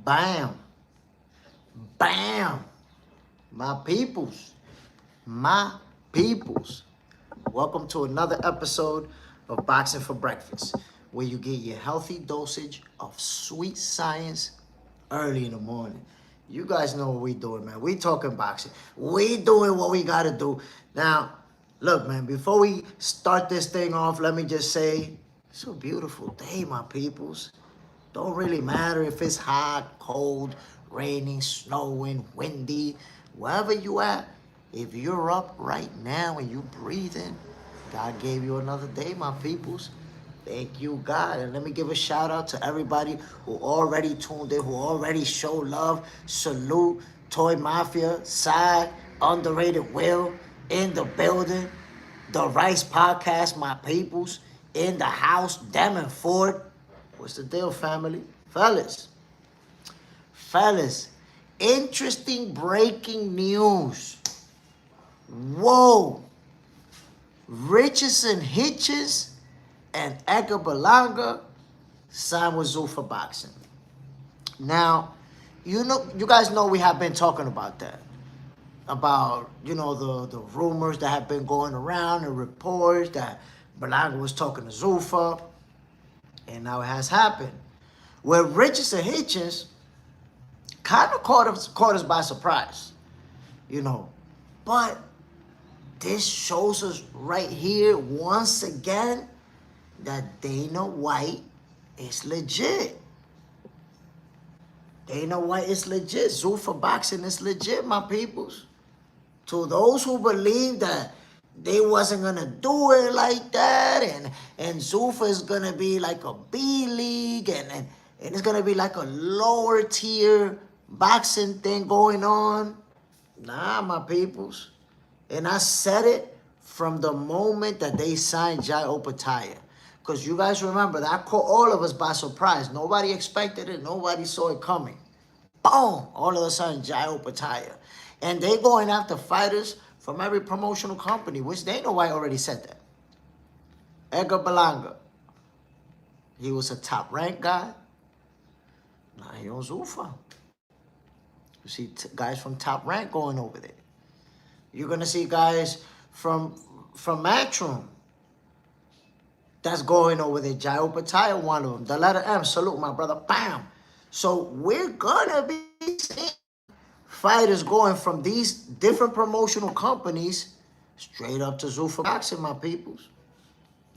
Bam. Bam. My peoples. My peoples. Welcome to another episode of Boxing for Breakfast, where you get your healthy dosage of sweet science early in the morning. You guys know what we doing, man. We talking boxing. We doing what we got to do. Now, look, man, before we start this thing off, let me just say, it's a beautiful day, my peoples. Don't really matter if it's hot, cold, raining, snowing, windy, wherever you at. If you're up right now and you breathing, God gave you another day, my peoples. Thank you, God. And let me give a shout out to everybody who already tuned in, who already showed love. Salute, Toy Mafia, Side, Underrated Will, in the building. The Rice Podcast, my peoples, in the house, Demon Ford. What's the deal, family? Fellas, interesting breaking news. Whoa. Richardson Hitchins and Berlanga signed with ZUFFA Boxing. Now, you guys know we have been talking about that. About, the rumors that have been going around and reports that Berlanga was talking to ZUFFA. And now it has happened. Where Richardson Hitchins kind of caught us by surprise. But this shows us right here once again that Dana White is legit. Dana White is legit. ZUFFA Boxing is legit, my peoples. To those who believe that they wasn't gonna do it like that, and ZUFFA is gonna be like a B league, and it's gonna be like a lower tier boxing thing going on. Nah, my peoples. And I said it from the moment that they signed Jai Opataya. Because you guys remember, that caught all of us by surprise. Nobody expected it. Nobody saw it coming. Boom! All of a sudden, Jai Opataya. And they going after fighters from every promotional company, which they know I already said that. Edgar Berlanga. He was a top-ranked guy. Now he on ZUFFA. You see guys from Top Rank going over there. You're going to see guys from Matchroom that's going over there. Jai Opataya, one of them. The letter M, salute, my brother. Bam. So we're going to be seeing fighters going from these different promotional companies straight up to ZUFFA Boxing, my peoples.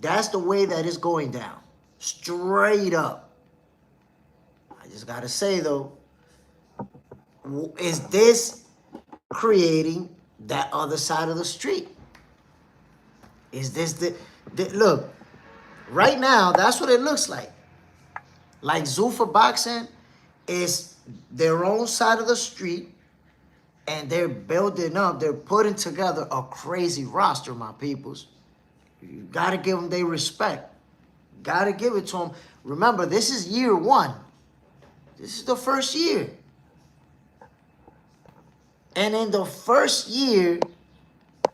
That's the way that it's going down. Straight up. I just got to say, though, is this creating that other side of the street? Is this the look, right now, that's what it looks like. Like ZUFFA Boxing is their own side of the street, and they're building up, they're putting together a crazy roster, my peoples. You got to give them their respect. Got to give it to them. Remember, this is year one. This is the first year. And in the first year,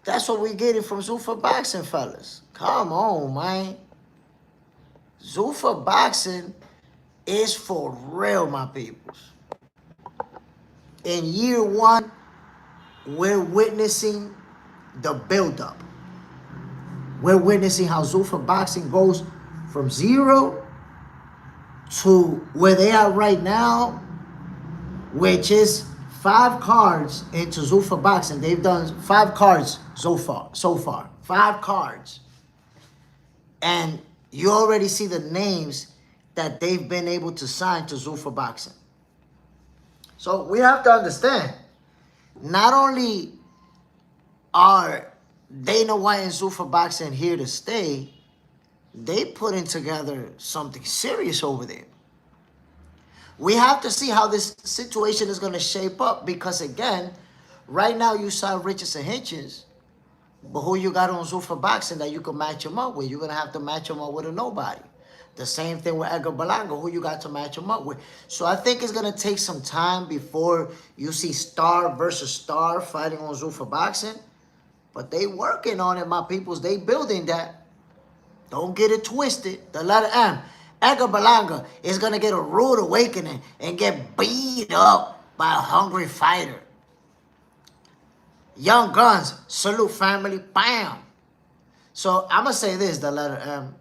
that's what we're getting from ZUFFA Boxing, fellas. Come on, man. ZUFFA Boxing is for real, my peoples. In year one, we're witnessing the buildup. We're witnessing how ZUFFA Boxing goes from zero to where they are right now, which is 5 cards into ZUFFA Boxing. They've done 5 cards so far. 5 cards. And you already see the names that they've been able to sign to ZUFFA Boxing. So we have to understand, not only are Dana White and ZUFFA Boxing here to stay, they putting together something serious over there. We have to see how this situation is going to shape up because, again, right now you saw Richardson Hitchins, but who you got on ZUFFA Boxing that you can match him up with? You're going to have to match him up with a nobody. The same thing with Edgar Berlanga, who you got to match him up with. So I think it's going to take some time before you see star versus star fighting on ZUFFA Boxing. But they working on it, my peoples. They building that. Don't get it twisted. The letter M. Edgar Berlanga is going to get a rude awakening and get beat up by a hungry fighter. Young Guns, salute family, bam. So I'm going to say this, the letter M.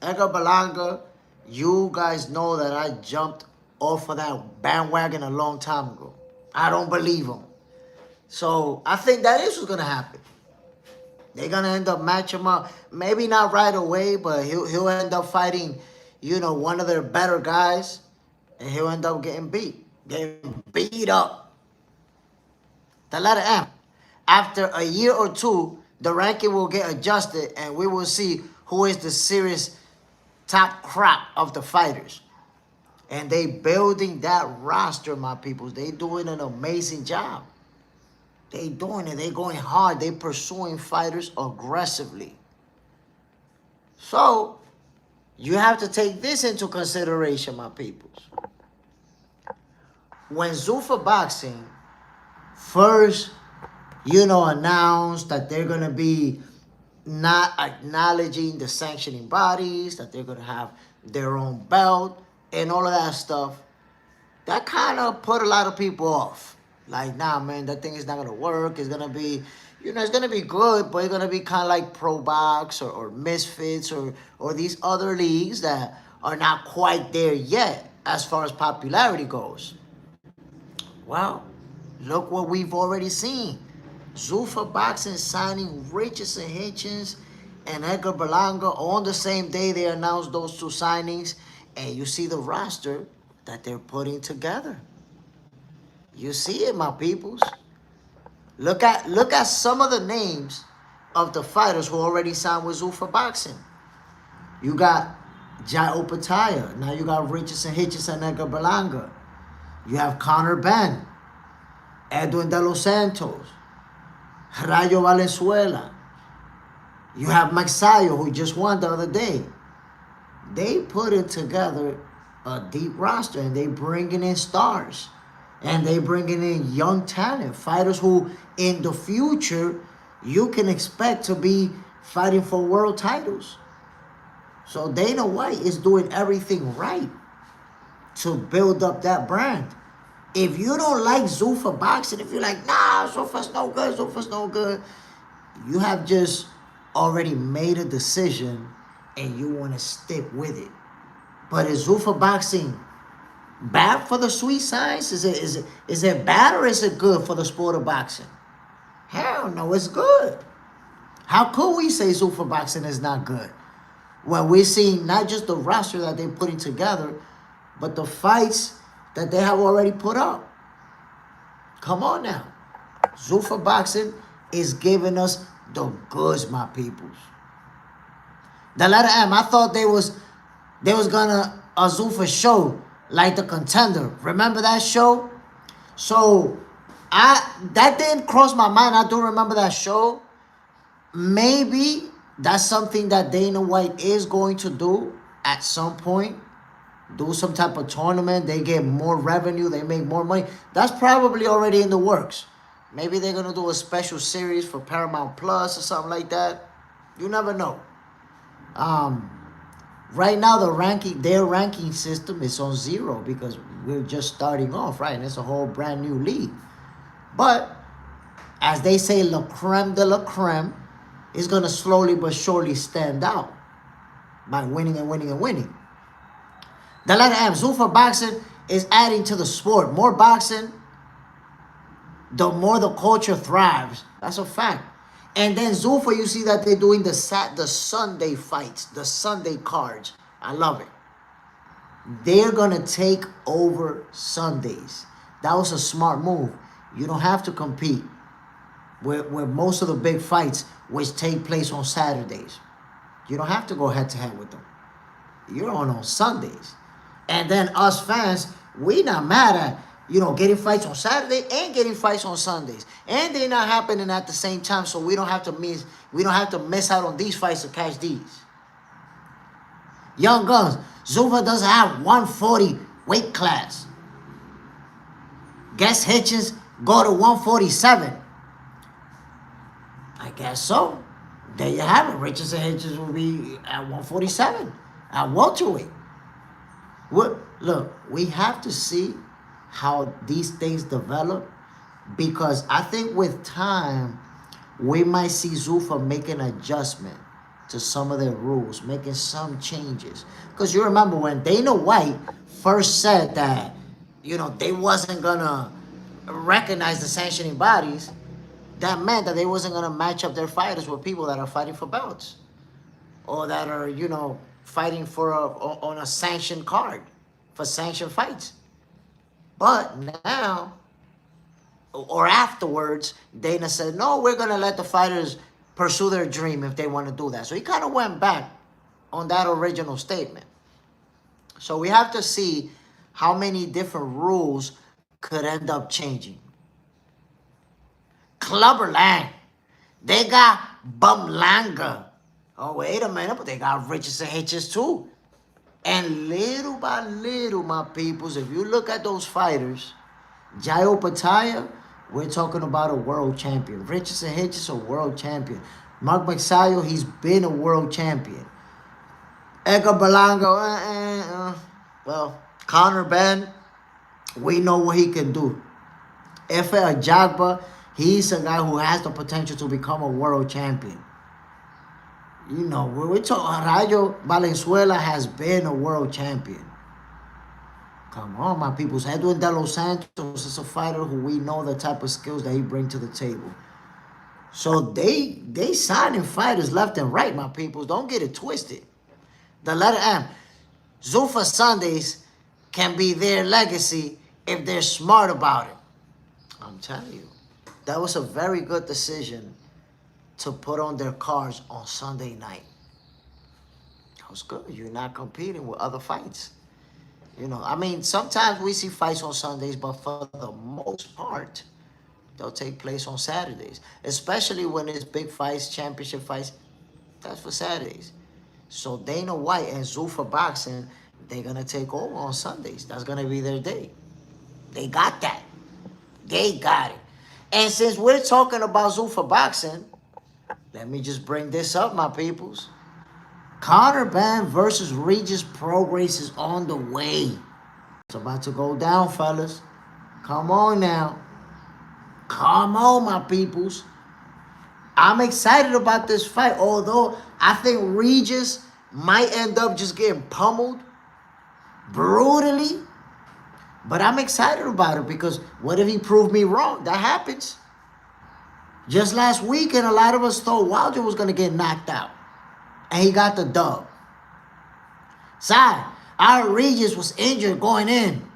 Edgar Berlanga, you guys know that I jumped off of that bandwagon a long time ago. I don't believe him. So I think that is what's going to happen. They're going to end up matching him up. Maybe not right away, but he'll end up fighting, one of their better guys. And he'll end up getting beat up. The letter M. After a year or two, the ranking will get adjusted and we will see who is the serious top crop of the fighters. And they building that roster, my peoples. They doing an amazing job. They doing it. They going hard. They pursuing fighters aggressively. So, you have to take this into consideration, my peoples. When ZUFFA Boxing first, announced that they're going to be not acknowledging the sanctioning bodies, that they're going to have their own belt and all of that stuff, that kind of put a lot of people off. Like, nah, man, that thing is not going to work. It's going to be, it's going to be good, but it's going to be kind of like Pro Box or Misfits or these other leagues that are not quite there yet as far as popularity goes. Well, look what we've already seen. ZUFFA Boxing signing Richardson Hitchins and Edgar Berlanga on the same day they announced those two signings. And you see the roster that they're putting together. You see it, my peoples. Look at some of the names of the fighters who already signed with ZUFFA Boxing. You got Jai Opataya. Now you got Richardson Hitchins and Edgar Berlanga. You have Connor Ben, Edwin De Los Santos, Rayo Valenzuela. You have Mike Sayo, who just won the other day. They putting together a deep roster, and they bringing in stars. And they bringing in young talent, fighters who in the future you can expect to be fighting for world titles. So Dana White is doing everything right to build up that brand. If you don't like ZUFFA Boxing, if you're like, nah, ZUFFA's no good, ZUFFA's no good, you have just already made a decision and you want to stick with it. But is ZUFFA Boxing bad for the sweet science? Is it bad or is it good for the sport of boxing? Hell no, it's good. How could we say ZUFFA Boxing is not good when we're seeing not just the roster that they're putting together, but the fights that they have already put up? Come on now. ZUFFA Boxing is giving us the goods, my peoples. The letter M, I thought they was gonna a ZUFFA show like The Contender. Remember that show? So that didn't cross my mind. I do remember that show. Maybe that's something that Dana White is going to do at some point. Do some type of tournament. They get more revenue. They make more money. That's probably already in the works. Maybe they're going to do a special series for Paramount Plus or something like that. You never know. Right now, their ranking system is on 0 because we're just starting off, right? And it's a whole brand new league. But as they say, la creme de la creme is going to slowly but surely stand out by winning and winning and winning. The letter M, ZUFFA Boxing is adding to the sport. More boxing, the more the culture thrives. That's a fact. And then ZUFFA, you see that they're doing the Sunday fights, the Sunday cards. I love it. They're going to take over Sundays. That was a smart move. You don't have to compete with most of the big fights which take place on Saturdays. You don't have to go head-to-head with them. You're on Sundays. And then us fans, we not mad at, getting fights on Saturday and getting fights on Sundays. And they're not happening at the same time, so we don't have to miss out on these fights to catch these. Young Guns, ZUFFA doesn't have 140 weight class. Guess Hitchins go to 147. I guess so. There you have it. Richardson Hitchins will be at 147 at welterweight. Look, we have to see how these things develop, because I think with time we might see ZUFFA make an adjustment to some of their rules, making some changes. Because you remember when Dana White first said that, they wasn't gonna recognize the sanctioning bodies, that meant that they wasn't gonna match up their fighters with people that are fighting for belts, or that are, fighting for on a sanctioned card, for sanctioned fights. But now, or afterwards, Dana said, no, we're going to let the fighters pursue their dream if they want to do that. So he kind of went back on that original statement. So we have to see how many different rules could end up changing. Clubberland, they got Berlanga. Oh, wait a minute, but they got Richards and Hitchins too. And little by little, my peoples, if you look at those fighters, Jayo Pataya, we're talking about a world champion. Richards and Hitchins, a world champion. Mark Magsayo, he's been a world champion. Edgar Berlanga, well, Conor Ben, we know what he can do. Efe Ajagba, he's a guy who has the potential to become a world champion. We're talking, Rayo Valenzuela has been a world champion. Come on, my peoples. Edwin De Los Santos is a fighter who we know the type of skills that he brings to the table. So they signing fighters left and right, my peoples. Don't get it twisted. The letter M. ZUFFA Sundays can be their legacy if they're smart about it. I'm telling you, that was a very good decision to put on their cards on Sunday night. That was good. You're not competing with other fights. Sometimes we see fights on Sundays, but for the most part, they'll take place on Saturdays. Especially when it's big fights, championship fights, that's for Saturdays. So Dana White and ZUFFA Boxing, they're going to take over on Sundays. That's going to be their day. They got that. They got it. And since we're talking about ZUFFA Boxing, let me just bring this up, my peoples. Conor Ben versus Regis Prograis is on the way. It's about to go down, fellas. Come on now. Come on, my peoples. I'm excited about this fight, although I think Regis might end up just getting pummeled brutally. But I'm excited about it because what if he proved me wrong? That happens. Just last weekend, a lot of us thought Wilder was going to get knocked out. And he got the dub. Our Regis was injured going in.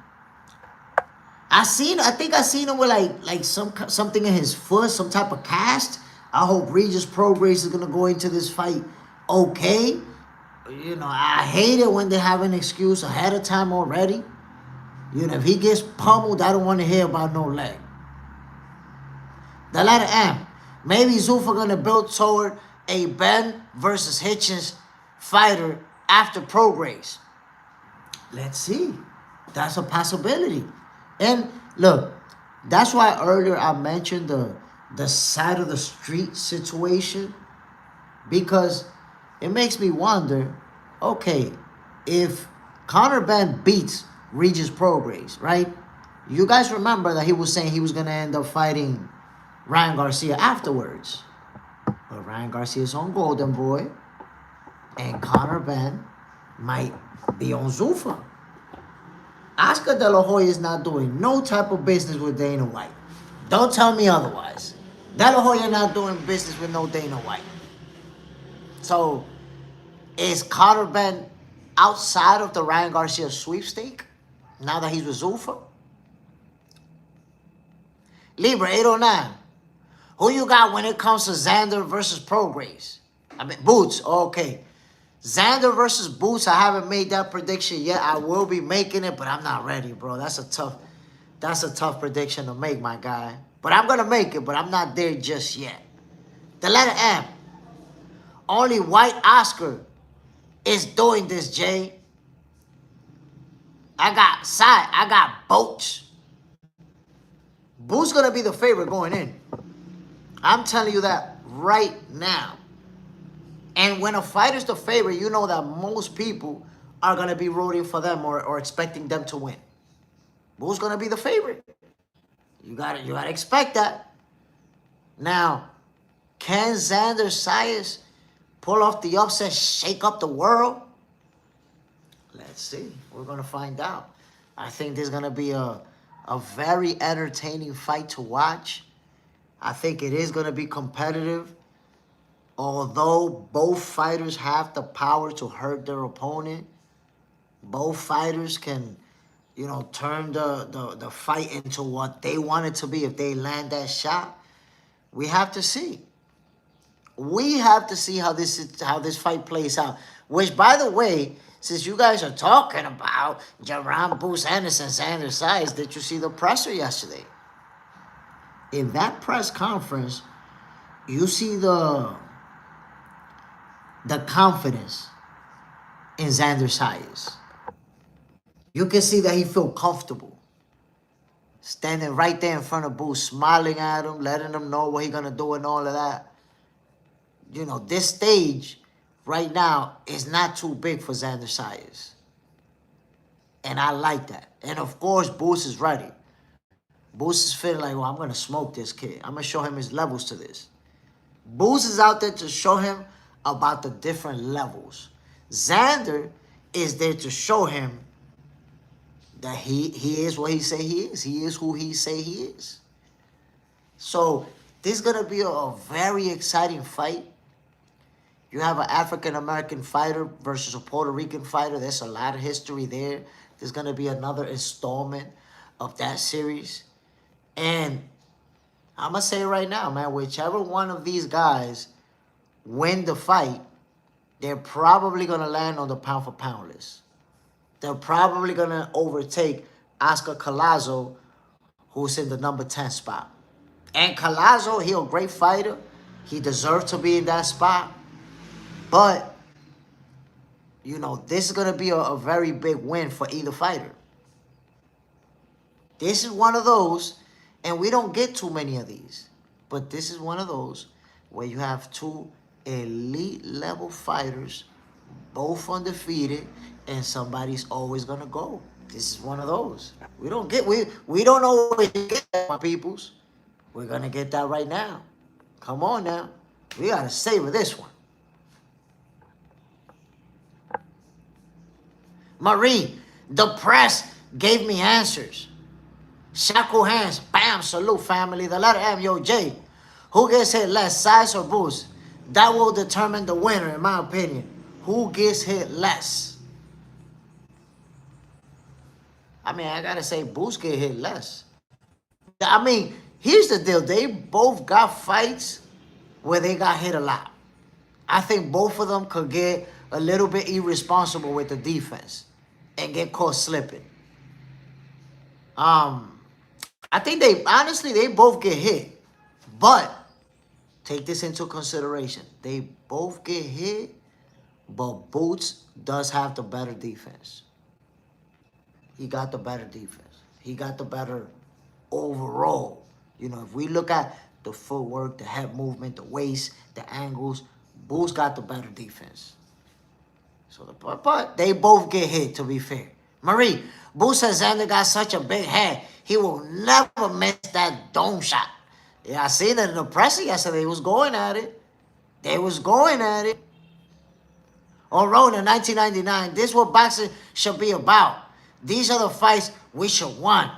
I think I seen him with like something in his foot, some type of cast. I hope Regis Prograis is going to go into this fight okay. I hate it when they have an excuse ahead of time already. If he gets pummeled, I don't want to hear about no leg. The letter M. Maybe ZUFFA going to build toward a Ben versus Hitchins fighter after Prograis. Let's see. That's a possibility. And look, that's why earlier I mentioned the side of the street situation, because it makes me wonder, okay, if Conor Ben beats Regis Prograis, right? You guys remember that he was saying he was going to end up fighting Ryan Garcia afterwards. But Ryan Garcia's on Golden Boy, and Conor Ben might be on ZUFFA. Oscar De La Hoya is not doing no type of business with Dana White. Don't tell me otherwise. De La Hoya not doing business with no Dana White. So, is Conor Ben outside of the Ryan Garcia sweepstake now that he's with ZUFFA? Libra 809. Who you got when it comes to Xander versus Prograis? Boots. Okay. Xander versus Boots, I haven't made that prediction yet. I will be making it, but I'm not ready, bro. That's a tough prediction to make, my guy. But I'm going to make it, but I'm not there just yet. The letter M. Only White Oscar is doing this, Jay. I got Boats. Boots going to be the favorite going in. I'm telling you that right now. And when a fighter's the favorite, you know that most people are going to be rooting for them or expecting them to win. Who's going to be the favorite? You gotta expect that. Now, can Xander Sayas pull off the upset, shake up the world? Let's see. We're going to find out. I think there's going to be a very entertaining fight to watch. I think it is going to be competitive. Although both fighters have the power to hurt their opponent, both fighters can, you know, turn the fight into what they want it to be if they land that shot. We have to see. We have to see how this fight plays out. Which, by the way, since you guys are talking about Jaron Bruce Anderson, Xander Sayas, did you see the presser yesterday? In that press conference, you see the confidence in Xander Sayas. You can see that he feel comfortable. Standing right there in front of Bruce, smiling at him, letting him know what he's going to do and all of that. You know, this stage right now is not too big for Xander Sayas. And I like that. And, of course, Bruce is ready. Bruce is feeling like, well, I'm going to smoke this kid. I'm going to show him his levels to this. Bruce is out there to show him about the different levels. Xander is there to show him that he is what he say he is. He is who he say he is. So this is going to be a very exciting fight. You have an African-American fighter versus a Puerto Rican fighter. There's a lot of history there. There's going to be another installment of that series. And I'm going to say right now, man, whichever one of these guys win the fight, they're probably going to land on the pound-for-pound list. They're probably going to overtake Oscar Collazo, who's in the number 10 spot. And Collazo, he's a great fighter. He deserves to be in that spot. But, you know, this is going to be a very big win for either fighter. This is one of those, and we don't get too many of these, but this is one of those where you have two elite-level fighters, both undefeated, and somebody's always going to go. This is one of those. We don't always get that, my peoples. We're going to get that right now. Come on now. We got to savor this one. Marie, the press gave me answers. Shackle hands. Bam. Salute, family. The letter M, yo, J. Who gets hit less, Sayas or Bruce? That will determine the winner, in my opinion. Who gets hit less? I mean, I got to say, Bruce get hit less. I mean, here's the deal. They both got fights where they got hit a lot. I think both of them could get a little bit irresponsible with the defense and get caught slipping. I think they both get hit. But take this into consideration. They both get hit, but Boots does have the better defense. He got the better defense. He got the better overall. You know, if we look at the footwork, the head movement, the waist, the angles, Boots got the better defense. So, but they both get hit, to be fair. Marie, Boots says Xander got such a big head, he will never miss that dome shot. Yeah, I seen it in the press yesterday. They was going at it. They was going at it. On Rona, 1999, this is what boxing should be about. These are the fights we should want.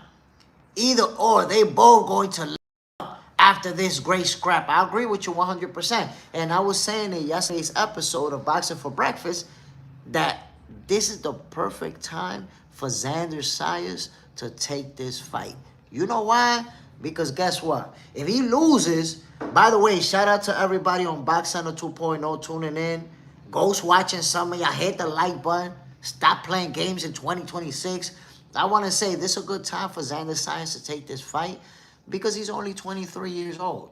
Either or, they both going to love after this great scrap. I agree with you 100%. And I was saying in yesterday's episode of Boxing for Breakfast that this is the perfect time for Xander Sayas to take this fight. You know why? Because guess what? If he loses, by the way, shout out to everybody on Box Center 2.0 tuning in. Ghost watching some of y'all. Hit the like button. Stop playing games in 2026. I want to say this is a good time for Xander Sayas to take this fight because he's only 23 years old.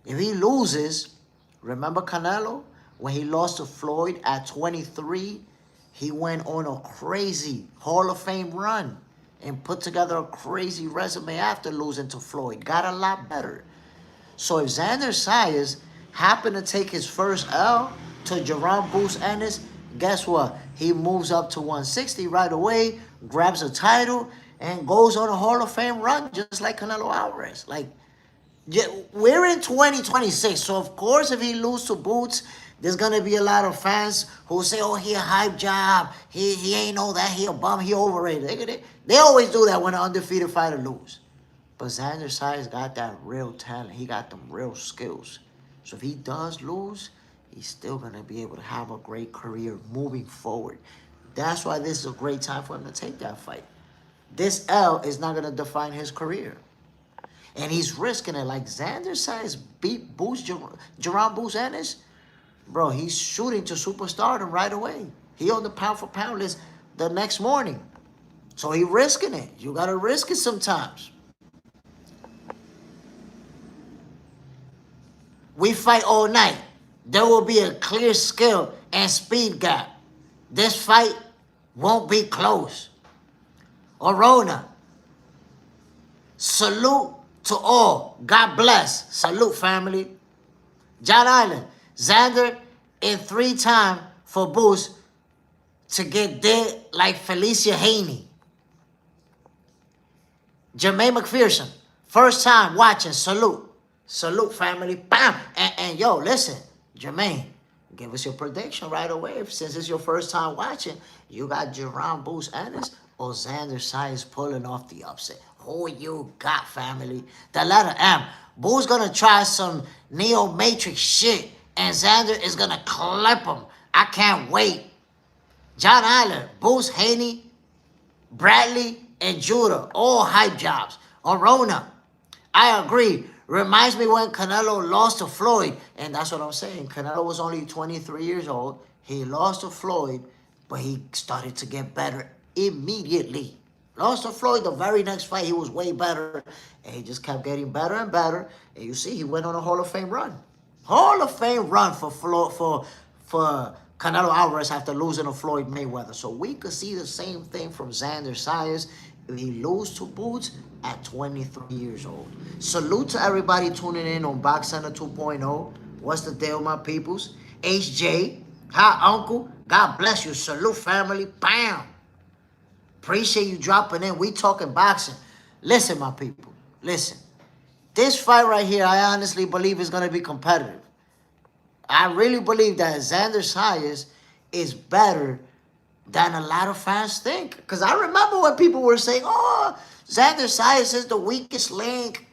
If he loses, remember Canelo? When he lost to Floyd at 23, he went on a crazy Hall of Fame run and put together a crazy resume after losing to Floyd. Got a lot better. So if Xander Sayas happened to take his first L to Jaron Bruce Ennis, guess what? he moves up to 160 right away, grabs a title, and goes on a Hall of Fame run, just like Canelo Alvarez. Like, we're in 2026, so of course if he loses to Boots, there's gonna be a lot of fans who say, oh, he a hype job, he ain't all that, he a bum, he overrated. They always do that when an undefeated fighter loses. But Xander Sayers got that real talent. He got them real skills. So if he does lose, he's still gonna be able to have a great career moving forward. That's why this is a great time for him to take that fight. This L is not gonna define his career. And he's risking it. Like Xander Sayers beat Jerome Boots Ennis. Bro, he's shooting to superstardom right away. He on the pound for pound list the next morning. So he risking it. You got to risk it sometimes. We fight all night. There will be a clear skill and speed gap. This fight won't be close. Orona, salute to all. God bless. Salute, family. John Island, Xander in 3 times for Boots to get dead like Felicia Haney. Jermaine McPherson, first time watching. Salute. Salute, family. Bam. And yo, listen, Jermaine, give us your prediction right away. Since it's your first time watching, you got Jerome Boots Ennis or Xander Sayers pulling off the upset. Who you got, family? The letter M. Boo's gonna try some Neo Matrix shit, and Xander is gonna clip him. I can't wait. John Island, Boots, Haney, Bradley, and Judah, all hype jobs. Orona, I agree. Reminds me when Canelo lost to Floyd, and that's what I'm saying. Canelo was only 23 years old. He lost to Floyd, but he started to get better immediately. Lost to Floyd, the very next fight, he was way better. And he just kept getting better and better. And you see, he went on a Hall of Fame run. Hall of Fame run for Canelo Alvarez after losing to Floyd Mayweather. So we could see the same thing from Xander Sayers if he loses to Boots at 23 years old. Salute to everybody tuning in on Box Center 2.0. What's the deal, my peoples? HJ, hi, uncle. God bless you. Salute, family. Bam. Appreciate you dropping in. We talking boxing. Listen, my people. Listen. This fight right here, I honestly believe is going to be competitive. I really believe that Xander Sayers is better than a lot of fans think. Because I remember when people were saying, oh, Xander Sayers is the weakest link.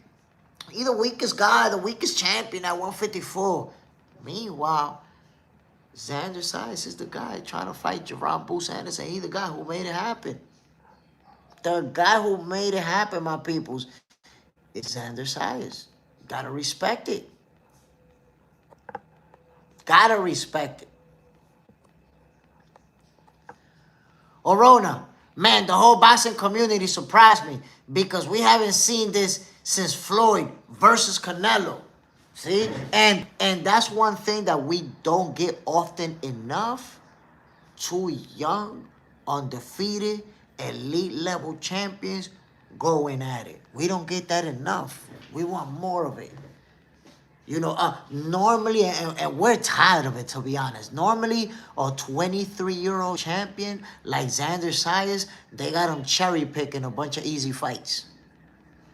He's the weakest guy, the weakest champion at 154. Meanwhile, Xander Sayers is the guy trying to fight Jerome Boots Ennis, and he's the guy who made it happen. The guy who made it happen, my peoples, is Xander Sayers. Gotta respect it. Gotta respect it. Orona, man, the whole boxing community surprised me because we haven't seen this since Floyd versus Canelo. See? And that's one thing that we don't get often enough. 2 young, undefeated, elite level champions going at it. We don't get that enough. We want more of it. You know, normally, and we're tired of it, to be honest. Normally, a 23-year-old champion like Xander Sayers, they got him cherry picking a bunch of easy fights.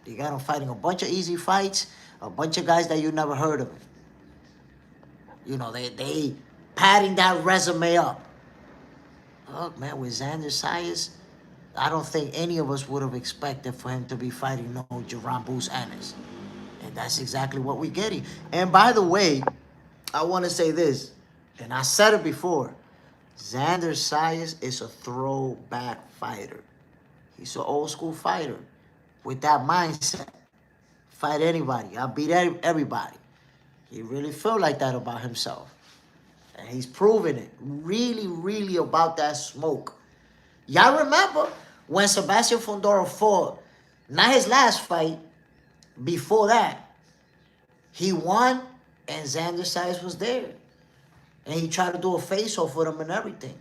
They got him fighting a bunch of easy fights, a bunch of guys that you never heard of. You know, they padding that resume up. Look, man, with Xander Sayers, I don't think any of us would have expected for him to be fighting no Jerome Boots Ennis. And that's exactly what we're getting. And by the way, I want to say this, and I said it before, Xander Sayers is a throwback fighter. He's an old school fighter with that mindset. Fight anybody. I'll beat everybody. He really felt like that about himself. And he's proven it. Really, really about that smoke. Y'all remember when Sebastian Fundora fought, not his last fight, before that, he won and Xander Sayers was there. And he tried to do a face-off with him and everything.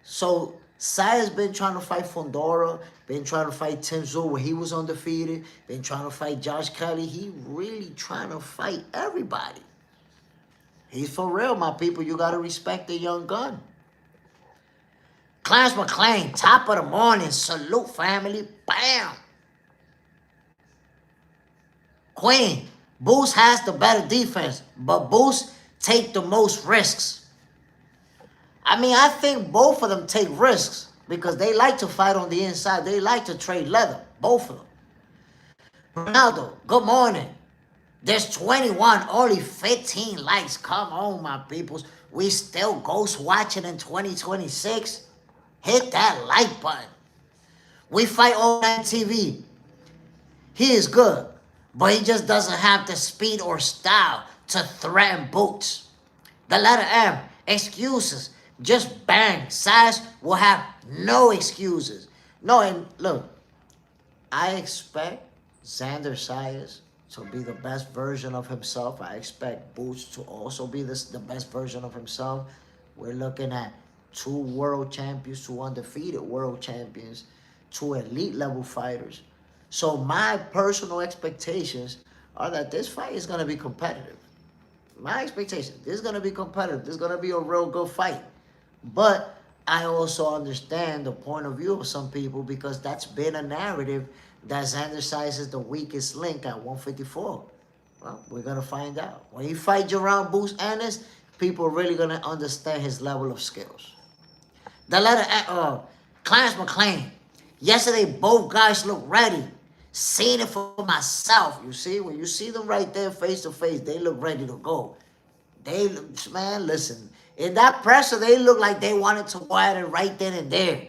So Sayers been trying to fight Fundora, been trying to fight Tim Tszyu when he was undefeated, been trying to fight Josh Kelly. He really trying to fight everybody. He's for real, my people. You got to respect the young gun. Clarence McClain, top of the morning. Salute, family. Bam. Queen, Boots has the better defense, but Boots take the most risks. I mean, I think both of them take risks because they like to fight on the inside. They like to trade leather, both of them. Ronaldo, good morning. There's 21, only 15 likes. Come on, my peoples. We still ghost watching in 2026. Hit that like button. We fight on TV. He is good, but he just doesn't have the speed or style to threaten Boots. The letter M, excuses. Just bang. Size will have no excuses. No, and look, I expect Xander Sayas to be the best version of himself. I expect Boots to also be the best version of himself. We're looking at 2 world champions, 2 undefeated world champions, 2 elite level fighters. So my personal expectations are that this fight is going to be competitive. My expectation, this is going to be competitive. This is going to be a real good fight. But I also understand the point of view of some people because that's been a narrative that Xander Sayas is the weakest link at 154. Well, we're going to find out. When he fights around Boots Ennis, people are really going to understand his level of skills. The letter Clarence McClain. Yesterday, both guys look ready. Seen it for myself. You see, when you see them right there face to face, they look ready to go. They, man, listen. In that presser, they look like they wanted to go at it right then and there.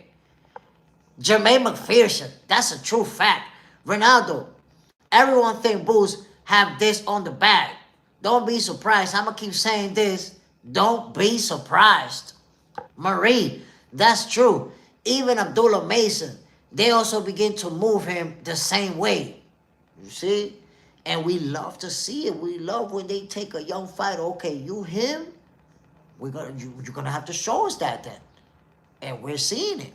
Jermaine McPherson, that's a true fact. Ronaldo, everyone think Boots have this on the bag. Don't be surprised. I'm going to keep saying this. Don't be surprised. Marie, that's true. Even Abdullah Mason, they also begin to move him the same way. You see? And we love to see it. We love when they take a young fighter. Okay, you him? You're gonna have to show us that then. And we're seeing it.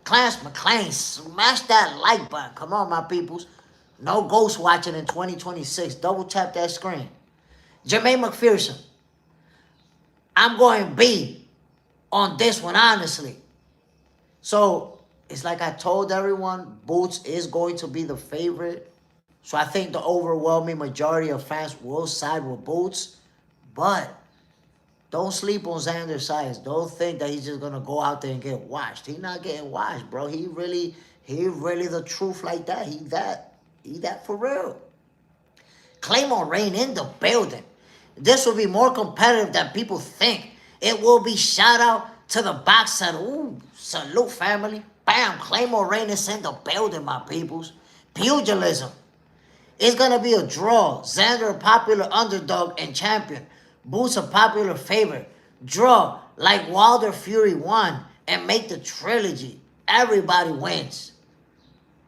Clarence McClain, smash that like button. Come on, my peoples. No ghost watching in 2026. Double tap that screen. Jermaine McPherson. I'm going B on this one, honestly. So, it's like I told everyone, Boots is going to be the favorite. So, I think the overwhelming majority of fans will side with Boots. But don't sleep on Xander Sayas. Don't think that he's just gonna go out there and get washed. He's not getting washed, bro. He really the truth like that. He that for real. Claymore Rain in the building. This will be more competitive than people think. It will be shout out to the boxer. Ooh, salute family. Bam, Claymore Rain is in the building, my peoples. Pugilism. It's gonna be a draw. Xander, a popular underdog and champion. Boots a popular favorite. Draw like Wilder Fury won and make the trilogy. Everybody wins.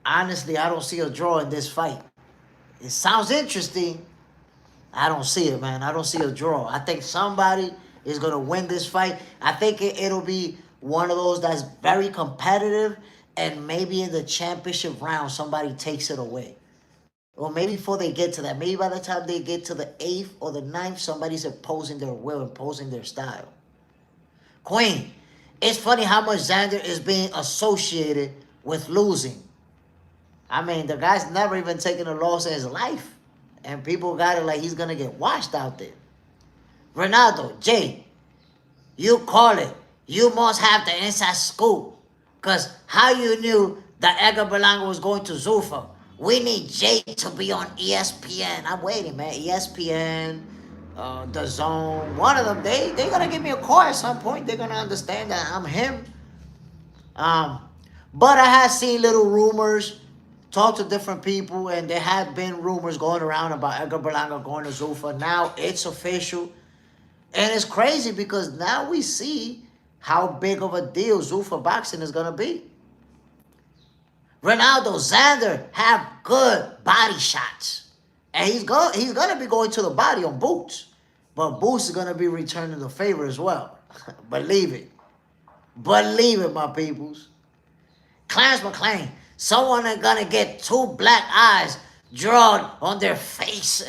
Honestly, I don't see a draw in this fight. It sounds interesting. I don't see it, man. I don't see a draw. I think somebody is going to win this fight. I think it'll be one of those that's very competitive and maybe in the championship round somebody takes it away. Or maybe before they get to that, maybe by the time they get to the 8th or the 9th, somebody's imposing their will, imposing their style. Queen, it's funny how much Xander is being associated with losing. I mean, the guy's never even taken a loss in his life. And people got it like he's going to get washed out there. Ronaldo, Jay, you call it. You must have the inside scoop. Because how you knew that Edgar Berlanga was going to ZUFFA? We need Jay to be on ESPN. I'm waiting, man. ESPN, The Zone. One of them, they're going to give me a call at some point. They're going to understand that I'm him. But I have seen little rumors, talked to different people, and there have been rumors going around about Edgar Berlanga going to ZUFFA. Now it's official. And it's crazy because now we see how big of a deal ZUFFA boxing is going to be. Ronaldo, Xander have good body shots. And he's going to be going to the body on Boots. But Boots is going to be returning the favor as well. Believe it. Believe it, my peoples. Clarence McClain, someone is going to get 2 black eyes drawn on their face.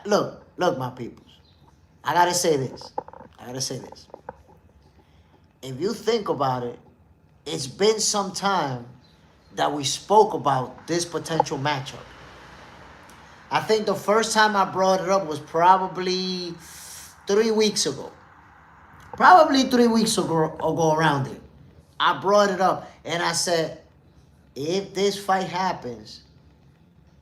Look, my peoples. I got to say this. if you think about it, it's been some time that we spoke about this potential matchup. I think the first time I brought it up was probably 3 weeks ago. Probably 3 weeks ago around it. I brought it up and I said, if this fight happens,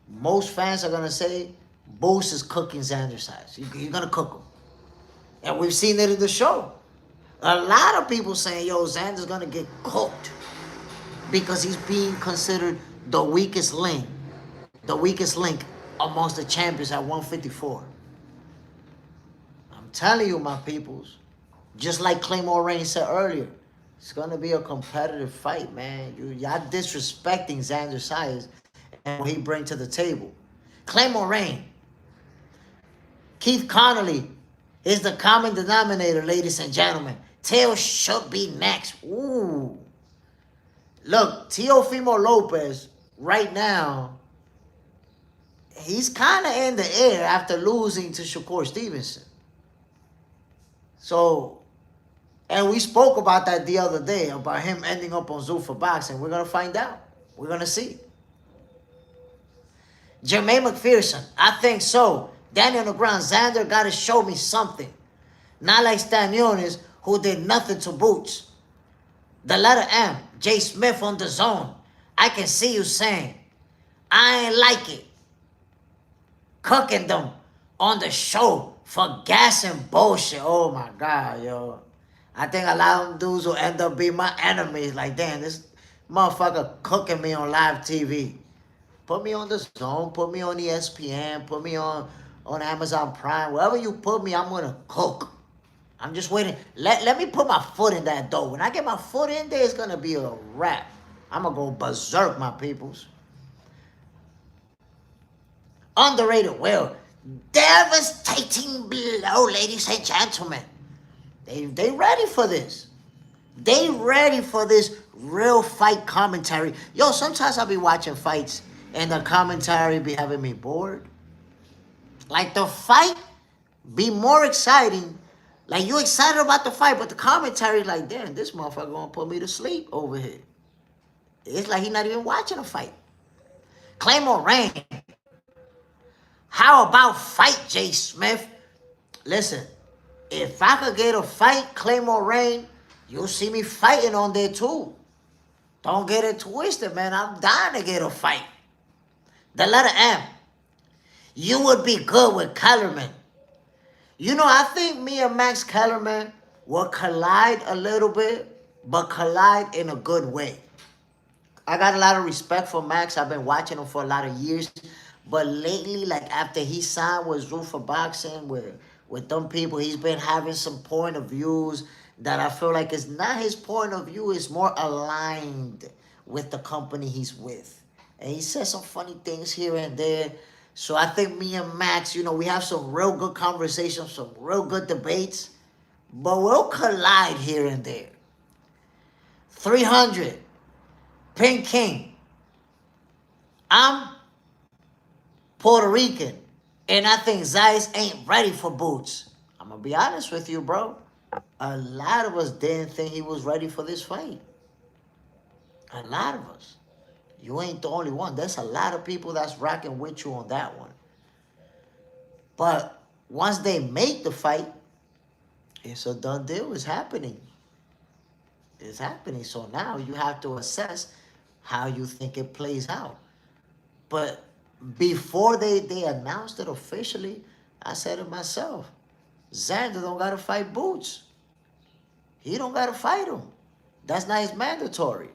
most fans are going to say, Boost is cooking Xander size. You're going to cook him. And we've seen it in the show. A lot of people saying, yo, Xander's going to get cooked because he's being considered the weakest link. The weakest link amongst the champions at 154. I'm telling you, my peoples, just like Claymore Reign said earlier, it's going to be a competitive fight, man. Y'all disrespecting Xander Sayers and what he brings to the table. Claymore Reign, Keith Connolly is the common denominator, ladies and gentlemen. Teo should be next. Ooh. Look, Teofimo Lopez, right now, he's kind of in the air after losing to Shakur Stevenson. So, and we spoke about that the other day, about him ending up on ZUFFA Boxing. We're going to find out. We're going to see. Jermaine McPherson, I think so. Daniel Negron, Xander got to show me something. Not like Stanionis, who did nothing to Boots. The letter M, Jay Smith on the zone. I can see you saying, I ain't like it. Cooking them on the show for gas and bullshit. Oh my God, yo. I think a lot of them dudes will end up being my enemies. Like, damn, this motherfucker cooking me on live TV. Put me on the zone, put me on ESPN, put me on Amazon Prime. Wherever you put me, I'm going to cook. I'm just waiting. Let me put my foot in that door. When I get my foot in there, it's going to be a wrap. I'm going to go berserk, my peoples. Underrated Will. Devastating blow, ladies and gentlemen. They ready for this. They ready for this real fight commentary. Yo, sometimes I'll be watching fights and the commentary be having me bored. Like the fight be more exciting. Like you excited about the fight, but the commentary like, damn, this motherfucker gonna put me to sleep over here. It's like he's not even watching a fight. Claymore Reign. How about fight, Jay Smith? Listen, if I could get a fight, Claymore Reign, you'll see me fighting on there too. Don't get it twisted, man. I'm dying to get a fight. The letter M. You would be good with Kellerman. You know, I think me and Max Kellerman will collide a little bit, but collide in a good way. I got a lot of respect for Max. I've been watching him for a lot of years. But lately, like after he signed with ZUFFA Boxing, with them people, he's been having some point of views that I feel like is not his point of view. It's more aligned with the company he's with. And he says some funny things here and there. So I think me and Max, you know, we have some real good conversations, some real good debates. But we'll collide here and there. 300. Pink King. I'm Puerto Rican. And I think Zayas ain't ready for Boots. I'm going to be honest with you, bro. A lot of us didn't think he was ready for this fight. A lot of us. You ain't the only one. There's a lot of people that's rocking with you on that one. But once they make the fight, it's a done deal. It's happening. It's happening. So now you have to assess how you think it plays out. But before they announced it officially, I said to myself, Xander don't got to fight Boots. He don't got to fight him. That's not his mandatory.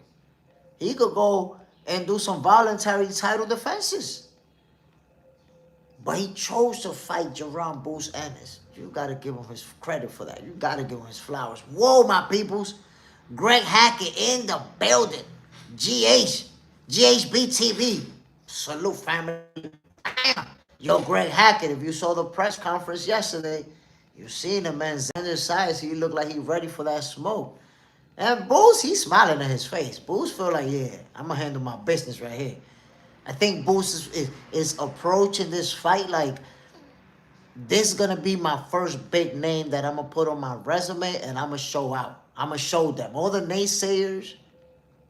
He could go and do some voluntary title defenses. But he chose to fight Jerome Boots Ennis. You got to give him his credit for that. You got to give him his flowers. Whoa, my peoples. Greg Hackett in the building. GHBTV. Salute, family. Yo, Greg Hackett, if you saw the press conference yesterday, you seen him, man. Xander size, he looked like he ready for that smoke. And Boots, he's smiling at his face. Boots feel like, yeah, I'm going to handle my business right here. I think Boots is approaching this fight like, this is going to be my first big name that I'm going to put on my resume and I'm going to show out. I'm going to show them. All the naysayers,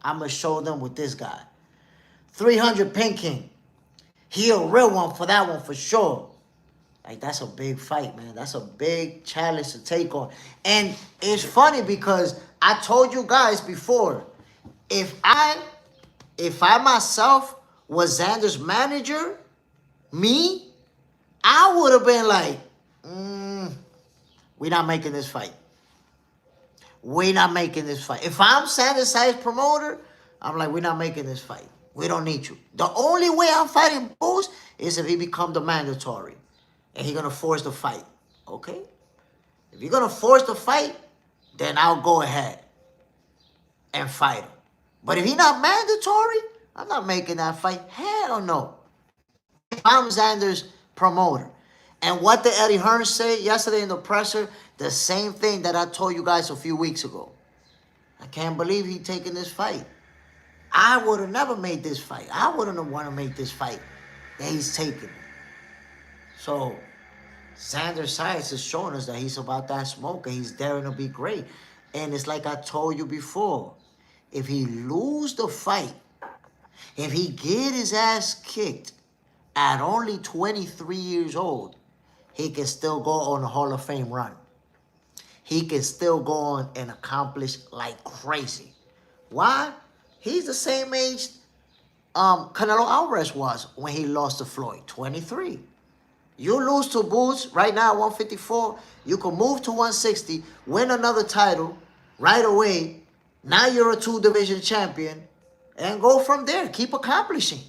I'm going to show them with this guy. 300 Pinking. He a real one for that one for sure. Like, that's a big fight, man. That's a big challenge to take on. And it's funny because I told you guys before, if I myself was Xander's manager, me, I would have been like, we're not making this fight. We're not making this fight. If I'm Xander's size promoter, I'm like, we're not making this fight. We don't need you. The only way I'm fighting Boots is if he become the mandatory. And he's going to force the fight. Okay? If you're going to force the fight, then I'll go ahead and fight him. But if he's not mandatory, I'm not making that fight. Hell no. If I'm Xander's promoter. And what did Eddie Hearn say yesterday in the presser? The same thing that I told you guys a few weeks ago. I can't believe he's taking this fight. I would have never made this fight. I wouldn't have wanted to make this fight that he's taking it. So, Xander Science is showing us that he's about that smoke and he's daring to be great. And it's like I told you before. If he lose the fight, if he get his ass kicked at only 23 years old, he can still go on a Hall of Fame run. He can still go on and accomplish like crazy. Why? He's the same age Canelo Alvarez was when he lost to Floyd, 23. You lose to Boots right now, 154. You can move to 160, win another title right away. Now you're a 2-division champion and go from there. Keep accomplishing.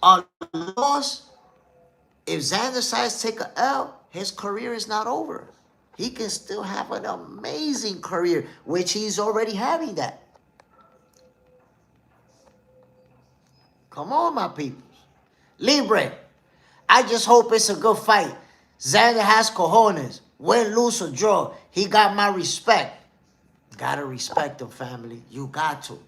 A loss, if Xander decides to take a L, his career is not over. He can still have an amazing career, which he's already having that. Come on, my people. Libre, I just hope it's a good fight. Xander has cojones. Win, lose, or draw. He got my respect. Gotta respect him, family. You got to.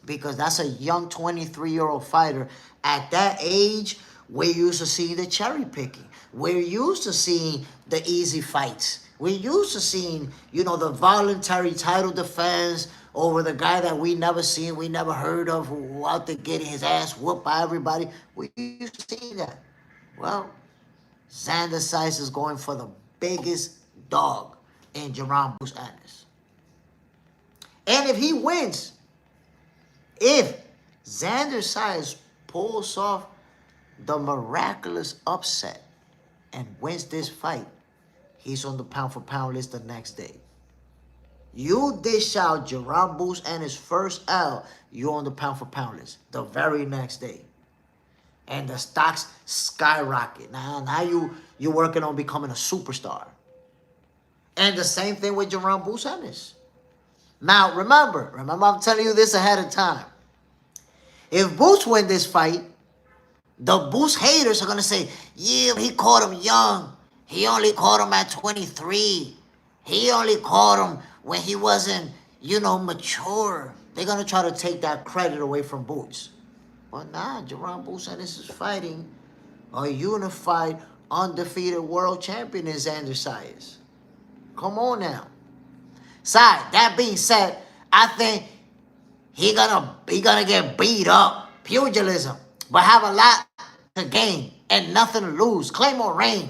Because that's a young 23-year-old fighter. At that age, we're used to seeing the cherry picking. We're used to seeing the easy fights. We're used to seeing, you know, the voluntary title defense over the guy that we never seen, we never heard of, who out there getting his ass whooped by everybody. We used to see that. Well, Xander Science is going for the biggest dog in Jerome Bruce Ennis. And if he wins, if Xander Science pulls off the miraculous upset and wins this fight, he's on the pound-for-pound list the next day. You dish out Jerome Boots and his first L, you're on the pound-for-pound list the very next day. And the stocks skyrocket. Now you're working on becoming a superstar. And the same thing with Jerome Boots and his. Now, remember, I'm telling you this ahead of time. If Boots win this fight, the Boots haters are going to say, yeah, he caught him young. He only caught him at 23. He only caught him when he wasn't, you know, mature. They're going to try to take that credit away from Boots. But nah, Jerome Boots Ennis is fighting a unified, undefeated world champion in Xander Science. Come on now. Side, that being said, I think he gonna get beat up. Pugilism. But have a lot to gain and nothing to lose. Claymore Rain.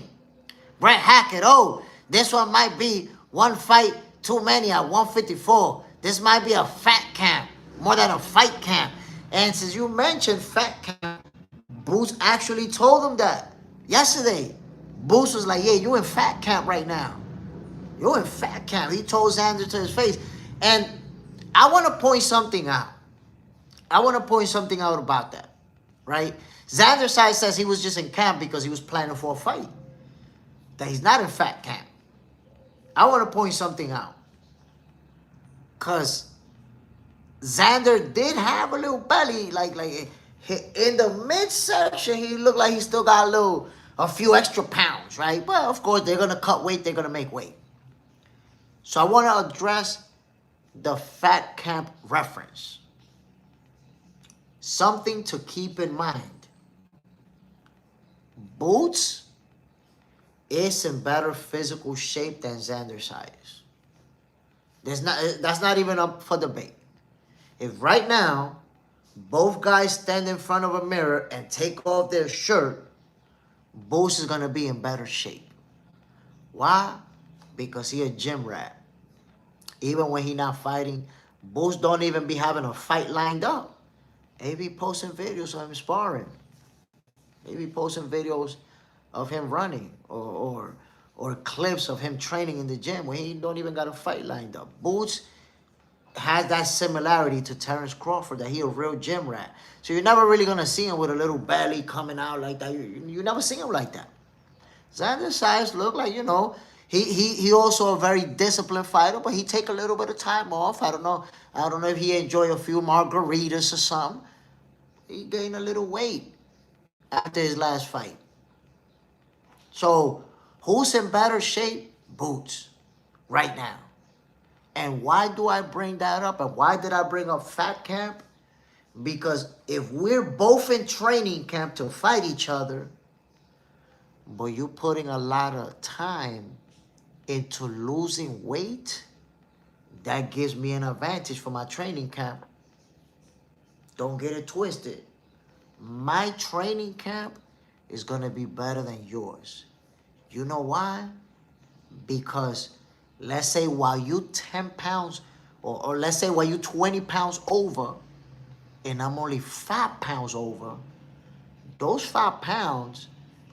Brett Hackett. Oh, this one might be one fight too many at 154. This might be a fat camp more than a fight camp. And since you mentioned fat camp, Boots actually told him that yesterday. Boots was like, yeah, you in fat camp right now. You're in fat camp. He told Xander to his face. And I want to point something out. About that, right? Xander Science says he was just in camp because he was planning for a fight. That he's not in fat camp. I want to point something out. Because Xander did have a little belly. Like in the midsection, he looked like he still got a few extra pounds, right? But of course, they're going to cut weight. They're going to make weight. So I want to address the fat camp reference. Something to keep in mind. Boots is in better physical shape than Xander Science. That's not even up for debate. If right now both guys stand in front of a mirror and take off their shirt, Boots is gonna be in better shape. Why? Because he a gym rat. Even when he not fighting, Boots don't even be having a fight lined up. He be posting videos of him sparring. He be posting videos of him running or clips of him training in the gym where he don't even got a fight lined up. Boots has that similarity to Terrence Crawford, that he a real gym rat. So you're never really gonna see him with a little belly coming out like that. You never see him like that. Xander Sayas look like, he also a very disciplined fighter, but he take a little bit of time off. I don't know if he enjoy a few margaritas or something. He gained a little weight after his last fight. So who's in better shape? Boots, right now. And why do I bring that up? And why did I bring up Fat Camp? Because if we're both in training camp to fight each other, but you're putting a lot of time into losing weight, that gives me an advantage for my training camp. Don't get it twisted. My training camp is going to be better than yours. You know why? Because let's say while you 10 pounds, or let's say while you 20 pounds over, and I'm only 5 pounds over, those 5 pounds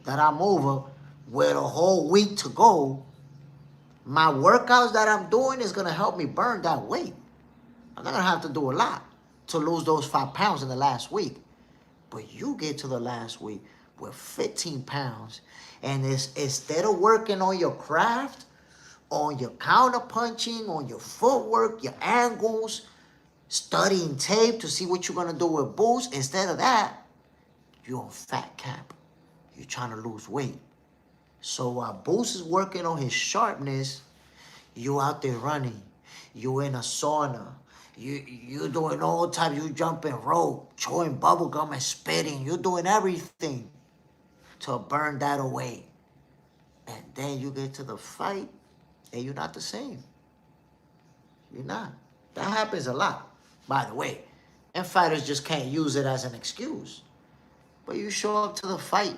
that I'm over with a whole week to go, my workouts that I'm doing is going to help me burn that weight. I'm not going to have to do a lot to lose those 5 pounds in the last week. But you get to the last week with 15 pounds, and instead of working on your craft, on your counter punching, on your footwork, your angles, studying tape to see what you're going to do with Boots, instead of that, you're on Fat Camp. You're trying to lose weight. So while Boots is working on his sharpness, you out there running. You in a sauna. You doing all types. You jumping rope, chewing bubble gum and spitting. You doing everything to burn that away. And then you get to the fight, and you're not the same. You're not. That happens a lot, by the way. And fighters just can't use it as an excuse. But you show up to the fight,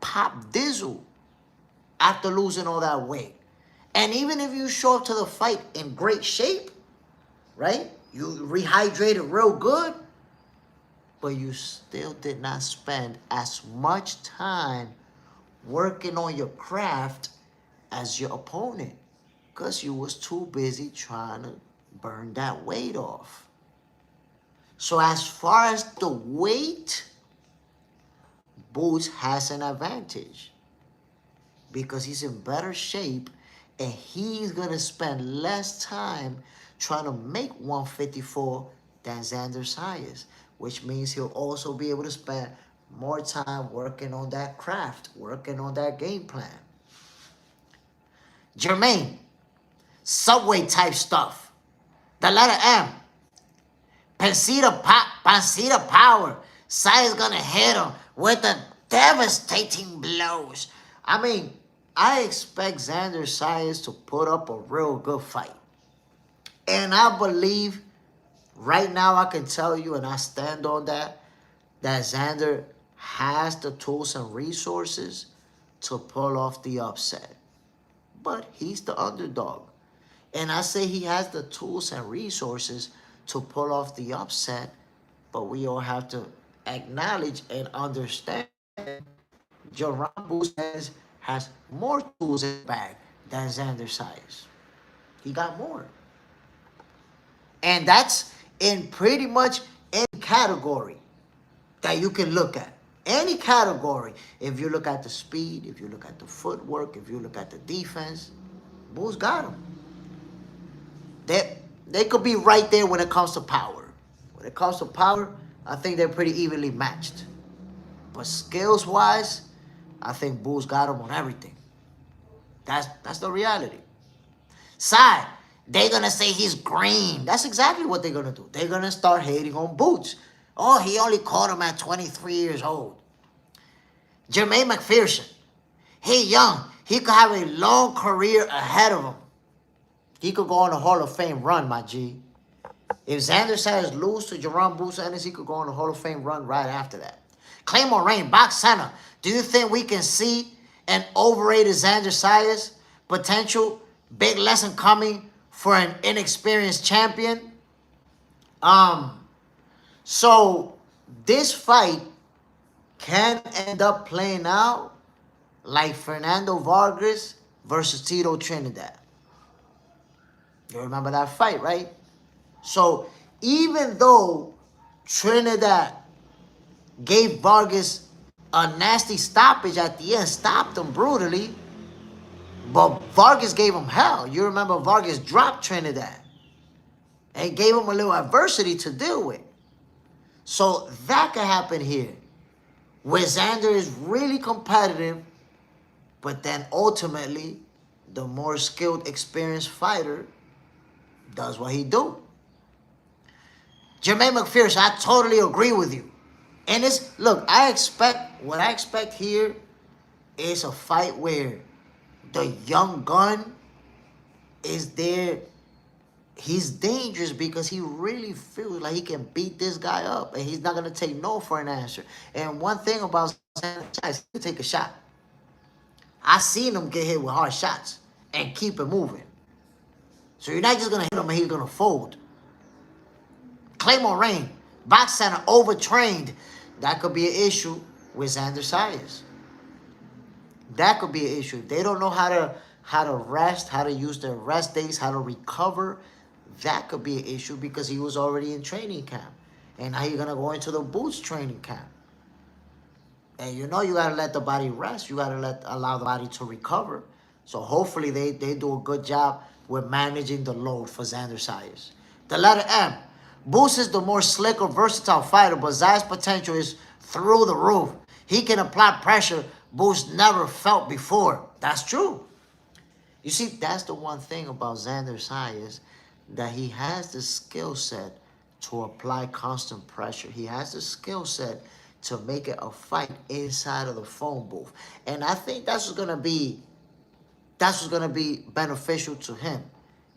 pop dizzle, after losing all that weight. And even if you show up to the fight in great shape, right? You rehydrated real good, but you still did not spend as much time working on your craft as your opponent, because you was too busy trying to burn that weight off. So as far as the weight, Boots has an advantage because he's in better shape and he's going to spend less time trying to make 154 than Xander Sayas, which means he'll also be able to spend more time working on that craft, working on that game plan. Jermaine, Subway type stuff. The letter M. Pancita power. Sayas gonna hit him with the devastating blows. I mean, I expect Xander Sayas to put up a real good fight. And I believe, right now I can tell you, and I stand on that Xander has the tools and resources to pull off the upset. But he's the underdog. And I say he has the tools and resources to pull off the upset, but we all have to acknowledge and understand Jerome Boots has more tools in the bag than Xander Sayas. He got more. And that's in pretty much any category that you can look at. Any category. If you look at the speed, if you look at the footwork, if you look at the defense, Boots got him. They could be right there when it comes to power. When it comes to power, I think they're pretty evenly matched. But skills-wise, I think Boots got him on everything. That's the reality. Side, they're going to say he's green. That's exactly what they're going to do. They're going to start hating on Boots. Oh, he only caught him at 23 years old. Jermaine McPherson, he young. He could have a long career ahead of him. He could go on a Hall of Fame run, my G. If Xander Sayers lose to Jerome Boots Ennis, he could go on a Hall of Fame run right after that. Claymore Rain, box center. Do you think we can see an overrated Xander Sayers potential? Big lesson coming for an inexperienced champion. So this fight can end up playing out like Fernando Vargas versus Tito Trinidad. You remember that fight, right? So even though Trinidad gave Vargas a nasty stoppage at the end, stopped him brutally, but Vargas gave him hell. You remember Vargas dropped Trinidad and gave him a little adversity to deal with. So that could happen here, where Xander is really competitive, but then ultimately, the more skilled, experienced fighter does what he do. Jermaine McPherson, I totally agree with you. And it's, look, what I expect here is a fight where the young gun is there. He's dangerous because he really feels like he can beat this guy up, and he's not going to take no for an answer. And one thing about Sanchez, he take a shot. I seen him get hit with hard shots and keep it moving. So you're not just going to hit him and he's going to fold. Claymore Rain, box center, overtrained. That could be an issue with Xander Sayers. That could be an issue. If they don't know how to rest, how to use their rest days, how to recover, that could be an issue because he was already in training camp. And now you're going to go into the Boots training camp. And you know you got to let the body rest. You got to allow the body to recover. So hopefully they do a good job with managing the load for Xander Sayers. The letter M. Boots is the more slicker, versatile fighter, but Zay's potential is through the roof. He can apply pressure Boots never felt before. That's true. You see, that's the one thing about Xander Sayers, that he has the skill set to apply constant pressure. He has the skill set to make it a fight inside of the phone booth. And I think that's what's gonna be beneficial to him.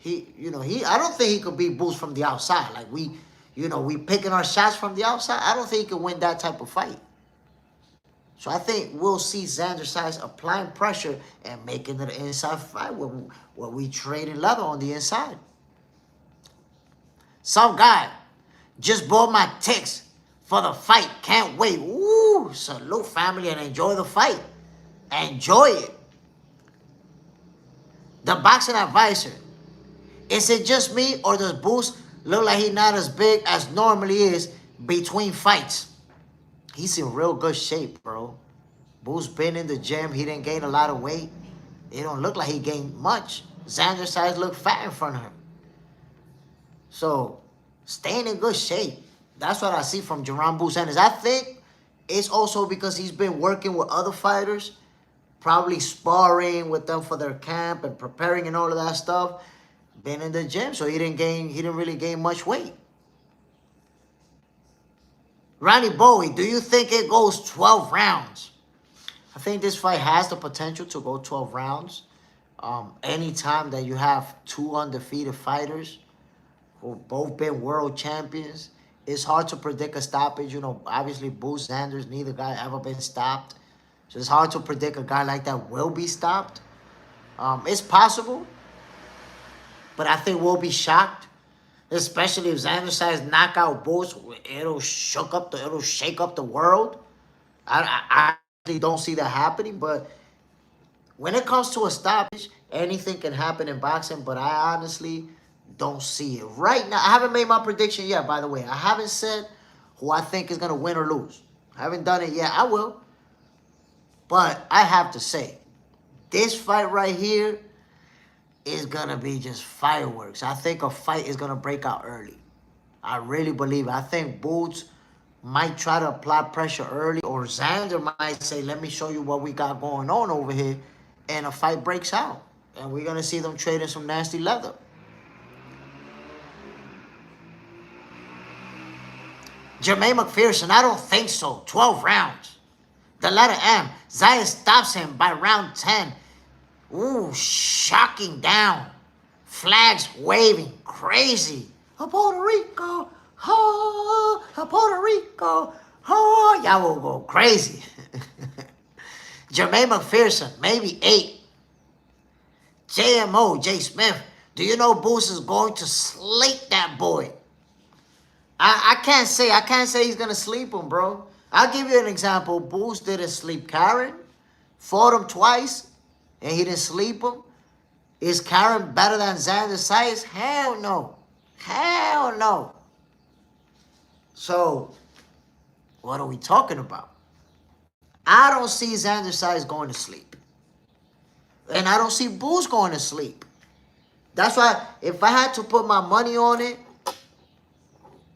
I don't think he could beat Boots from the outside. Like we picking our shots from the outside. I don't think he can win that type of fight. So I think we'll see Xander Sayers applying pressure and making it an inside fight where we trading leather on the inside. Some guy just bought my tickets for the fight. Can't wait. Woo! Salute, family, and enjoy the fight. Enjoy it. The boxing advisor. Is it just me, or does Boots look like he's not as big as normally is between fights? He's in real good shape, bro. Boots been in the gym. He didn't gain a lot of weight. It don't look like he gained much. Xander Sayers look fat in front of him. So, staying in good shape. That's what I see from Jerome Boots Ennis. I think it's also because he's been working with other fighters, probably sparring with them for their camp and preparing and all of that stuff. Been in the gym, so he didn't really gain much weight. Ronnie Bowie, do you think it goes 12 rounds? I think this fight has the potential to go 12 rounds. Anytime that you have two undefeated fighters who've both been world champions, it's hard to predict a stoppage. Obviously, Boots, Sanders, neither guy ever been stopped. So it's hard to predict a guy like that will be stopped. It's possible, but I think we'll be shocked. Especially if Xander Sayers knock out Boots, it'll shake up the world. I really don't see that happening, but when it comes to a stoppage, anything can happen in boxing, but I honestly don't see it. Right now, I haven't made my prediction yet, by the way. I haven't said who I think is going to win or lose. I haven't done it yet. I will. But I have to say, this fight right here is going to be just fireworks. I think a fight is going to break out early. I really believe it. I think Boots might try to apply pressure early, or Xander might say, let me show you what we got going on over here, and a fight breaks out. And we're going to see them trading some nasty leather. Jermaine McPherson, I don't think so. 12 rounds. The letter M. Zayas stops him by round 10. Ooh, shocking down. flags waving, crazy. Puerto Rico, oh, Puerto Rico, oh. Y'all will go crazy. Jermaine McPherson, maybe 8. JMO, Jay Smith. Do you know Boost is going to slate that boy? I can't say he's gonna sleep him, bro. I'll give you an example. Boost didn't sleep Karen, fought him twice, and he didn't sleep him. Is Karen better than Xander Sayas? Hell no. Hell no. So, what are we talking about? I don't see Xander Sayas going to sleep. And I don't see Boost going to sleep. That's why, if I had to put my money on it,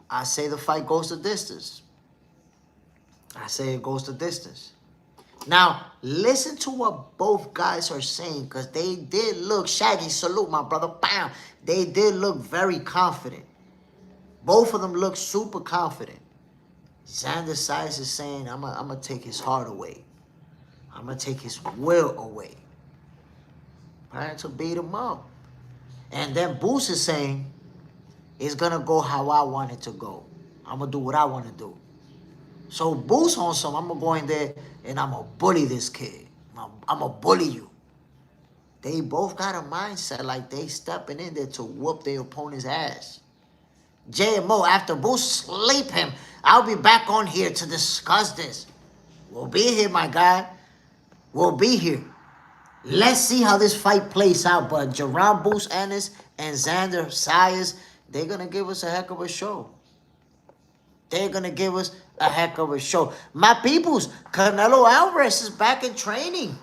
I say the fight goes the distance. I say it goes the distance. Now, listen to what both guys are saying, because they did look, Shaggy, salute my brother, bam. They did look very confident. Both of them look super confident. Xander Sayas is saying, I'm gonna take his heart away. I'm going to take his will away. Trying to beat him up. And then Boost is saying, it's going to go how I want it to go. I'm going to do what I want to do. So Boost on some, I'm going to go in there and I'm going to bully this kid. I'm going to bully you. They both got a mindset like they stepping in there to whoop their opponent's ass. JMO, after Boost sleep him, I'll be back on here to discuss this. We'll be here, my guy. We'll be here. Let's see how this fight plays out. But Jerome Boost Ennis and Xander Sayas, they're going to give us a heck of a show. They're going to give us a heck of a show. My peoples, Canelo Alvarez is back in training.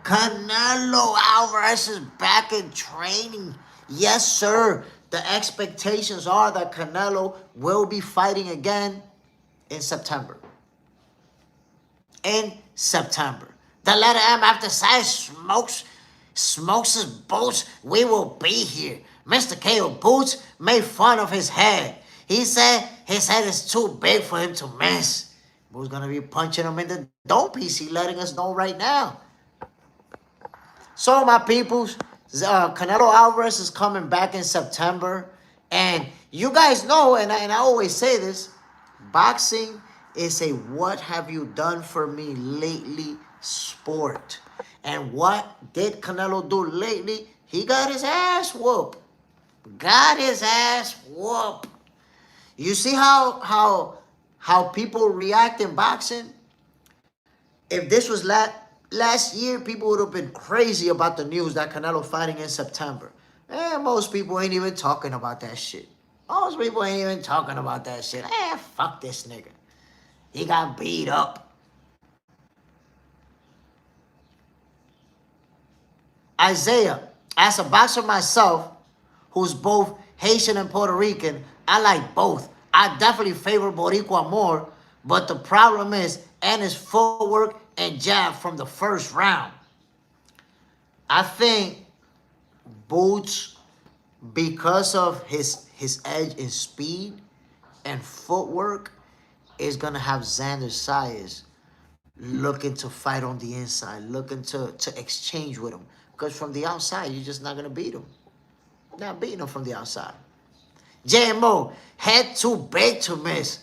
Canelo Alvarez is back in training. Yes, sir. The expectations are that Canelo will be fighting again in September. In September. The letter M after Sayas smokes his boots, we will be here. Mr. KO Boots made fun of his head. He said his head is too big for him to miss. Who's going to be punching him in the dome piece? He's letting us know right now. So, my peoples, Canelo Alvarez is coming back in September. And you guys know, and I always say this, boxing is a what have you done for me lately sport. And what did Canelo do lately? He got his ass whooped. Got his ass whooped. You see how people react in boxing? If this was last year, people would have been crazy about the news that Canelo fighting in September. And most people ain't even talking about that shit. Most people ain't even talking about that shit. Fuck this nigga. He got beat up. Isaiah, as a boxer myself, who's both Haitian and Puerto Rican, I like both. I definitely favor Boricua more, but the problem is Ennis' footwork and jab from the first round. I think Boots, because of his edge in speed and footwork, is going to have Xander Sayas looking to fight on the inside, looking to exchange with him. Because from the outside, you're just not going to beat him. Not beating him from the outside. JMO, head too big to miss.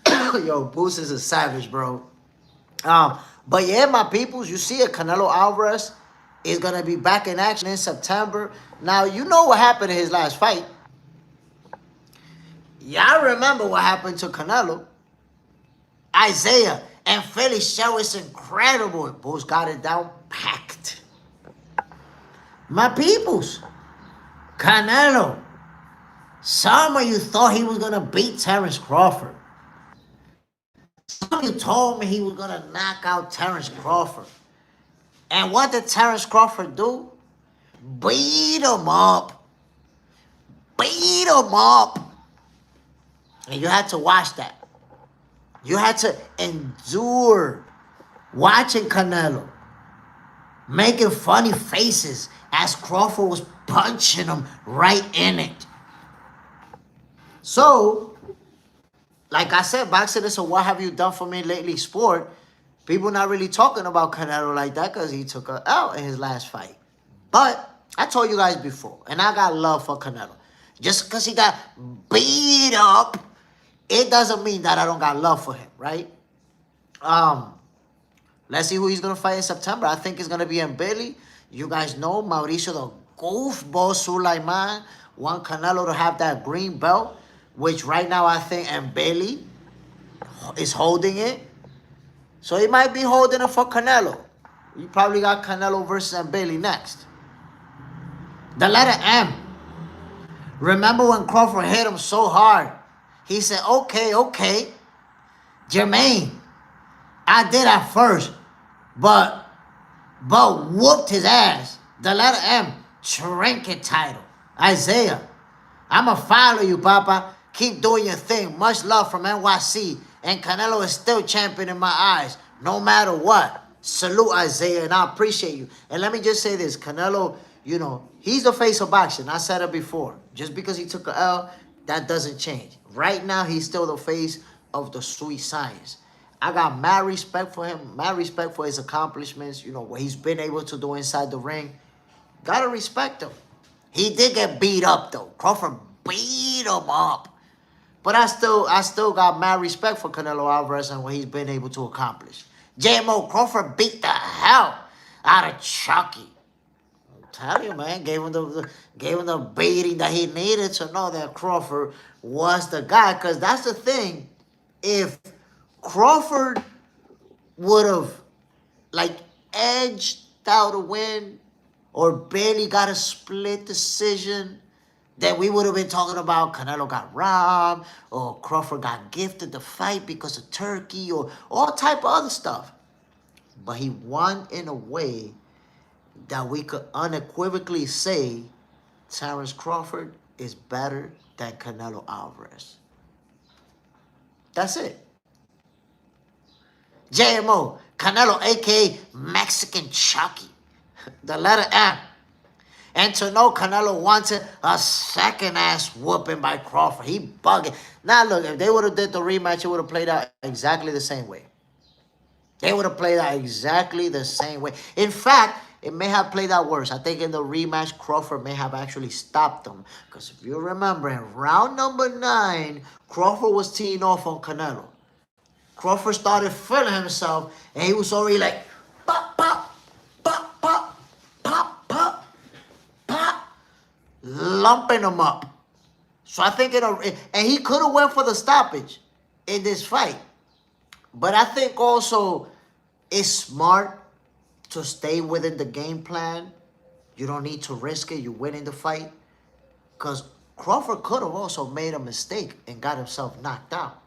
Yo, Boost is a savage, bro. But yeah, my peoples, you see it. Canelo Alvarez is going to be back in action in September. Now, you know what happened in his last fight. Y'all remember what happened to Canelo. Isaiah and Philly show is incredible. Boost got it down packed. My peoples, Canelo. Some of you thought he was going to beat Terence Crawford. Some of you told me he was going to knock out Terence Crawford. And what did Terence Crawford do? Beat him up. Beat him up. And you had to watch that. You had to endure watching Canelo making funny faces as Crawford was punching him right in it. So, like I said, boxing is a what have you done for me lately sport. People not really talking about Canelo like that because he took a L in his last fight. But I told you guys before, and I got love for Canelo. Just because he got beat up, it doesn't mean that I don't got love for him, right? Let's see who he's going to fight in September. I think it's going to be in Billy. You guys know Mauricio the Goofball Sulaiman want Canelo to have that green belt, which right now I think Billy is holding it. So he might be holding it for Canelo. You probably got Canelo versus Billy next. The letter M. Remember when Crawford hit him so hard? He said, okay, Jermaine, I did at first, but whooped his ass. The letter M, trinket title. Isaiah, I'ma follow you, Papa. Keep doing your thing. Much love from NYC. And Canelo is still champion in my eyes, no matter what. Salute, Isaiah, and I appreciate you. And let me just say this. Canelo, you know, he's the face of boxing. I said it before. Just because he took a L, that doesn't change. Right now, he's still the face of the sweet science. I got mad respect for him, mad respect for his accomplishments, you know, what he's been able to do inside the ring. Gotta respect him. He did get beat up, though. Crawford beat him up. But I still got mad respect for Canelo Alvarez and what he's been able to accomplish. JMO, Crawford beat the hell out of Chucky. I'm telling you, man, gave him the beating that he needed to know that Crawford was the guy. Because that's the thing. If Crawford would have, like, edged out a win or barely got a split decision, then we would have been talking about Canelo got robbed or Crawford got gifted the fight because of Turkey or all type of other stuff. But he won in a way that we could unequivocally say Terence Crawford is better than Canelo Alvarez. That's it. JMO, Canelo, a.k.a. Mexican Chucky. The letter M. And to know Canelo wanted a second-ass whooping by Crawford. He bugging. Now, look, if they would have did the rematch, it would have played out exactly the same way. They would have played out exactly the same way. In fact, it may have played out worse. I think in the rematch, Crawford may have actually stopped them. Because if you remember, in round number 9, Crawford was teeing off on Canelo. Crawford started feeling himself, and he was already like, pop, pop, pop, pop, pop, pop, pop, lumping him up. So I think, and he could have went for the stoppage in this fight. But I think also it's smart to stay within the game plan. You don't need to risk it. You win in the fight. Because Crawford could have also made a mistake and got himself knocked out.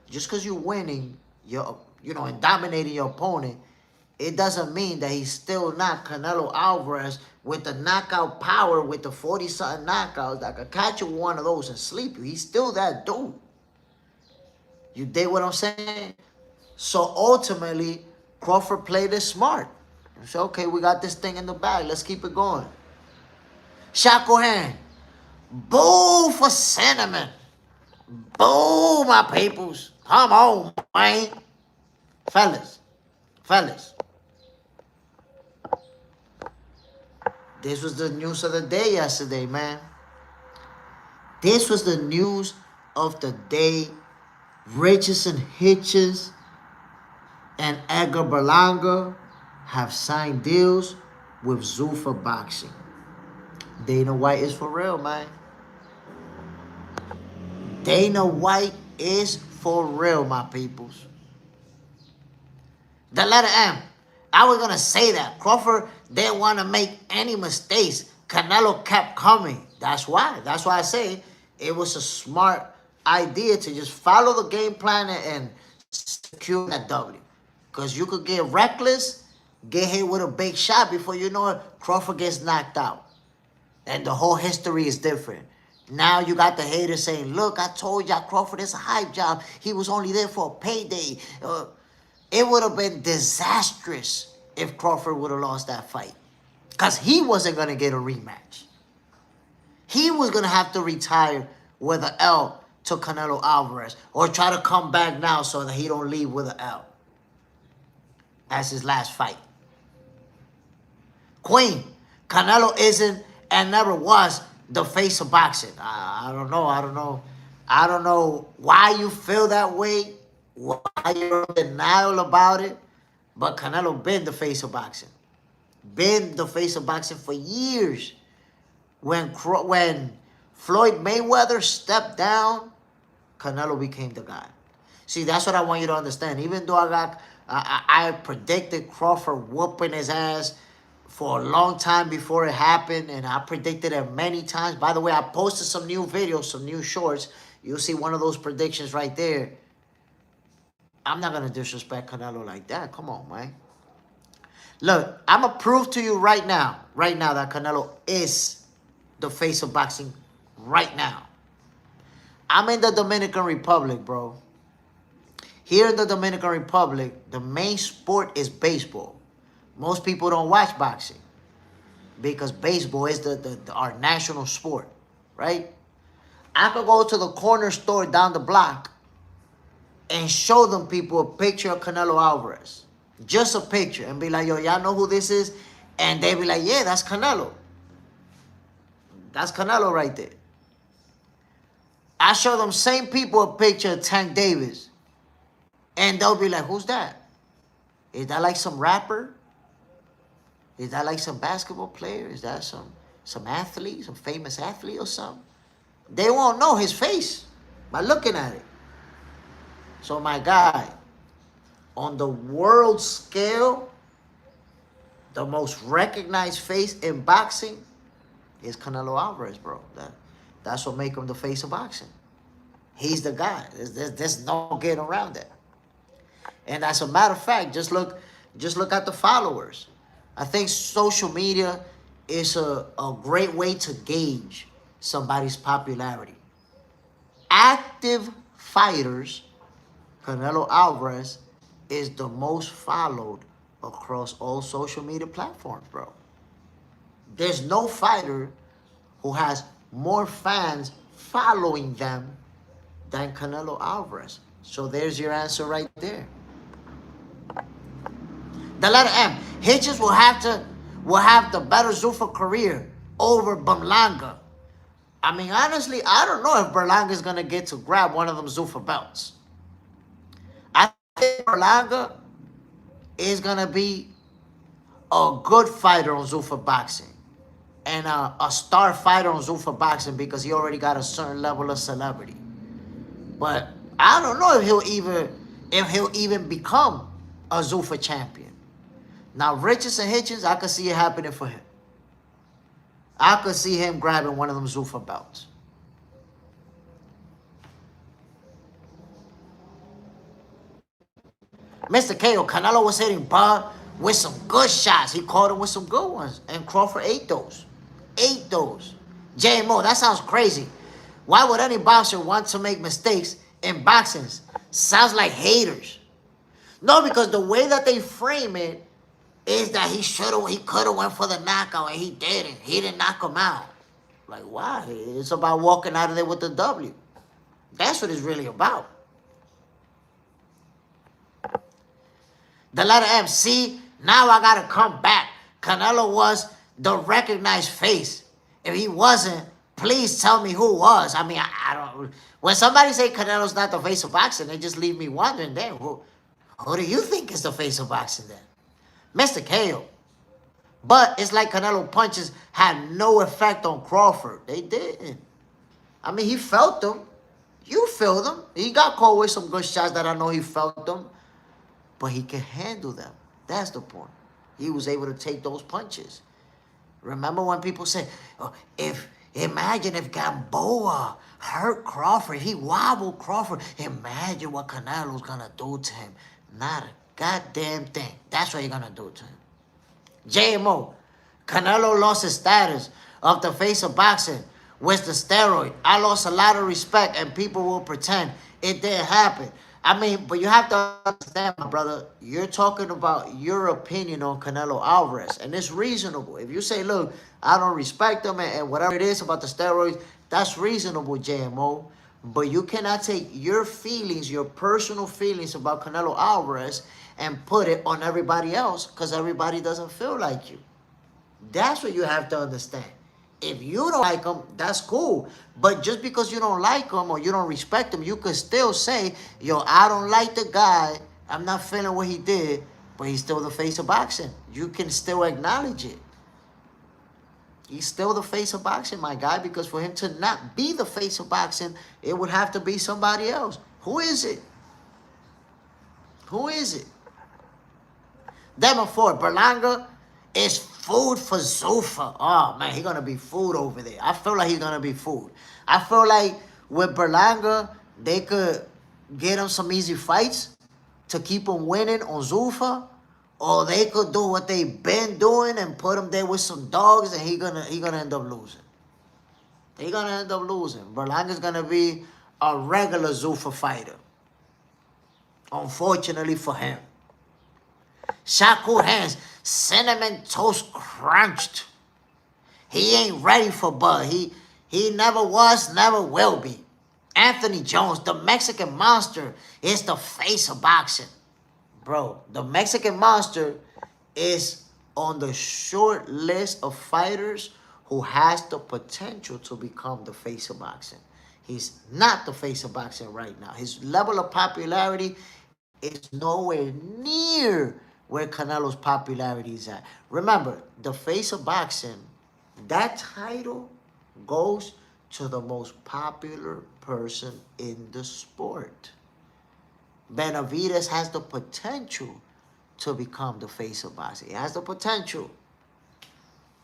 Just because you're winning, and dominating your opponent, it doesn't mean that he's still not Canelo Alvarez with the knockout power, with the 40-something knockouts that could catch you with one of those and sleep you. He's still that dude. You dig what I'm saying? So ultimately, Crawford played it smart. He said, okay, we got this thing in the bag. Let's keep it going. Shackle hand. Boo for cinnamon. Boo, my peoples. Come on, man. Fellas. This was the news of the day yesterday, man. This was the news of the day. Richardson Hitchins and Edgar Berlanga have signed deals with ZUFFA Boxing. Dana White is for real, man. Dana White is for real, my peoples. The letter M. I was going to say that. Crawford didn't want to make any mistakes. Canelo kept coming. That's why. That's why I say it was a smart idea to just follow the game plan and secure that W. Because you could get reckless, get hit with a big shot before you know it, Crawford gets knocked out. And the whole history is different. Now you got the haters saying, look, I told y'all Crawford is a hype job. He was only there for a payday. It would have been disastrous if Crawford would have lost that fight. Because he wasn't going to get a rematch. He was going to have to retire with an L to Canelo Alvarez. Or try to come back now so that he don't leave with an L. That's his last fight. Queen, Canelo isn't and never was the face of boxing. I don't know. I don't know why you feel that way, why you're in denial about it, but Canelo been the face of boxing. Been the face of boxing for years. When Floyd Mayweather stepped down, Canelo became the guy. See, that's what I want you to understand. Even though I predicted Crawford whooping his ass for a long time before it happened, and I predicted it many times. By the way, I posted some new videos, some new shorts. You'll see one of those predictions right there. I'm not going to disrespect Canelo like that. Come on, man. Look, I'm going to prove to you right now that Canelo is the face of boxing right now. I'm in the Dominican Republic, bro. Here in the Dominican Republic, the main sport is baseball. Most people don't watch boxing because baseball is our national sport, right? I could go to the corner store down the block and show them people a picture of Canelo Alvarez. Just a picture. And be like, yo, y'all know who this is? And they be like, yeah, that's Canelo. That's Canelo right there. I show them same people a picture of Tank Davis. And they'll be like, who's that? Is that like some rapper? Is that like some basketball player? Is that some athlete, some famous athlete or something? They won't know his face by looking at it. So my guy, on the world scale, the most recognized face in boxing is Canelo Alvarez, bro. That's what makes him the face of boxing. He's the guy. There's no getting around that. And as a matter of fact, just look at the followers. I think social media is a great way to gauge somebody's popularity. Active fighters, Canelo Alvarez is the most followed across all social media platforms, bro. There's no fighter who has more fans following them than Canelo Alvarez. So there's your answer right there. The letter M. Hitchins will have the better ZUFFA career over Berlanga. I mean, honestly, I don't know if Berlanga is going to get to grab one of them ZUFFA belts. I think Berlanga is going to be a good fighter on ZUFFA boxing and a star fighter on ZUFFA boxing because he already got a certain level of celebrity. But I don't know if he'll even become a ZUFFA champion. Now, Richardson Hitchins, I could see it happening for him. I could see him grabbing one of them ZUFFA belts. Mr. KO, Canelo was hitting Bud with some good shots. He caught him with some good ones. And Crawford ate those. JMO, that sounds crazy. Why would any boxer want to make mistakes in boxing? Sounds like haters. No, because the way that they frame it is that he could have went for the knockout and he didn't. He didn't knock him out. Like, why? It's about walking out of there with the W. That's what it's really about. The letter M. See, now I got to come back. Canelo was the recognized face. If he wasn't, please tell me who was. I mean, I don't... When somebody say Canelo's not the face of boxing, they just leave me wondering, then, who do you think is the face of boxing then? Mr. KO. But it's like Canelo punches had no effect on Crawford. They didn't. I mean, he felt them. You feel them. He got caught with some good shots that I know he felt them. But he can handle them. That's the point. He was able to take those punches. Remember when people say, oh, imagine if Gamboa hurt Crawford, if he wobbled Crawford, imagine what Canelo's going to do to him. Not a goddamn thing. That's what you're going to do to him. JMO, Canelo lost his status of the face of boxing with the steroid. I lost a lot of respect and people will pretend it didn't happen. I mean, but you have to understand, my brother, you're talking about your opinion on Canelo Alvarez, and it's reasonable. If you say, look, I don't respect him and whatever it is about the steroids, that's reasonable, JMO. But you cannot take your feelings, your personal feelings about Canelo Alvarez and put it on everybody else because everybody doesn't feel like you. That's what you have to understand. If you don't like him, that's cool. But just because you don't like him or you don't respect him, you could still say, yo, I don't like the guy. I'm not feeling what he did, but he's still the face of boxing. You can still acknowledge it. He's still the face of boxing, my guy, because for him to not be the face of boxing, it would have to be somebody else. Who is it? Who is it? Number 4, Berlanga is food for ZUFFA. Oh, man, he's going to be food over there. I feel like he's going to be food. I feel like with Berlanga, they could get him some easy fights to keep him winning on ZUFFA. Or they could do what they've been doing and put him there with some dogs, and he gonna end up losing. He's going to end up losing. Berlanga's going to be a regular ZUFFA fighter. Unfortunately for him. Shakur Hands, Cinnamon Toast Crunched. He ain't ready for Bud. He never was, never will be. Anthony Jones, the Mexican Monster, is the face of boxing. Bro, the Mexican Monster is on the short list of fighters who has the potential to become the face of boxing. He's not the face of boxing right now. His level of popularity is nowhere near where Canelo's popularity is at. Remember, the face of boxing, that title goes to the most popular person in the sport. Benavidez has the potential to become the face of boxing. He has the potential.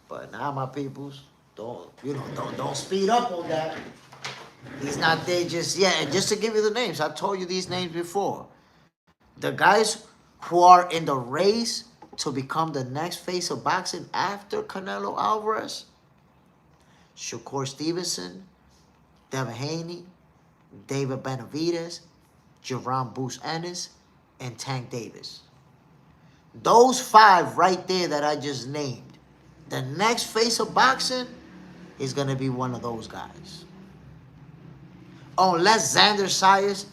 But now, my peoples, don't speed up on that. He's not there just yet. And just to give you the names, I told you these names before. The guys who are in the race to become the next face of boxing after Canelo Alvarez: Shakur Stevenson, Devin Haney, David Benavidez, Jerome Bruce Ennis, and Tank Davis. Those 5 right there that I just named, the next face of boxing is going to be one of those guys. Unless Xander Sayers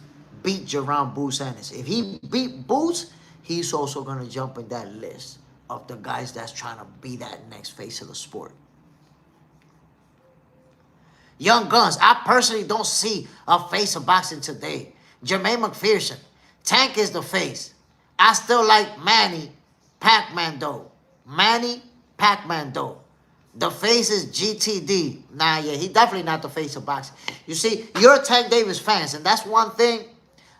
beat Jerome Bruce Ennis. If he beat Boots, he's also going to jump in that list of the guys that's trying to be that next face of the sport. Young Guns, I personally don't see a face of boxing today. Jermaine McPherson, Tank is the face. I still like Manny Pacquiao. Manny Pacquiao. The face is GTD. Nah, yeah, he definitely not the face of boxing. You see, you're Tank Davis fans, and that's one thing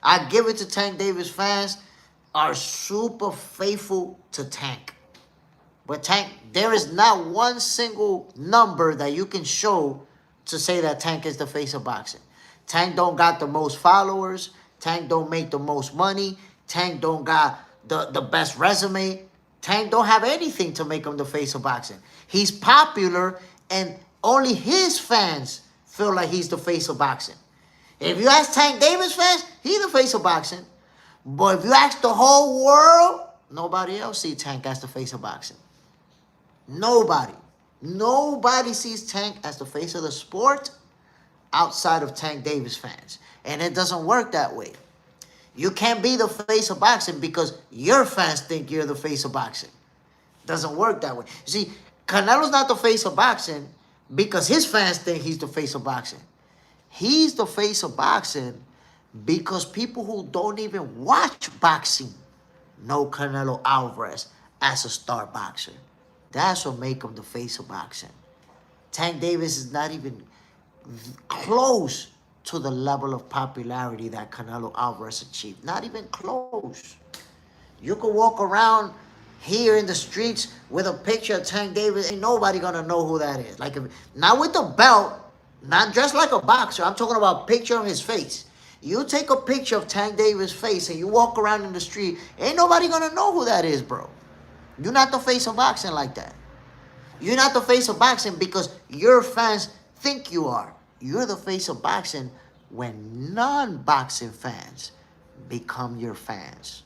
I give it to Tank Davis fans, are super faithful to Tank. But Tank, there is not one single number that you can show to say that Tank is the face of boxing. Tank don't got the most followers. Tank don't make the most money. Tank don't got the best resume. Tank don't have anything to make him the face of boxing. He's popular, and only his fans feel like he's the face of boxing. If you ask Tank Davis fans, he's the face of boxing. But if you ask the whole world, nobody else sees Tank as the face of boxing. Nobody. Nobody sees Tank as the face of the sport outside of Tank Davis fans. And it doesn't work that way. You can't be the face of boxing because your fans think you're the face of boxing. Doesn't work that way. You see, Canelo's not the face of boxing because his fans think he's the face of boxing. He's the face of boxing because people who don't even watch boxing know Canelo Alvarez as a star boxer. That's what makes him the face of boxing. Tank Davis is not even close to the level of popularity that Canelo Alvarez achieved. Not even close. You can walk around here in the streets with a picture of Tank Davis. Ain't nobody gonna know who that is. Like, not with the belt, not dressed like a boxer. I'm talking about a picture of his face. You take a picture of Tank Davis' face and you walk around in the street, ain't nobody gonna know who that is, bro. You're not the face of boxing like that. You're not the face of boxing because your fans think you are. You're the face of boxing when non-boxing fans become your fans.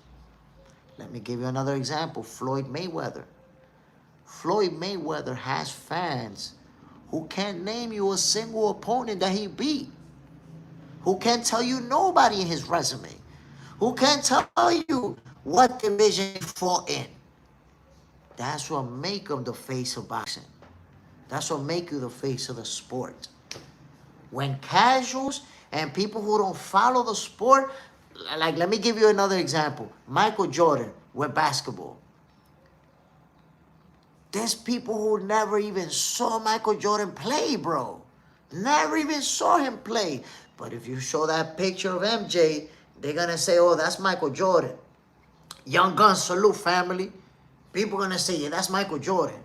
Let me give you another example. Floyd Mayweather. Floyd Mayweather has fans who can't name you a single opponent that he beat. Who can't tell you nobody in his resume. Who can't tell you what division he fought in. That's what make him the face of boxing. That's what make you the face of the sport. When casuals and people who don't follow the sport, like, let me give you another example. Michael Jordan with basketball. There's people who never even saw Michael Jordan play, bro. Never even saw him play. But if you show that picture of MJ, they're going to say, oh, that's Michael Jordan. Young Guns, salute, family. People are going to say, yeah, that's Michael Jordan.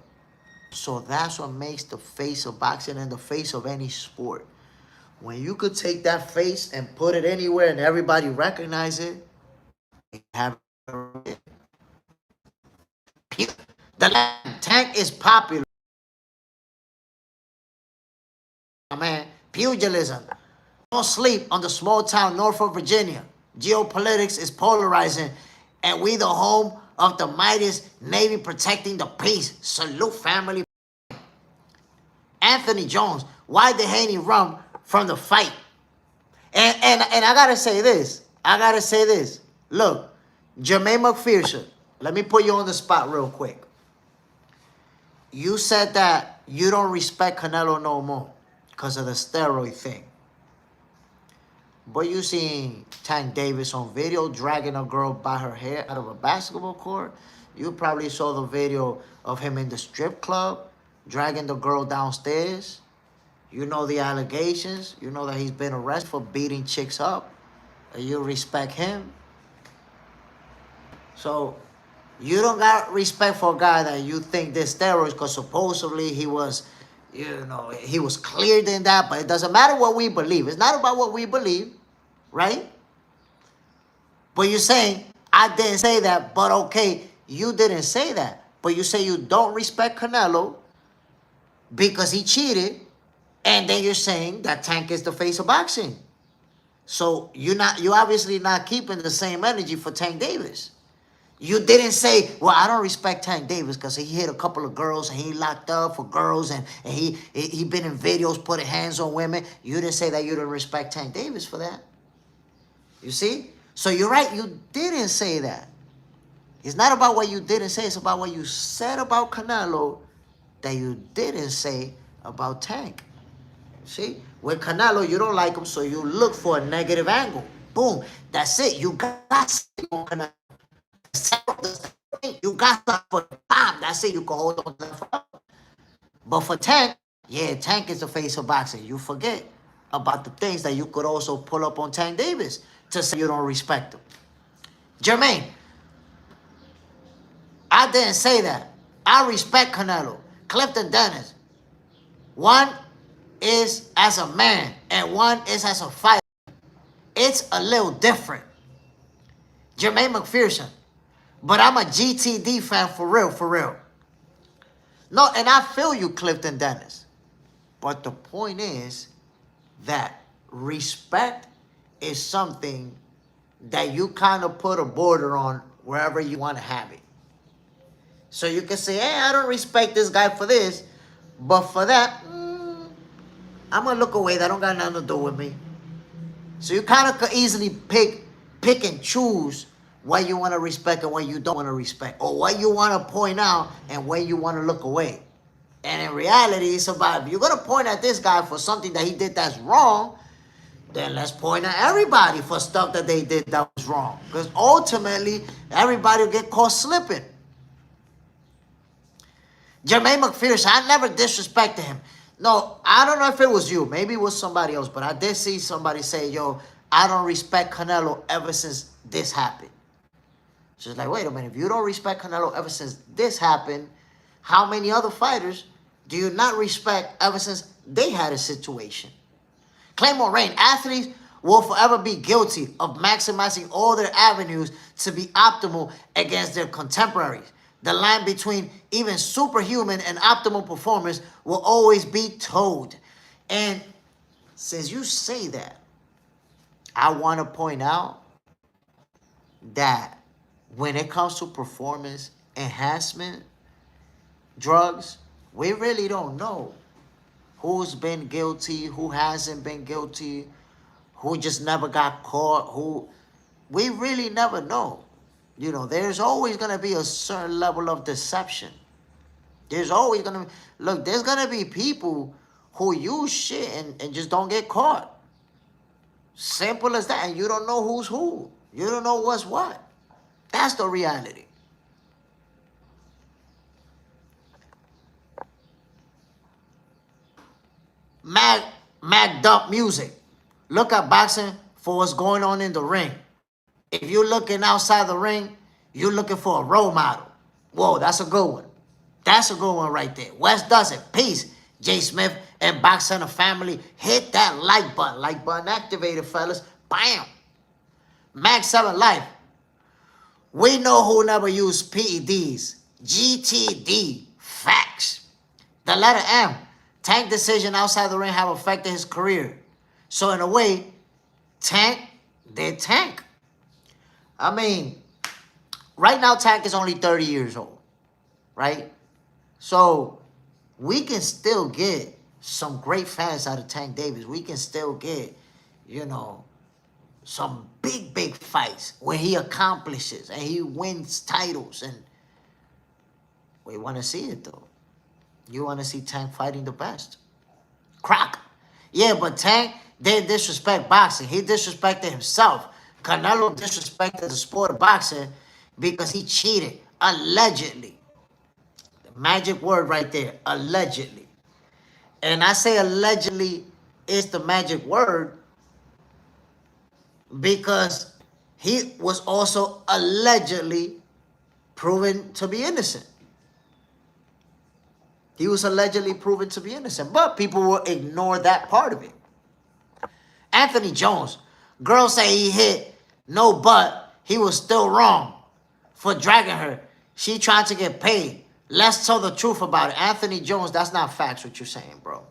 So that's what makes the face of boxing and the face of any sport. When you could take that face and put it anywhere and everybody recognize it, they have it. The Tank is popular. Man, pugilism. Don't sleep on the small town Norfolk, Virginia. Geopolitics is polarizing, and we the home of the mightiest Navy protecting the peace. Salute, family. Anthony Jones, why did Haney run from the fight? And I gotta say this. Look, Jermaine McPherson, let me put you on the spot real quick. You said that you don't respect Canelo no more because of the steroid thing. But you seen Tank Davis on video dragging a girl by her hair out of a basketball court. You probably saw the video of him in the strip club dragging the girl downstairs. You know the allegations. You know that he's been arrested for beating chicks up. And you respect him. So you don't got respect for a guy that you think did steroids because supposedly he was, he was cleared in that. But it doesn't matter what we believe. It's not about what we believe, right? But you're saying, I didn't say that, but okay, you didn't say that. But you say you don't respect Canelo because he cheated, and then you're saying that Tank is the face of boxing. So you're obviously not keeping the same energy for Tank Davis. You didn't say, well, I don't respect Tank Davis because he hit a couple of girls and he locked up for girls and he been in videos putting hands on women. You didn't say that you didn't respect Tank Davis for that. You see? So you're right, you didn't say that. It's not about what you didn't say, it's about what you said about Canelo that you didn't say about Tank. See? With Canelo, you don't like him, so you look for a negative angle. Boom. That's it. You got something on Canelo. You got something for the time. That's it. You can hold on to that. But for Tank, yeah, Tank is the face of boxing. You forget about the things that you could also pull up on Tank Davis to say you don't respect him. Jermaine, I didn't say that. I respect Canelo. Clifton Dennis. One is as a man and one is as a fighter. It's a little different. Jermaine McPherson. But I'm a GTD fan for real, for real. No, and I feel you, Clifton Dennis. But the point is that respect is something that you kind of put a border on wherever you want to have it. So you can say, hey, I don't respect this guy for this, but for that, I'm going to look away. That don't got nothing to do with me. So you kind of could easily pick and choose what you want to respect and what you don't want to respect, or what you want to point out and when you want to look away. And in reality, it's about, if you're going to point at this guy for something that he did that's wrong, then let's point at everybody for stuff that they did that was wrong. Because ultimately, everybody will get caught slipping. Jermaine McPherson, I never disrespected him. No, I don't know if it was you. Maybe it was somebody else. But I did see somebody say, yo, I don't respect Canelo ever since this happened. So it's like, wait a minute. If you don't respect Canelo ever since this happened, how many other fighters do you not respect ever since they had a situation? Claymore Rain, athletes will forever be guilty of maximizing all their avenues to be optimal against their contemporaries. The line between even superhuman and optimal performance will always be toed. And since you say that, I want to point out that when it comes to performance enhancement drugs, we really don't know who's been guilty, who hasn't been guilty, who just never got caught, we really never know. You know, there's always going to be a certain level of deception. There's always gonna be, look, there's gonna be people who use shit and just don't get caught. Simple as that. And you don't know who's who. You don't know what's what. That's the reality. Mag dump music. Look at boxing for what's going on in the ring. If you're looking outside the ring, you're looking for a role model. Whoa, that's a good one. That's a good one right there. Wes does it. Peace. Jay Smith and Box Center family. Hit that like button. Like button activated, fellas. Bam. Max 7 Life. We know who never used PEDs. GTD. Facts. The letter M. Tank decision outside the ring have affected his career. So in a way, Tank did Tank. I mean, right now Tank is only 30 years old. Right? So we can still get some great fans out of Tank Davis. We can still get, you know, some big fights where he accomplishes and he wins titles. And we want to see it, though. You want to see Tank fighting the best. Croc. Yeah, but Tank didn't disrespect boxing. He disrespected himself. Canelo disrespected the sport of boxing because he cheated. Allegedly. The magic word right there. Allegedly. And I say allegedly is the magic word because he was also allegedly proven to be innocent. He was allegedly proven to be innocent, but people will ignore that part of it. Anthony Jones. Girls say he hit, no but, he was still wrong for dragging her. She trying to get paid. Let's tell the truth about it. Anthony Jones, that's not facts what you're saying, bro.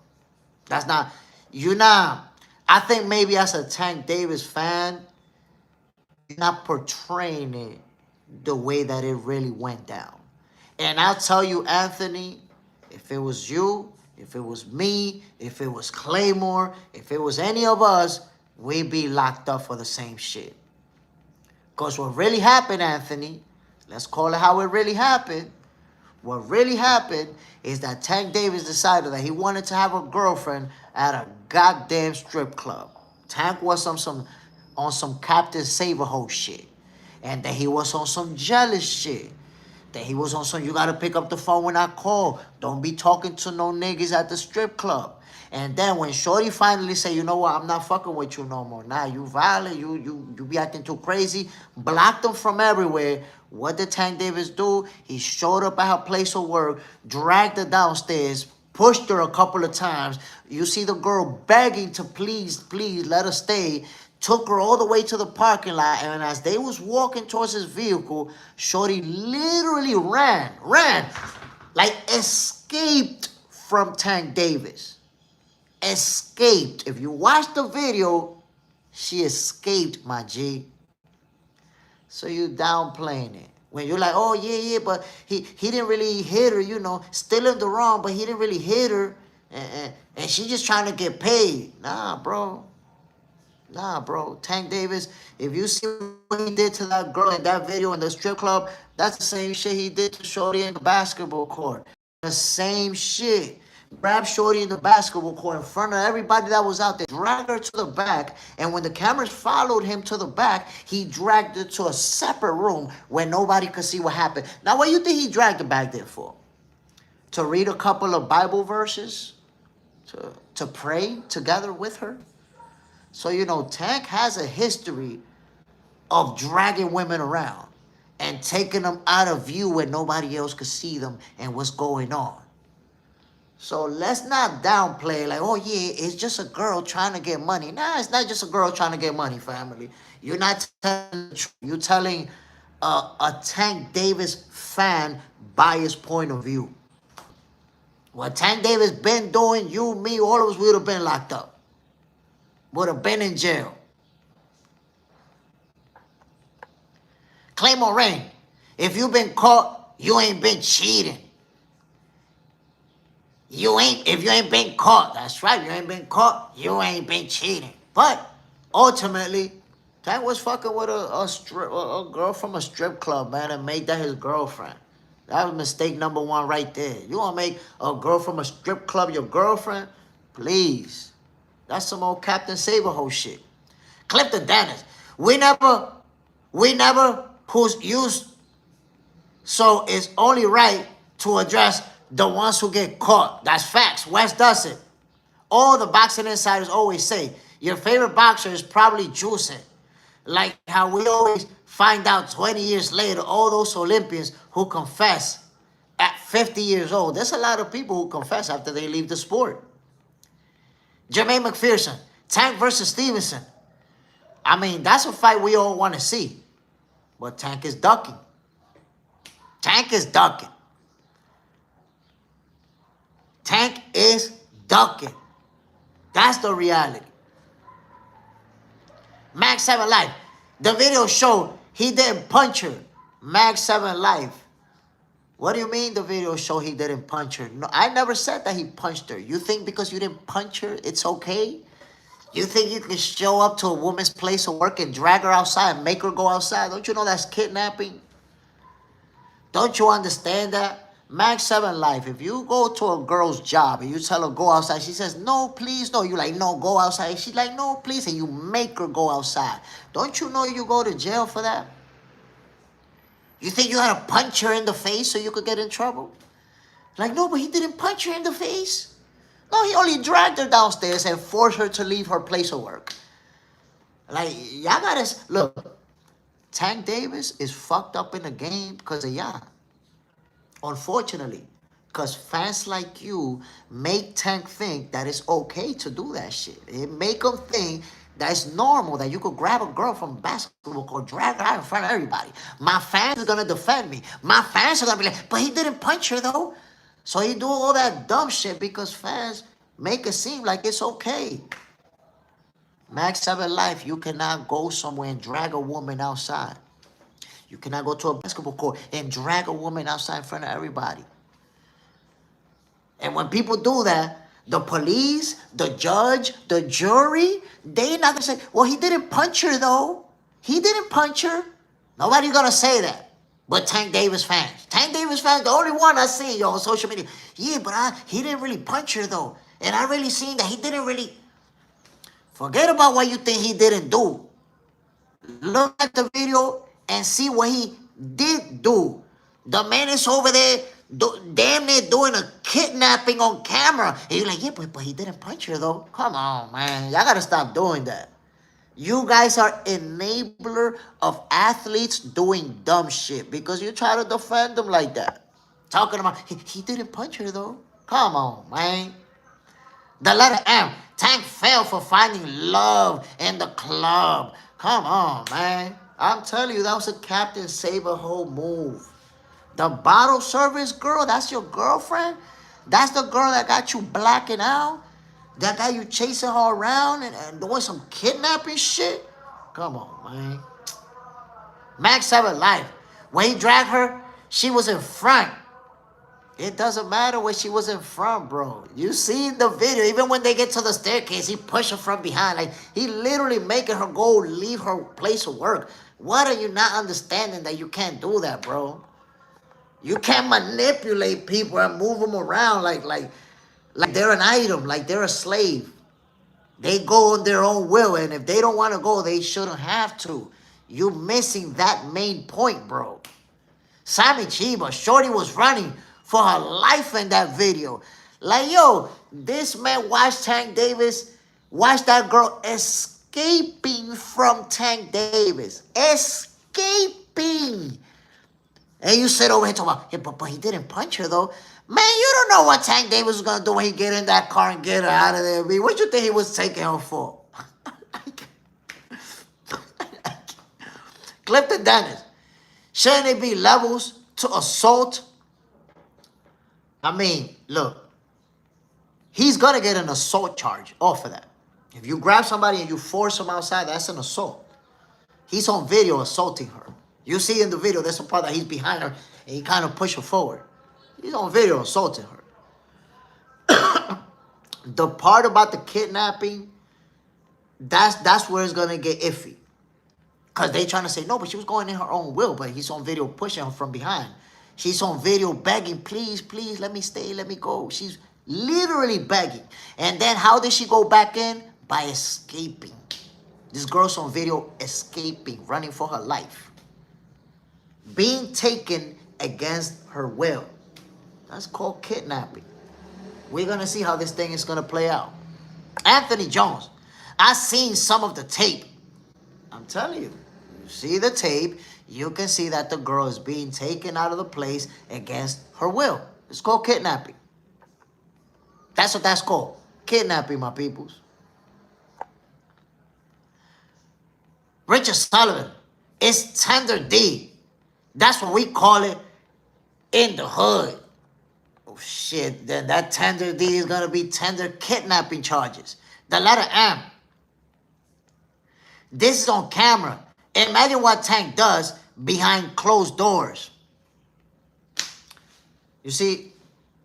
That's not, you're not, I think maybe as a Tank Davis fan, you're not portraying it the way that it really went down. And I'll tell you, Anthony, if it was you, if it was me, if it was Claymore, if it was any of us, we'd be locked up for the same shit. Because what really happened, Anthony, let's call it how it really happened. What really happened is that Tank Davis decided that he wanted to have a girlfriend at a goddamn strip club. Tank was on some Captain Saberho shit. And that he was on some jealous shit. That he was on some, you gotta pick up the phone when I call. Don't be talking to no niggas at the strip club. And then when Shorty finally say, you know what, I'm not fucking with you no more. Nah, you violent, you be acting too crazy. Blocked them from everywhere. What did Tank Davis do? He showed up at her place of work, dragged her downstairs, pushed her a couple of times. You see the girl begging to please let her stay. Took her all the way to the parking lot, and as they was walking towards his vehicle, Shorty literally ran, like escaped from Tank Davis. Escaped. If you watch the video, she escaped, my G. So you downplaying it. When you're like, oh, yeah, but he didn't really hit her, you know, still in the wrong, but he didn't really hit her, and she just trying to get paid. Nah, bro. Tank Davis, if you see what he did to that girl in that video in the strip club, that's the same shit he did to Shorty in the basketball court. The same shit. Grab Shorty in the basketball court in front of everybody that was out there, drag her to the back, and when the cameras followed him to the back, he dragged her to a separate room where nobody could see what happened. Now, what do you think he dragged her back there for? To read a couple of Bible verses? To pray together with her? So, you know, Tank has a history of dragging women around and taking them out of view where nobody else could see them and what's going on. So let's not downplay like, oh, yeah, it's just a girl trying to get money. Nah, it's not just a girl trying to get money, family. You're not telling the truth. You're telling a Tank Davis fan biased point of view. What Tank Davis been doing, you, me, all of us would have been locked up. Would have been in jail. Claymore Rain. If you've been caught, you ain't been cheating. If you ain't been caught, that's right, you ain't been caught, you ain't been cheating. But ultimately, Tank was fucking with a girl from a strip club, man, and made that his girlfriend. That was mistake number one right there. You want to make a girl from a strip club your girlfriend? Please. That's some old Captain Saberho shit. Clifton Dennis. We never who's used, so it's only right to address the ones who get caught. That's facts. West does it. All the boxing insiders always say, your favorite boxer is probably juicing. Like how we always find out 20 years later, all those Olympians who confess at 50 years old. There's a lot of people who confess after they leave the sport. Jermaine McPherson, Tank versus Stevenson. I mean, that's a fight we all want to see. But Tank is ducking. Tank is ducking. Tank is ducking. That's the reality. Max 7 Life. The video showed he didn't punch her. Max 7 Life. What do you mean the video showed he didn't punch her? No, I never said that he punched her. You think because you didn't punch her, it's okay? You think you can show up to a woman's place of work and drag her outside and make her go outside? Don't you know that's kidnapping? Don't you understand that? Max 7 Life, if you go to a girl's job and you tell her go outside, she says, no, please, no. You like, no, go outside. She's like, no, please. And you make her go outside. Don't you know you go to jail for that? You think you had to punch her in the face so you could get in trouble? Like, no, but he didn't punch her in the face. No, he only dragged her downstairs and forced her to leave her place of work. Like, y'all gotta, look, Tank Davis is fucked up in the game because of y'all. Unfortunately, because fans like you make Tank think that it's okay to do that shit. It make him think that it's normal that you could grab a girl from basketball court, drag her out in front of everybody. My fans are going to defend me. My fans are going to be like, but he didn't punch her though. So he do all that dumb shit because fans make it seem like it's okay. Max 7 Life, you cannot go somewhere and drag a woman outside. You cannot go to a basketball court and drag a woman outside in front of everybody. And when people do that, the police, the judge, the jury, they not going to say, well, he didn't punch her, though. He didn't punch her. Nobody's going to say that. But Tank Davis fans. Tank Davis fans, the only one I see, yo, on social media. Yeah, but he didn't really punch her, though. And I really seen that he didn't really. Forget about what you think he didn't do. Look at the video and see what he did do. The man is over there damn near doing a kidnapping on camera. And you're like, yeah, but he didn't punch her, though. Come on, man. Y'all got to stop doing that. You guys are enabler of athletes doing dumb shit because you try to defend them like that. Talking about, he didn't punch her, though. Come on, man. The letter M. Tank failed for finding love in the club. Come on, man. I'm telling you, that was a Captain Saberho move. The bottle service girl, that's your girlfriend? That's the girl that got you blacking out? That got you chasing her around and doing some kidnapping shit? Come on, man. Max 7 Life. When he dragged her, she was in front. It doesn't matter where she was in front, bro. You see the video, even when they get to the staircase, he pushed her from behind. Like, he literally making her go leave her place of work. What are you not understanding that you can't do that, bro? You can't manipulate people and move them around like they're an item, like they're a slave. They go on their own will, and if they don't want to go, they shouldn't have to. You're missing that main point, bro. Sammy Chiba, Shorty was running for her life in that video. Like, yo, this man watched Tank Davis, watched that girl escaping from Tank Davis. Escaping. And you sit over here talking about, yeah, but he didn't punch her, though. Man, you don't know what Tank Davis was going to do when he get in that car and get her out of there. What you think he was taking her for? Clifton Dennis. Shouldn't it be levels to assault? I mean, look. He's going to get an assault charge off of that. If you grab somebody and you force him outside, that's an assault. He's on video assaulting her. You see in the video, there's a part that he's behind her and he kind of pushed her forward. He's on video assaulting her. The part about the kidnapping, that's where it's going to get iffy. Because they trying to say, no, but she was going in her own will, but he's on video pushing her from behind. She's on video begging, please, please, let me stay, let me go. She's literally begging. And then how did she go back in? By escaping. This girl's on video escaping, running for her life. Being taken against her will. That's called kidnapping. We're going to see how this thing is going to play out. Anthony Jones. I seen some of the tape. I'm telling you. You see the tape. You can see that the girl is being taken out of the place against her will. It's called kidnapping. That's what that's called. Kidnapping, my peoples. Richard Sullivan. It's tender D. That's what we call it in the hood. Oh, shit. Then that tender D is going to be tender kidnapping charges. The letter M. This is on camera. Imagine what Tank does behind closed doors. You see,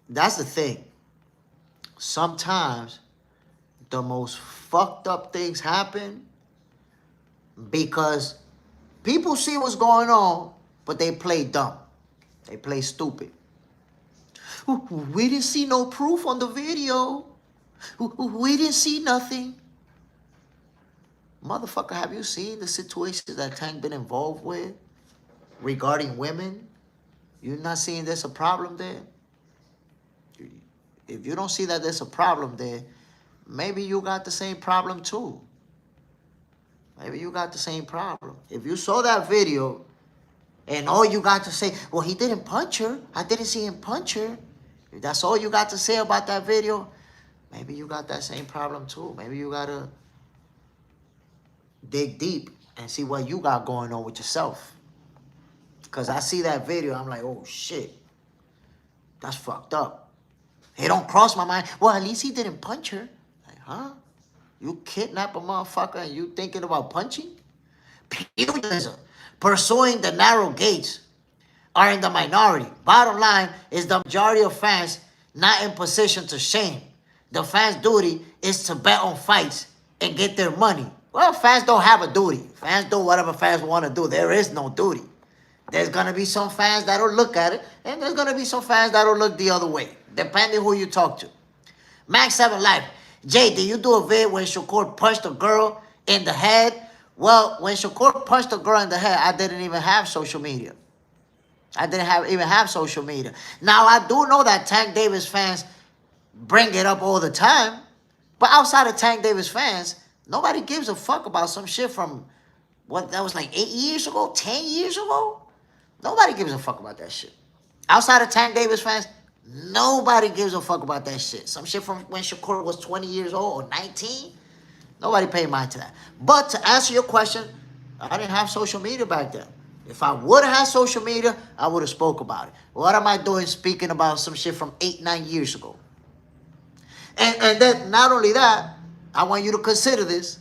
that's the thing. Sometimes the most fucked up things happen because people see what's going on, but they play dumb. They play stupid. We didn't see no proof on the video. We didn't see nothing. Motherfucker, have you seen the situations that Tank been involved with regarding women? You're not seeing there's a problem there? If you don't see that there's a problem there, maybe you got the same problem too. Maybe you got the same problem. If you saw that video and all you got to say, well, he didn't punch her. I didn't see him punch her. If that's all you got to say about that video, maybe you got that same problem too. Maybe you got to dig deep and see what you got going on with yourself. Because I see that video, I'm like, oh, shit. That's fucked up. It don't cross my mind. Well, at least he didn't punch her. Like, huh? You kidnap a motherfucker and you thinking about punching? Pugilism, pursuing the narrow gates, are in the minority. Bottom line is the majority of fans not in position to shame. The fans' duty is to bet on fights and get their money. Well, fans don't have a duty. Fans do whatever fans want to do. There is no duty. There's going to be some fans that'll look at it, and there's going to be some fans that'll look the other way, depending who you talk to. Max 7 Life. Jay, did you do a vid when Shakur punched a girl in the head? Well, when Shakur punched a girl in the head, I didn't even have social media. I didn't even have social media. Now, I do know that Tank Davis fans bring it up all the time, but outside of Tank Davis fans, nobody gives a fuck about some shit from, what, that was like 8 years ago, 10 years ago? Nobody gives a fuck about that shit. Outside of Tank Davis fans, nobody gives a fuck about that shit. Some shit from when Shakur was 20 years old or 19. Nobody paid mind to that. But to answer your question, I didn't have social media back then. If I would have had social media, I would have spoke about it. What am I doing speaking about some shit from 8, 9 years ago? And then not only that, I want you to consider this.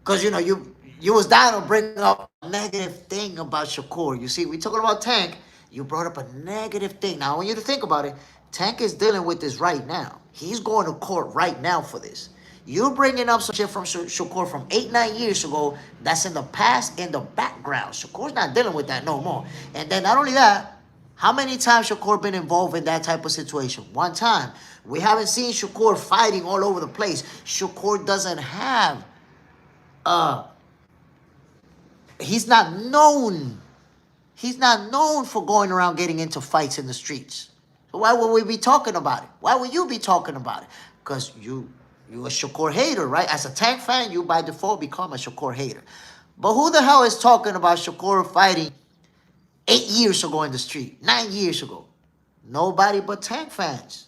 Because, you know, you was down to bring up a negative thing about Shakur. You see, we talking about Tank. You brought up a negative thing. Now, I want you to think about it. Tank is dealing with this right now. He's going to court right now for this. You're bringing up some shit from Shakur from 8, 9 years ago that's in the past, in the background. Shakur's not dealing with that no more. And then not only that, how many times Shakur been involved in that type of situation? One time. We haven't seen Shakur fighting all over the place. Shakur doesn't have, he's not known for going around getting into fights in the streets. So why would we be talking about it? Why would you be talking about it? Because you're a Shakur hater, right? As a Tank fan, you by default become a Shakur hater. But who the hell is talking about Shakur fighting 8 years ago in the street, 9 years ago? Nobody but Tank fans.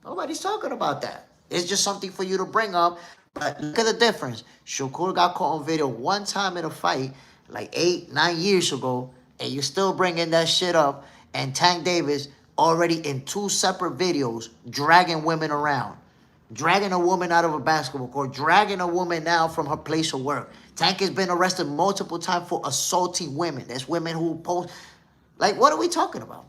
Nobody's talking about that. It's just something for you to bring up. But look at the difference. Shakur got caught on video one time in a fight like 8, 9 years ago, and you still bringing that shit up. And Tank Davis already in 2 separate videos dragging women around. Dragging a woman out of a basketball court. Dragging a woman now from her place of work. Tank has been arrested multiple times for assaulting women. There's women who post. Like, what are we talking about?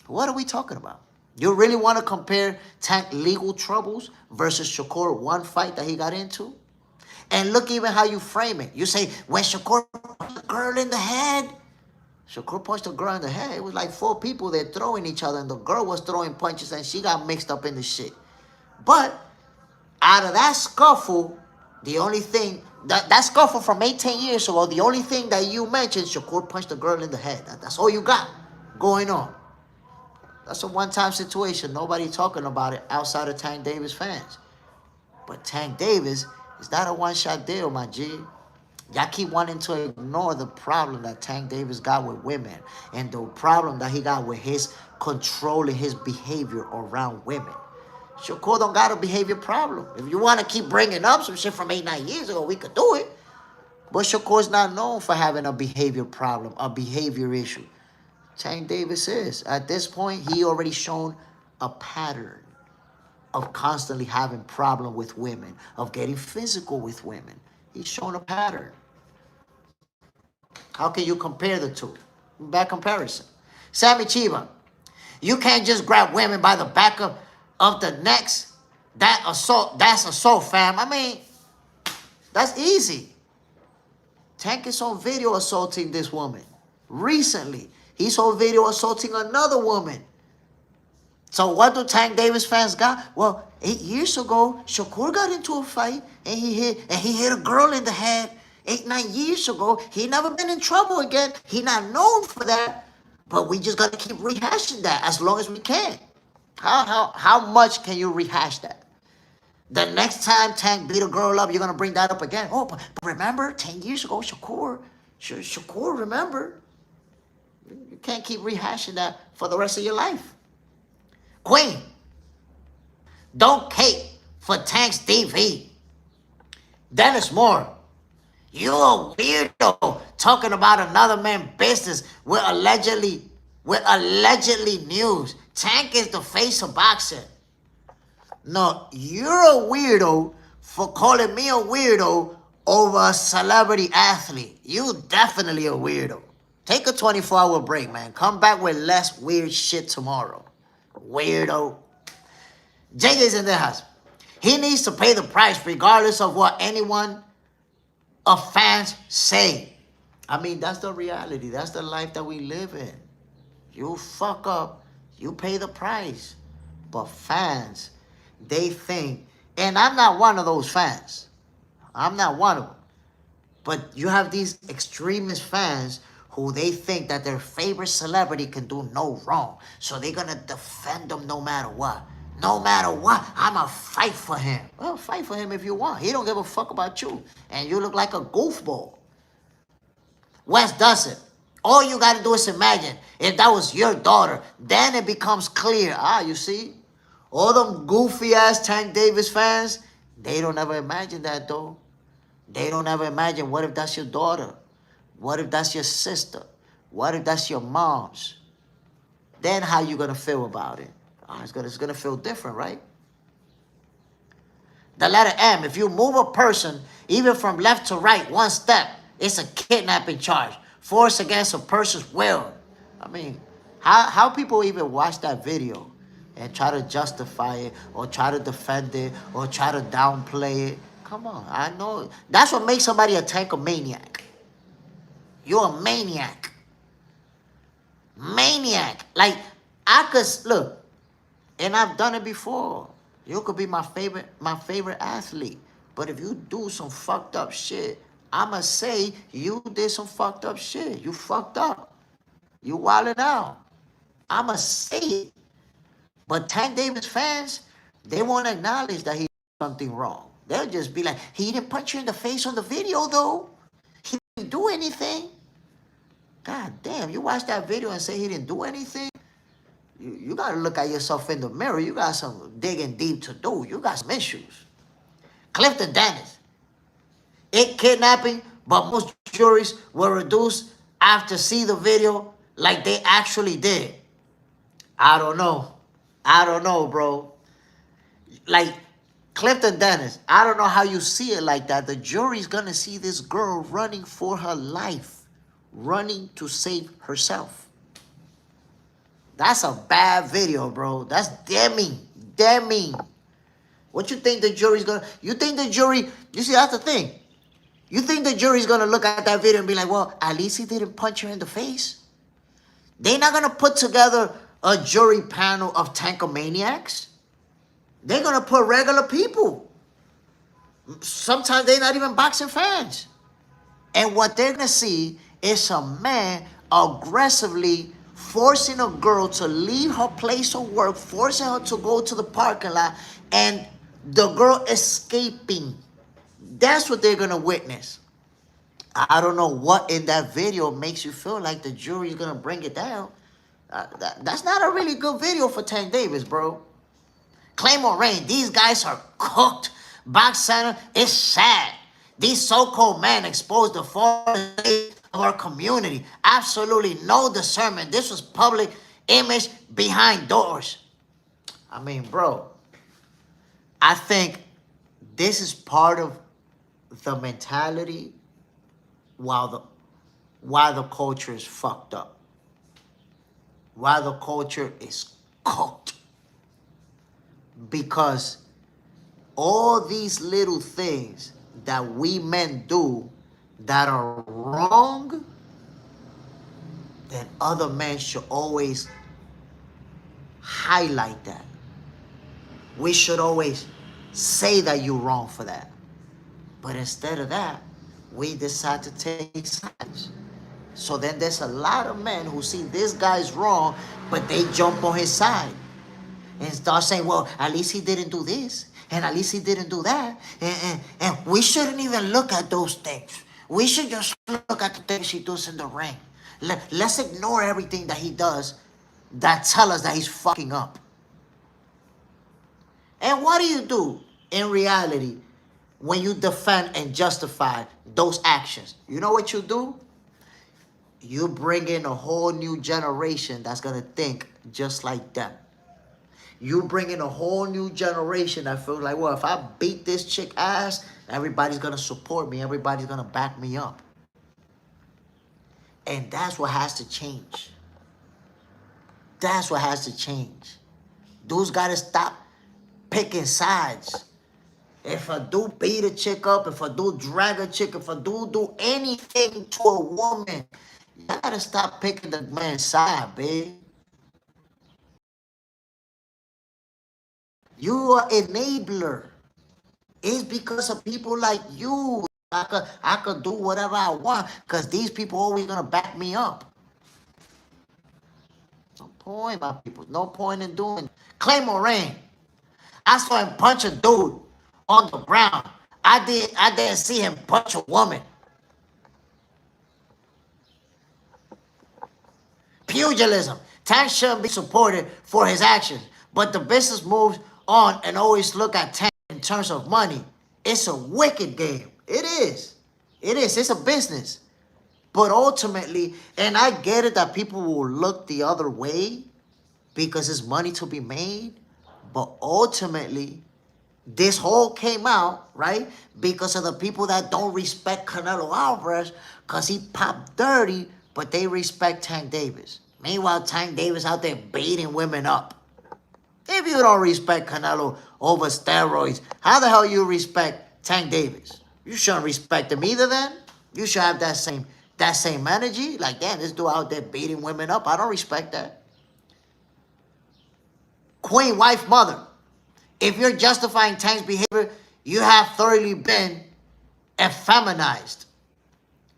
What are we talking about? You really want to compare Tank legal troubles versus Shakur one fight that he got into? And look even how you frame it. You say, when Shakur put the girl in the head, Shakur punched a girl in the head. It was like 4 people there throwing each other, and the girl was throwing punches, and she got mixed up in the shit. But out of that scuffle, the only thing, that scuffle from 18 years ago, the only thing that you mentioned, Shakur punched a girl in the head. That's all you got going on. That's a one-time situation. Nobody talking about it outside of Tank Davis fans. But Tank Davis is not a one-shot deal, my G. Y'all keep wanting to ignore the problem that Tank Davis got with women and the problem that he got with his controlling his behavior around women. Shakur don't got a behavior problem. If you want to keep bringing up some shit from 8, 9 years ago, we could do it. But Shakur's not known for having a behavior problem, a behavior issue. Tank Davis is. At this point, he already shown a pattern of constantly having problem with women, of getting physical with women. He's shown a pattern. How can you compare the two? Bad comparison. Sammy Chiba, you can't just grab women by the back of the necks. That's assault, fam. I mean, that's easy. Tank is on video assaulting this woman. Recently, he's on video assaulting another woman. So what do Tank Davis fans got? Well, 8 years ago, Shakur got into a fight and he hit a girl in the head. 8, 9 years ago, he never been in trouble again. He not known for that. But we just gotta keep rehashing that as long as we can. How much can you rehash that? The next time Tank beat a girl up, you're gonna bring that up again. Oh, but remember 10 years ago, Shakur, remember? You can't keep rehashing that for the rest of your life. Queen, don't cape for Tank's TV. Dennis Moore, you a weirdo talking about another man's business with allegedly news. Tank is the face of boxing. No, you're a weirdo for calling me a weirdo over a celebrity athlete. You definitely a weirdo. Take a 24-hour break, man. Come back with less weird shit tomorrow. Weirdo. Jake is in the house. He needs to pay the price regardless of what anyone of fans say. I mean, that's the reality. That's the life that we live in. You fuck up, you pay the price. But fans, they think, and I'm not one of those fans. I'm not one of them. But you have these extremist fans who they think that their favorite celebrity can do no wrong. So they're going to defend them no matter what. No matter what, I'ma fight for him. Well, fight for him if you want. He don't give a fuck about you. And you look like a goofball. Wes does it. All you got to do is imagine if that was your daughter. Then it becomes clear. You see? All them goofy-ass Tank Davis fans, they don't ever imagine that, though. They don't ever imagine, what if that's your daughter? What if that's your sister? What if that's your mom's? Then how you going to feel about it? It's gonna feel different, right? The letter M, if you move a person, even from left to right, 1 step, it's a kidnapping charge. Force against a person's will. I mean, how people even watch that video and try to justify it or try to defend it or try to downplay it? Come on, I know. That's what makes somebody a tankomaniac. You're a maniac. Maniac. Like, I could, look, and I've done it before. You could be my favorite athlete. But if you do some fucked up shit, I'ma say you did some fucked up shit. You fucked up. You wildin' out. I'ma say it. But Tank Davis fans, they won't acknowledge that he did something wrong. They'll just be like, he didn't punch you in the face on the video, though. He didn't do anything. God damn, you watch that video and say he didn't do anything? You got to look at yourself in the mirror. You got some digging deep to do. You got some issues. Clifton Dennis. It kidnapping, but most juries were reduced after see the video like they actually did. I don't know, bro. Like, Clifton Dennis, I don't know how you see it like that. The jury's going to see this girl running for her life, running to save herself. That's a bad video, bro. That's damning. What you think the jury's gonna... You think the jury... You see, that's the thing. You think the jury's gonna look at that video and be like, well, at least he didn't punch her in the face. They're not going to put together a jury panel of tankomaniacs. They're going to put regular people. Sometimes they're not even boxing fans. And what they're going to see is a man aggressively forcing a girl to leave her place of work, forcing her to go to the parking lot, and the girl escaping. That's what they're going to witness. I don't know what in that video makes you feel like the jury is going to bring it down. That's not a really good video for Tank Davis, bro. Claymore Rain, these guys are cooked. Box Center is sad. These so-called men exposed the fallen state of our community. Absolutely no discernment. This was public image behind doors. I mean, bro, I think this is part of the mentality while the culture is fucked up. While the culture is cooked. Because all these little things that we men do that are wrong, then other men should always highlight that. We should always say that you're wrong for that. But instead of that, we decide to take sides. So then there's a lot of men who see this guy's wrong, but they jump on his side and start saying, well, at least he didn't do this, and at least he didn't do that. And we shouldn't even look at those things. We should just look at the things he does in the ring. Let's ignore everything that he does that tell us that he's fucking up. And what do you do in reality when you defend and justify those actions? You know what you do? You bring in a whole new generation that's going to think just like them. You bring in a whole new generation that feels like, well, if I beat this chick ass, everybody's going to support me. Everybody's going to back me up. And that's what has to change. That's what has to change. Dudes got to stop picking sides. If a dude beat a chick up, if a dude drag a chick, if a dude do anything to a woman, you got to stop picking the man's side, babe. You are an enabler. It's because of people like you. I could do whatever I want because these people always going to back me up. No point, my people. No point in doing it. Claymore Rain. I saw him punch a dude on the ground. I didn't see him punch a woman. Pugilism. Tank shouldn't be supported for his actions, but the business moves on and always look at Tank in terms of money. It's a wicked game. It is. It is. It's a business. But ultimately, and I get it that people will look the other way because there's money to be made, but ultimately, this whole came out, right, because of the people that don't respect Canelo Alvarez because he popped dirty, but they respect Tank Davis. Meanwhile, Tank Davis out there beating women up. If you don't respect Canelo over steroids, how the hell you respect Tank Davis? You shouldn't respect him either then. You should have that same energy. Like, damn, this dude out there beating women up. I don't respect that. Queen, wife, mother. If you're justifying Tank's behavior, you have thoroughly been effeminized.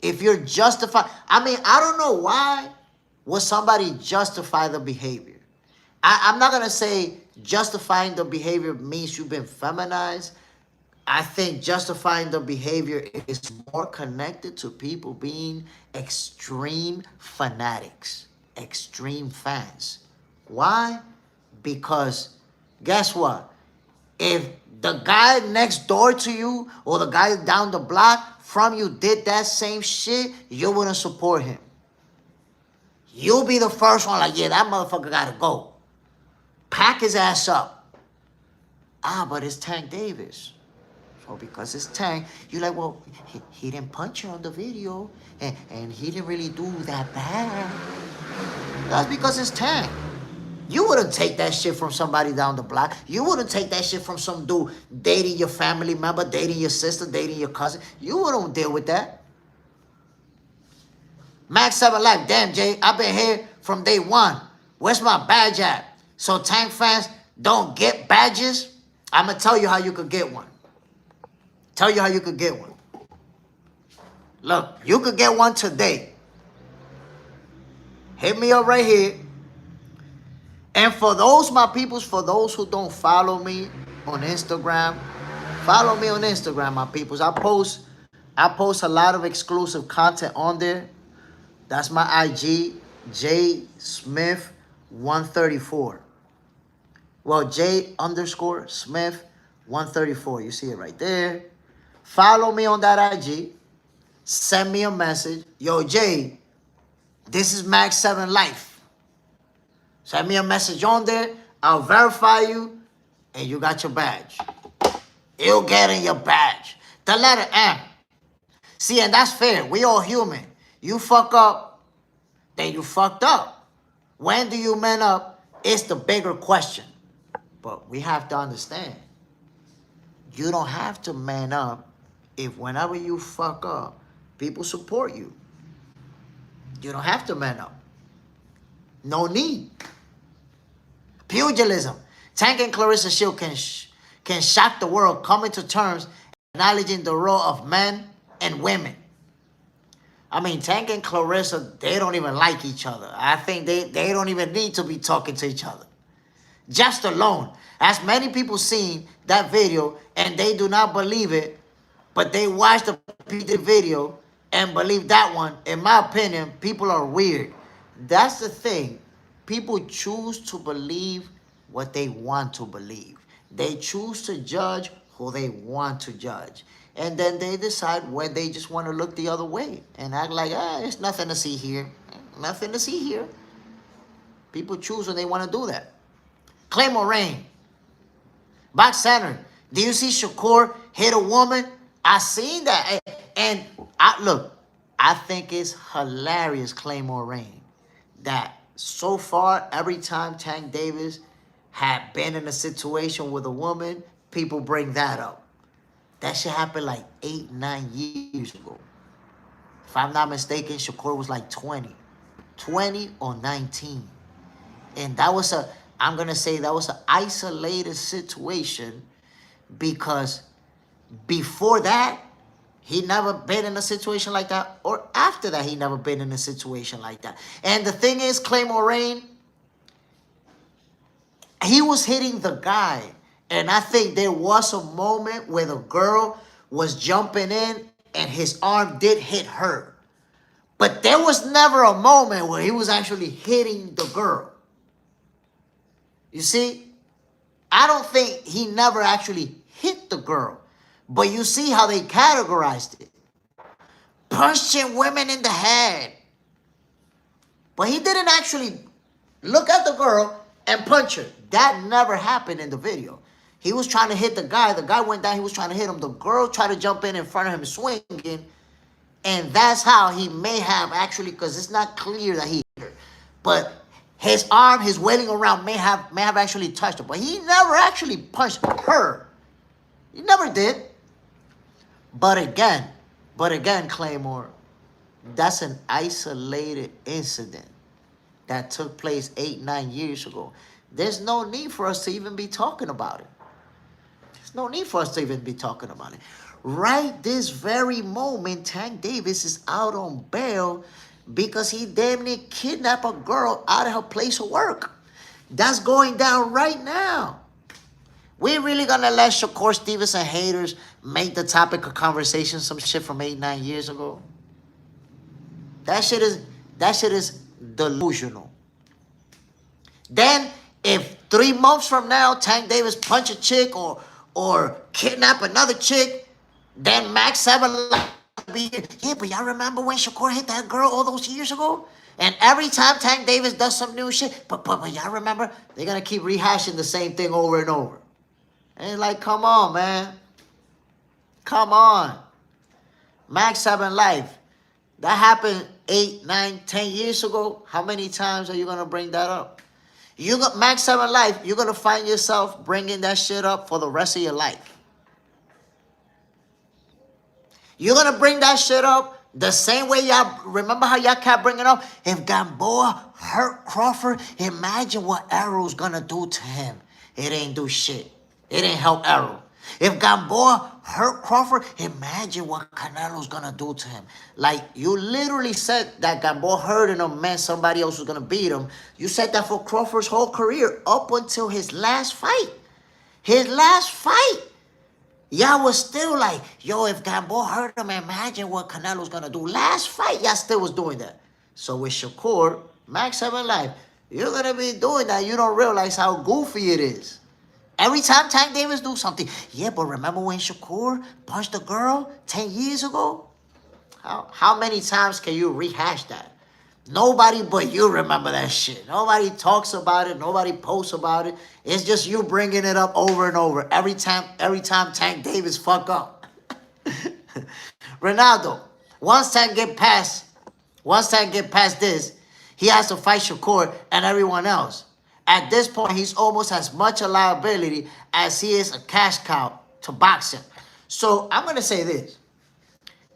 If you're justifying, I mean, I don't know why would somebody justify the behavior. I'm not going to say justifying the behavior means you've been feminized. I think justifying the behavior is more connected to people being extreme fanatics, extreme fans. Why? Because guess what? If the guy next door to you or the guy down the block from you did that same shit, you wouldn't support him. You'll be the first one like, yeah, that motherfucker gotta go. Pack his ass up. Ah, but it's Tank Davis. So because it's Tank, you're like, well, he didn't punch her on the video, and he didn't really do that bad. That's because it's Tank. You wouldn't take that shit from somebody down the block. You wouldn't take that shit from some dude dating your family member, dating your sister, dating your cousin. You wouldn't deal with that. Max 7 Life, damn, Jay, I've been here from day one. Where's my badge at? So Tank fans don't get badges? I'm going to tell you how you could get one. Tell you how you could get one. Look, you could get one today. Hit me up right here. And for those, my peoples, for those who don't follow me on Instagram, follow me on Instagram, my peoples. I post a lot of exclusive content on there. That's my IG, J Smith 134. Well, J _ Smith 134. You see it right there. Follow me on that IG. Send me a message. Yo, Jay, this is Max 7 Life. Send me a message on there. I'll verify you, and you got your badge. You'll get in your badge. The letter M. See, and that's fair. We all human. You fuck up, then you fucked up. When do you man up? It's the bigger question. But we have to understand, you don't have to man up if whenever you fuck up, people support you. You don't have to man up. No need. Pugilism. Tank and Clarissa Shield can shock the world, coming to terms, acknowledging the role of men and women. I mean, Tank and Clarissa, they don't even like each other. I think they don't even need to be talking to each other. Just alone. As many people seen that video and they do not believe it, but they watch the video and believe that one. In my opinion, people are weird. That's the thing. People choose to believe what they want to believe. They choose to judge who they want to judge. And then they decide when they just want to look the other way and act like, there's nothing to see here. Nothing to see here. People choose when they want to do that. Claymore Rain. Back center. Do you see Shakur hit a woman? I seen that. And look, I think it's hilarious, Claymore Rain, that so far, every time Tank Davis had been in a situation with a woman, people bring that up. That shit happened like 8, 9 years ago. If I'm not mistaken, Shakur was like 20 or 19. And that was I'm going to say that was an isolated situation, because before that, he never been in a situation like that, or after that, he never been in a situation like that. And the thing is, Claymore Rain, he was hitting the guy. And I think there was a moment where the girl was jumping in and his arm did hit her. But there was never a moment where he was actually hitting the girl. You see, I don't think he never actually hit the girl. But you see how they categorized it. Punching women in the head. But he didn't actually look at the girl and punch her. That never happened in the video. He was trying to hit the guy. The guy went down. He was trying to hit him. The girl tried to jump in front of him swinging. And that's how he may have actually, because it's not clear that he hit her. But his arm, his wailing around may have actually touched her. But he never actually punched her. He never did. But again, Claymore, that's an isolated incident that took place 8, 9 years ago. There's no need for us to even be talking about it. There's no need for us to even be talking about it. Right this very moment, Tank Davis is out on bail because he damn near kidnapped a girl out of her place of work. That's going down right now. We really gonna let Shakur Stevenson haters make the topic of conversation some shit from 8, 9 years ago? That shit is delusional. Then if 3 months from now Tank Davis punch a chick or kidnap another chick, then Max 7 be here. Yeah, but y'all remember when Shakur hit that girl all those years ago? And every time Tank Davis does some new shit, but y'all remember, they're gonna keep rehashing the same thing over and over. And it's like, come on, man. Come on. Max 7 Life. That happened 8, 9, 10 years ago. How many times are you going to bring that up? You got Max 7 Life, you're going to find yourself bringing that shit up for the rest of your life. You're going to bring that shit up The same way y'all, remember how y'all kept bringing up, if Gamboa hurt Crawford, imagine what Arrow's gonna do to him. It ain't do shit. It ain't help Arrow. If Gamboa hurt Crawford, imagine what Canelo's gonna do to him. Like, you literally said that Gamboa hurting him meant somebody else was gonna beat him. You said that for Crawford's whole career, up until his last fight. His last fight. Y'all was still like, yo, if Gamboa hurt him, imagine what Canelo's gonna do. Last fight, y'all still was doing that. So with Shakur, Max 7 Life, you're gonna be doing that. You don't realize how goofy it is. Every time Tank Davis do something, yeah, but remember when Shakur punched a girl 10 years ago? How many times can you rehash that? Nobody but you remember that shit. Nobody talks about it. Nobody posts about it. It's just you bringing it up over and over. Every time Tank Davis fuck up. Ronaldo, once Tank get past this, he has to fight Shakur and everyone else. At this point, he's almost as much a liability as he is a cash cow to boxing. So I'm going to say this.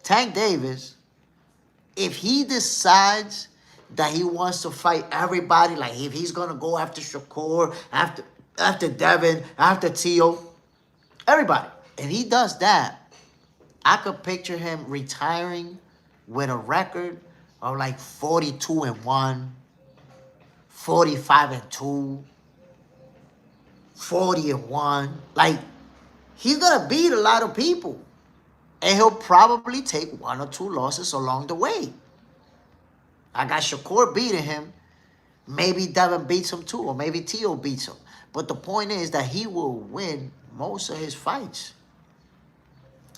Tank Davis, if he decides that he wants to fight everybody, like if he's going to go after Shakur, after Devin, after Tio, everybody, if he does that, I could picture him retiring with a record of like 42-1, 45-2, 40-1. Like, he's going to beat a lot of people. And he'll probably take 1 or 2 losses along the way. I got Shakur beating him. Maybe Devin beats him too, or maybe Tio beats him. But the point is that he will win most of his fights.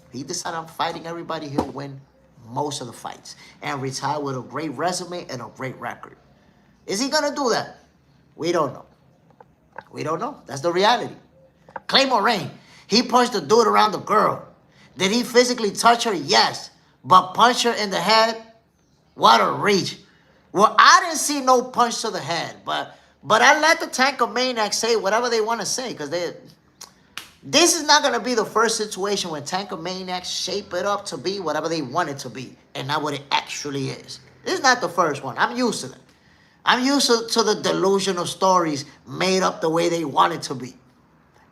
If he decides on fighting everybody, he'll win most of the fights and retire with a great resume and a great record. Is he going to do that? We don't know. We don't know. That's the reality. Clay Moraine, he punched the dude around the girl. Did he physically touch her? Yes. But punch her in the head? What a reach. Well, I didn't see no punch to the head, but I let the Tankomaniacs say whatever they want to say, because this is not going to be the first situation when Tankomaniacs shape it up to be whatever they want it to be, and not what it actually is. This is not the first one. I'm used to that. I'm used to the delusional stories made up the way they want it to be.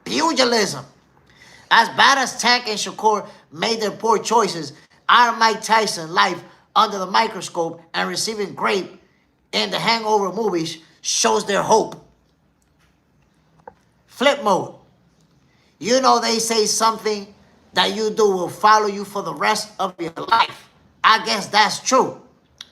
Pugilism. As bad as Tank and Shakur made their poor choices, Iron Mike Tyson life under the microscope and receiving grape in the Hangover movies shows their hope. Flip mode. You know they say something that you do will follow you for the rest of your life. I guess that's true.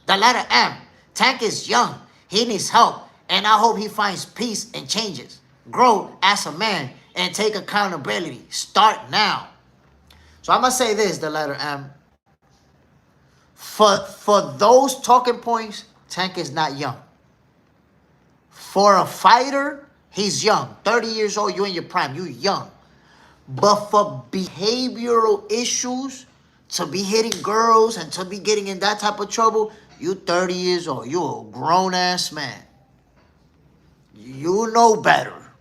The letter M. Tank is young. He needs help. And I hope he finds peace and changes. Grow as a man and take accountability. Start now. So I'm going to say this, the letter M. For those talking points, Tank is not young. For a fighter, he's young. 30 years old, you're in your prime. You're young. But for behavioral issues, to be hitting girls and to be getting in that type of trouble, you're 30 years old. You're a grown-ass man. You know better.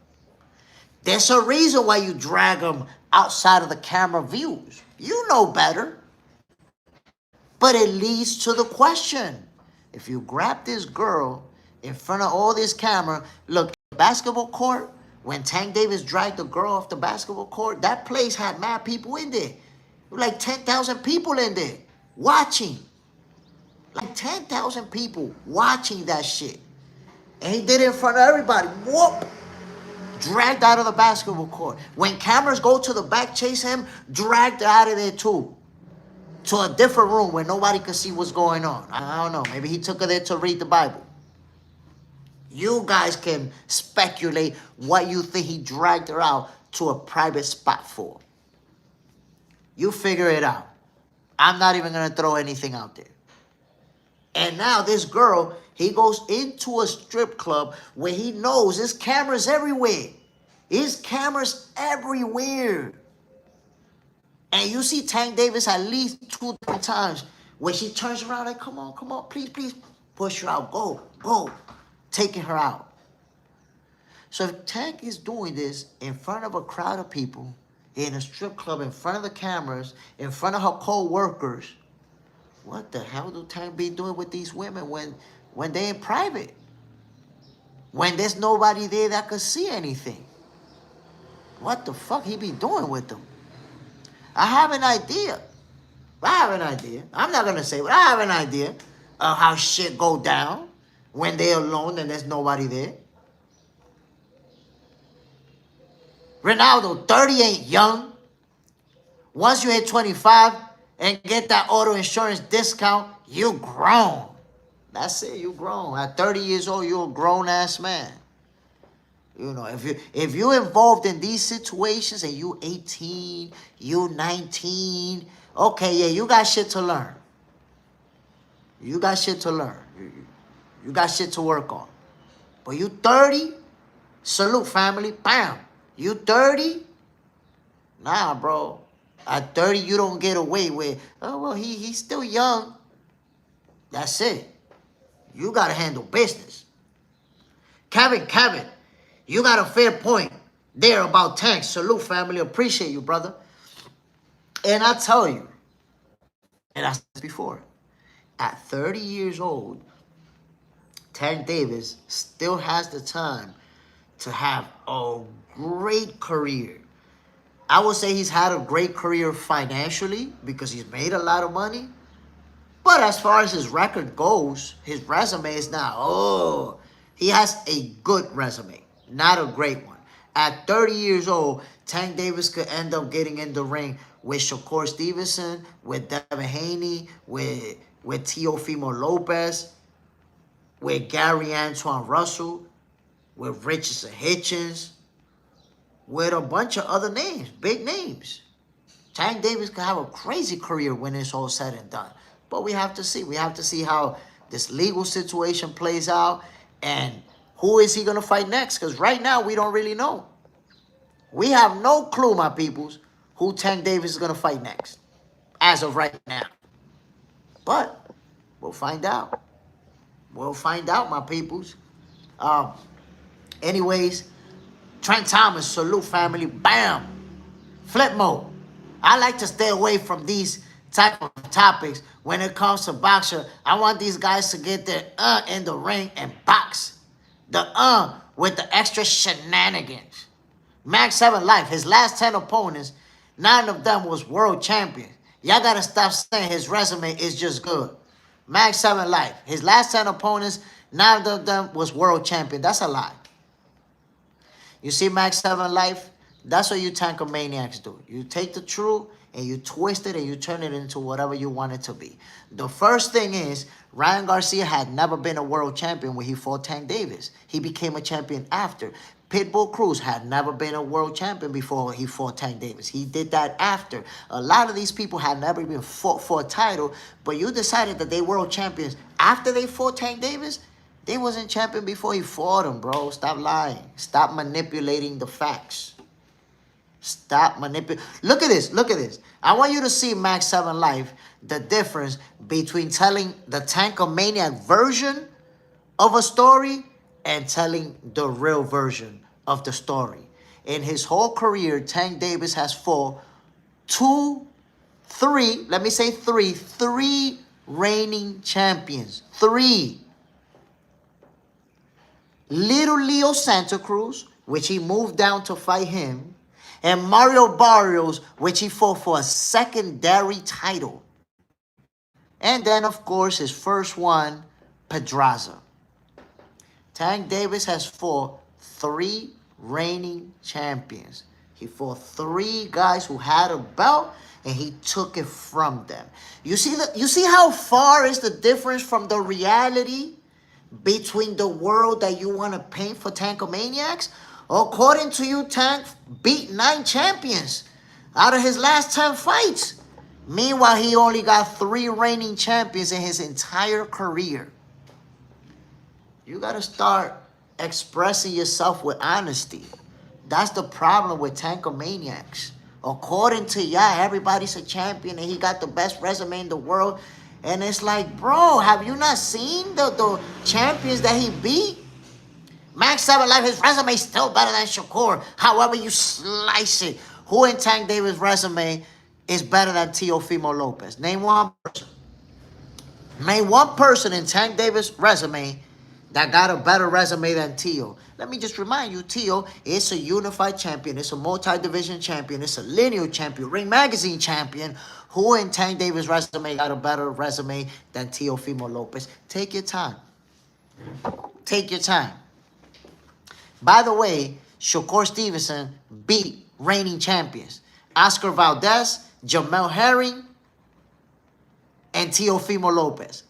There's a reason why you drag them outside of the camera views. You know better. But it leads to the question. If you grab this girl in front of all this camera, look, basketball court, when Tank Davis dragged the girl off the basketball court, that place had mad people in there. Like 10,000 people in there watching. Like 10,000 people watching that shit. And he did it in front of everybody. Whoop! Dragged out of the basketball court. When cameras go to the back, chase him, dragged out of there too. To a different room where nobody could see what's going on. I don't know. Maybe he took her there to read the Bible. You guys can speculate what you think he dragged her out to a private spot for. You figure it out. I'm not even going to throw anything out there. And now this girl, he goes into a strip club where he knows there's cameras everywhere. There's cameras everywhere. And you see Tank Davis at least 2 times where she turns around like, come on, please, push her out, go, taking her out. So if Tank is doing this in front of a crowd of people, in a strip club, in front of the cameras, in front of her co-workers, What the hell do Tank be doing with these women when they in private? When there's nobody there that could see anything? What the fuck he be doing with them? I have an idea. I'm not gonna say, but I have an idea of how shit go down when they're alone and there's nobody there. Ronaldo, 30 ain't young. Once you hit 25 and get that auto insurance discount, you grown. That's it, you grown. At 30 years old, you're a grown-ass man. You know, if you're involved in these situations and you 18, you 19, okay, yeah, you got shit to learn. You got shit to learn. You got shit to work on. But you 30, salute family, bam. You 30? Nah, bro. At 30, you don't get away with, oh, well, he's still young. That's it. You got to handle business. Kevin, you got a fair point there about Tank. Salute, family. Appreciate you, brother. And I tell you, and I said this before, at 30 years old, Tank Davis still has the time to have a great career. I would say he's had a great career financially because he's made a lot of money. But as far as his record goes, his resume is not, he has a good resume, not a great one. At 30 years old, Tank Davis could end up getting in the ring with Shakur Stevenson, with Devin Haney, with Teofimo Lopez, with Gary Antoine Russell, with Richardson Hitchins, with a bunch of other names, big names. Tank Davis could have a crazy career when it's all said and done. But we have to see. We have to see how this legal situation plays out and who is he going to fight next? Because right now, we don't really know. We have no clue, my peoples, who Tank Davis is going to fight next as of right now. But we'll find out. We'll find out, my peoples. Anyways, Trent Thomas, salute family, bam, flip mode. I like to stay away from these type of topics when it comes to boxer. I want these guys to get their in the ring and box. The with the extra shenanigans. Max 7 Life, his last 10 opponents, 9 of them was world champions. Y'all gotta stop saying his resume is just good. Max 7 Life, his last 10 opponents, 9 of them was world champion. That's a lie. You see Max 7 Life? That's what you Tankomaniacs do. You take the truth and you twist it and you turn it into whatever you want it to be. The first thing is, Ryan Garcia had never been a world champion when he fought Tank Davis. He became a champion after. Pitbull Cruz had never been a world champion before he fought Tank Davis. He did that after. A lot of these people had never even fought for a title, but you decided that they were world champions after they fought Tank Davis? They wasn't champion before he fought him, bro. Stop lying. Stop manipulating the facts. Stop manipulating. Look at this. Look at this. I want you to see Max 7 Life, the difference between telling the Tankomaniac version of a story and telling the real version of the story. In his whole career, Tank Davis has fought three reigning champions. 3. Little Leo Santa Cruz, which he moved down to fight him, and Mario Barrios, which he fought for a secondary title. And then, of course, his first one, Pedraza. Tank Davis has fought 3 reigning champions. He fought 3 guys who had a belt, and he took it from them. You see how far is the difference from the reality between the world that you want to paint for Tankomaniacs? According to you, Tank beat 9 champions out of his last 10 fights. Meanwhile, he only got 3 reigning champions in his entire career. You got to start expressing yourself with honesty. That's the problem with Tankomaniacs. According to y'all, everybody's a champion and he got the best resume in the world. And it's like, bro, have you not seen the champions that he beat? Max 7 Life, his resume is still better than Shakur. However you slice it. Who in Tank Davis' resume is better than Teofimo Lopez? Name one person. Name one person in Tank Davis' resume that got a better resume than Tio. Let me just remind you, Tio is a unified champion. It's a multi-division champion. It's a lineal champion, Ring Magazine champion. Who in Tank Davis' resume got a better resume than Teofimo Lopez? Take your time. Take your time. By the way, Shakur Stevenson beat reigning champions Oscar Valdez, Jamel Herring, and Teofimo Lopez.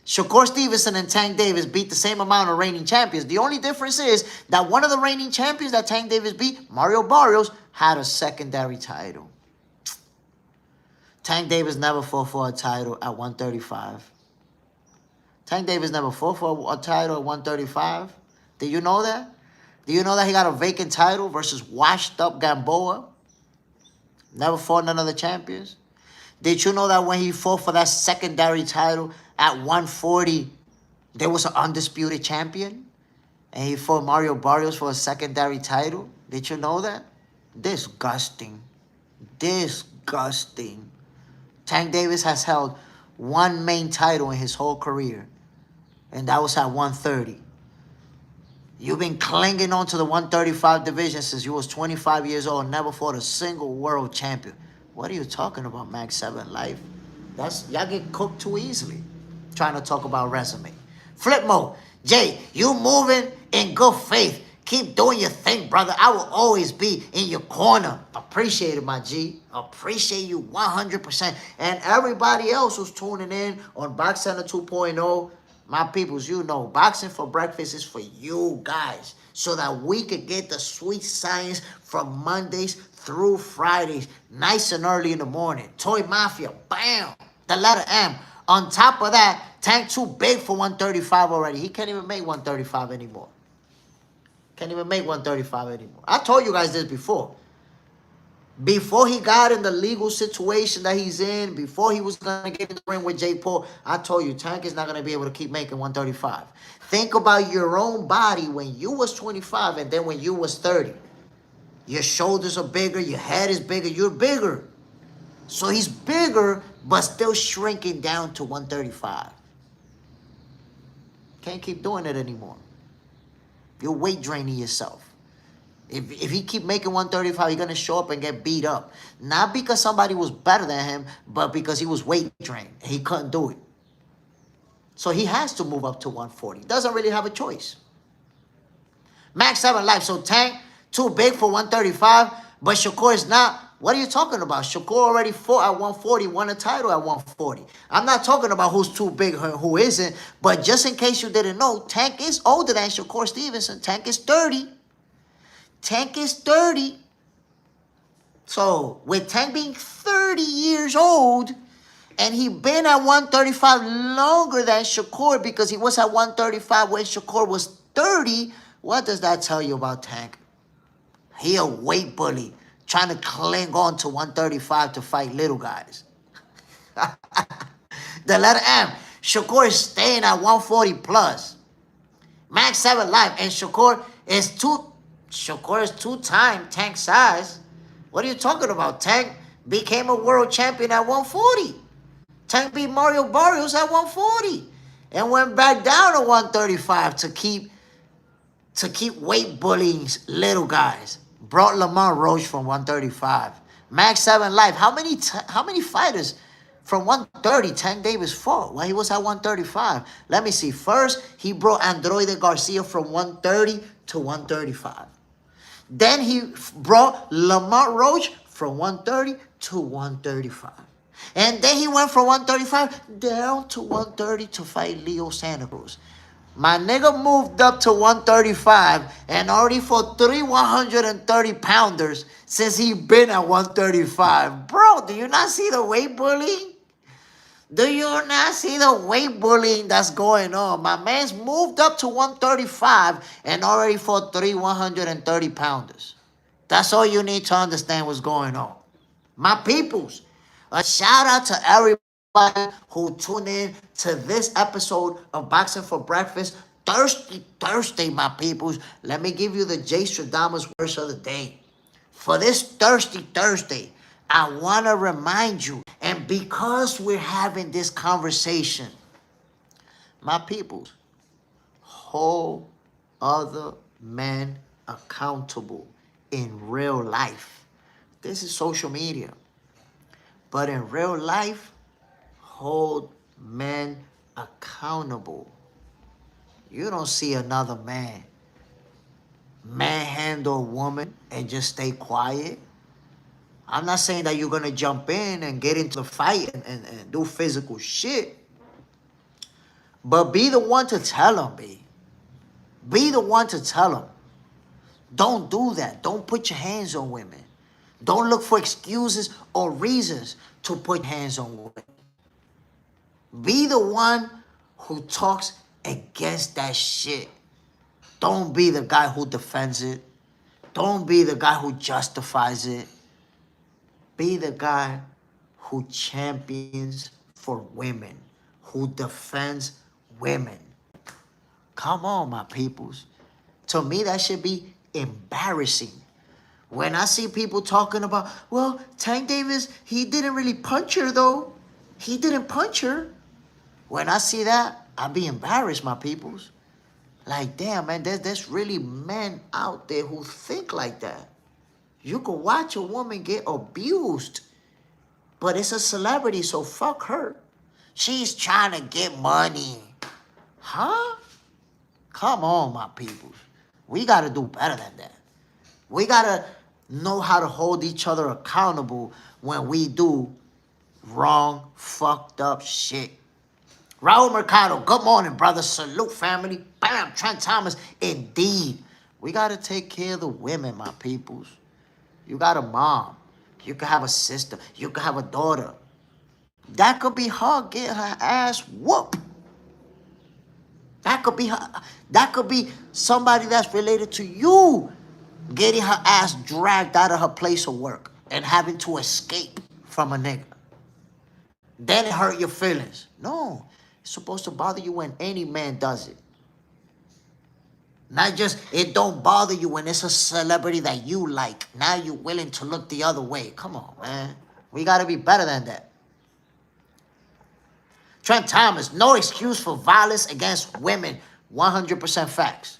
Shakur Stevenson and Tank Davis beat the same amount of reigning champions. The only difference is that one of the reigning champions that Tank Davis beat, Mario Barrios, had a secondary title. Tank Davis never fought for a title at 135. Tank Davis never fought for a title at 135. Did you know that? Do you know that he got a vacant title versus washed up Gamboa? Never fought none of the champions. Did you know that when he fought for that secondary title at 140, there was an undisputed champion? And he fought Mario Barrios for a secondary title? Did you know that? Disgusting. Disgusting. Tank Davis has held one main title in his whole career, and that was at 130. You've been clinging on to the 135 division since you was 25 years old and never fought a single world champion. What are you talking about, Max 7 Life? Y'all get cooked too easily trying to talk about resume. Flip mode. Jay, you moving in good faith. Keep doing your thing, brother. I will always be in your corner. Appreciate it, my G. Appreciate you 100%. And everybody else who's tuning in on Box Center 2.0, my peoples, you know, Boxing for Breakfast is for you guys, so that we could get the sweet science from Mondays through Fridays, nice and early in the morning. Toy Mafia, bam, the letter M. On top of that, Tank too big for 135 already. He can't even make 135 anymore. Can't even make 135 anymore. I told you guys this before. Before he got in the legal situation that he's in, before he was going to get in the ring with Jake Paul, I told you, Tank is not going to be able to keep making 135. Think about your own body when you was 25 and then when you was 30. Your shoulders are bigger, your head is bigger, you're bigger. So he's bigger, but still shrinking down to 135. Can't keep doing it anymore. You're weight draining yourself. If he keep making 135, he's going to show up and get beat up. Not because somebody was better than him, but because he was weight drained. He couldn't do it. So he has to move up to 140. Doesn't really have a choice. Max 7 Life. So Tank, too big for 135, but Shakur is not. What are you talking about? Shakur already fought at 140, won a title at 140. I'm not talking about who's too big and who isn't, but just in case you didn't know, Tank is older than Shakur Stevenson. Tank is 30. Tank is 30. So with Tank being 30 years old, and he been at 135 longer than Shakur because he was at 135 when Shakur was 30, what does that tell you about Tank? He a weight bully trying to cling on to 135 to fight little guys. The letter M. Shakur is staying at 140 plus. Max 7 Life. And Shakur is two-time Tank size. What are you talking about? Tank became a world champion at 140. Tank beat Mario Barrios at 140. And went back down to 135 to keep weight bullying little guys. Brought Lamar Roach from 135. Max 7 Life. How many fighters from 130 Tank Davis fought while he was at 135? Let me see. First, he brought Androide Garcia from 130 to 135. Then he brought Lamar Roach from 130 to 135. And then he went from 135 down to 130 to fight Leo Santa Cruz. My nigga moved up to 135 and already fought 3 130-pounders since he been at 135. Bro, do you not see the weight bullying? Do you not see the weight bullying that's going on? My man's moved up to 135 and already fought 3 130-pounders. That's all you need to understand what's going on. My peoples, a shout out to everybody who tuned in to this episode of Boxing for Breakfast. Thirsty Thursday, my peoples. Let me give you the Jay Stradamus words of the day. For this Thirsty Thursday, I want to remind you, and because we're having this conversation, My peoples, hold other men accountable in real life. This is social media. But in real life, hold men accountable. You don't see another man manhandle a woman and just stay quiet. I'm not saying that you're going to jump in and get into the fight and do physical shit. But be the one to tell them, B. Be the one to tell them. Don't do that. Don't put your hands on women. Don't look for excuses or reasons to put hands on women. Be the one who talks against that shit. Don't be the guy who defends it. Don't be the guy who justifies it. Be the guy who champions for women, who defends women. Come on, my peoples. To me, that should be embarrassing. When I see people talking about, well, Tank Davis, he didn't really punch her, though. He didn't punch her. When I see that, I be embarrassed, my peoples. Like, damn, man, there's really men out there who think like that. You can watch a woman get abused, but it's a celebrity, so fuck her. She's trying to get money. Huh? Come on, my peoples. We got to do better than that. We got to know how to hold each other accountable when we do wrong, fucked up shit. Raul Mercado, good morning, brother. Salute, family. Bam, Trent Thomas. Indeed. We got to take care of the women, my peoples. You got a mom. You could have a sister. You could have a daughter. That could be her getting her ass whooped. That could be her. That could be somebody that's related to you getting her ass dragged out of her place of work and having to escape from a nigga. Then it hurt your feelings. No. It's supposed to bother you when any man does it. Not just, it don't bother you when it's a celebrity that you like. Now you're willing to look the other way. Come on, man. We got to be better than that. Trent Thomas, no excuse for violence against women. 100% facts.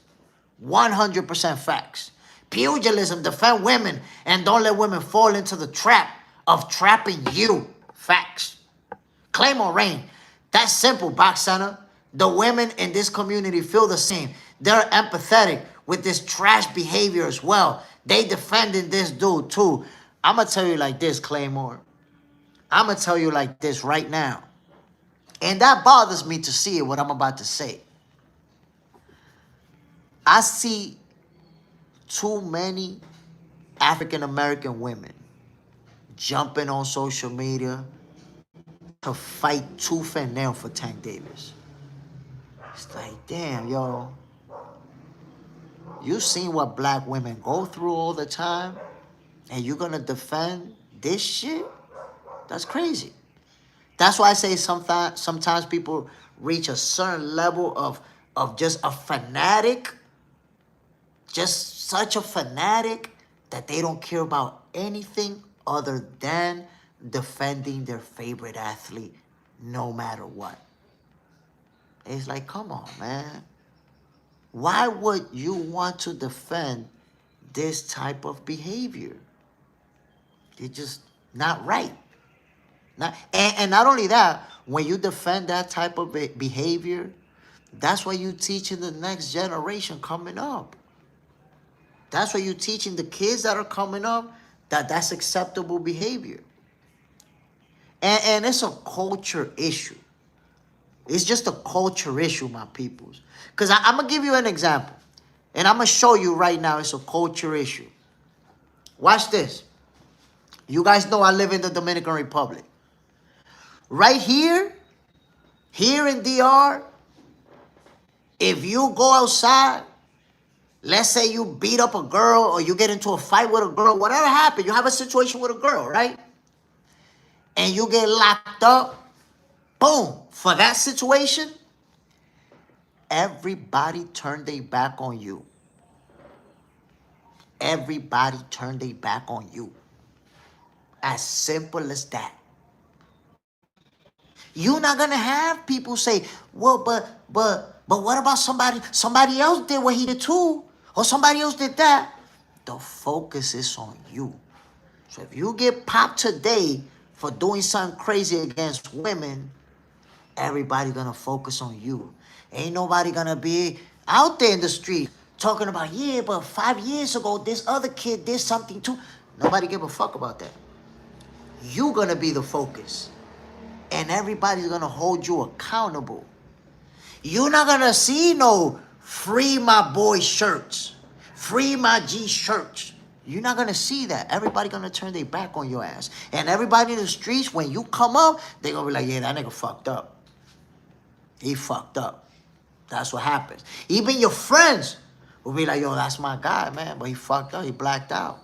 100% facts. Pugilism, defend women and don't let women fall into the trap of trapping you. Facts. Claymore Rain, that's simple, Box Center. The women in this community feel the same. They're empathetic with this trash behavior as well. They defending this dude too. I'm going to tell you like this, Claymore. I'm going to tell you like this right now. And that bothers me to see it, what I'm about to say. I see too many African-American women jumping on social media to fight tooth and nail for Tank Davis. It's like, damn, yo. You seen what black women go through all the time, and you're gonna defend this shit? That's crazy. That's why I say sometimes people reach a certain level of just a fanatic, just such a fanatic that they don't care about anything other than defending their favorite athlete no matter what. It's like, come on, man. Why would you want to defend this type of behavior? It's just not right. And not only that, when you defend that type of behavior, that's what you're teaching the next generation coming up. That's what you're teaching the kids that are coming up, that that's acceptable behavior. And it's a culture issue. It's just a culture issue, my peoples. Because I'm going to give you an example. And I'm going to show you right now it's a culture issue. Watch this. You guys know I live in the Dominican Republic. Right here in DR, if you go outside, let's say you beat up a girl or you get into a fight with a girl, whatever happened, you have a situation with a girl, right? And you get locked up, boom, for that situation, everybody turn their back on you. Everybody turn their back on you. As simple as that. You're not gonna have people say, well, but what about somebody else did what he did too? Or somebody else did that. The focus is on you. So if you get popped today for doing something crazy against women, everybody's gonna focus on you. Ain't nobody gonna be out there in the street talking about, yeah, but 5 years ago, this other kid did something too. Nobody give a fuck about that. You gonna be the focus. And everybody's gonna hold you accountable. You're not gonna see no free my boy shirts, free my G shirts. You're not gonna see that. Everybody gonna turn their back on your ass. And everybody in the streets, when you come up, they gonna be like, yeah, that nigga fucked up. He fucked up. That's what happens. Even your friends will be like, yo, that's my guy, man. But he fucked up. He blacked out.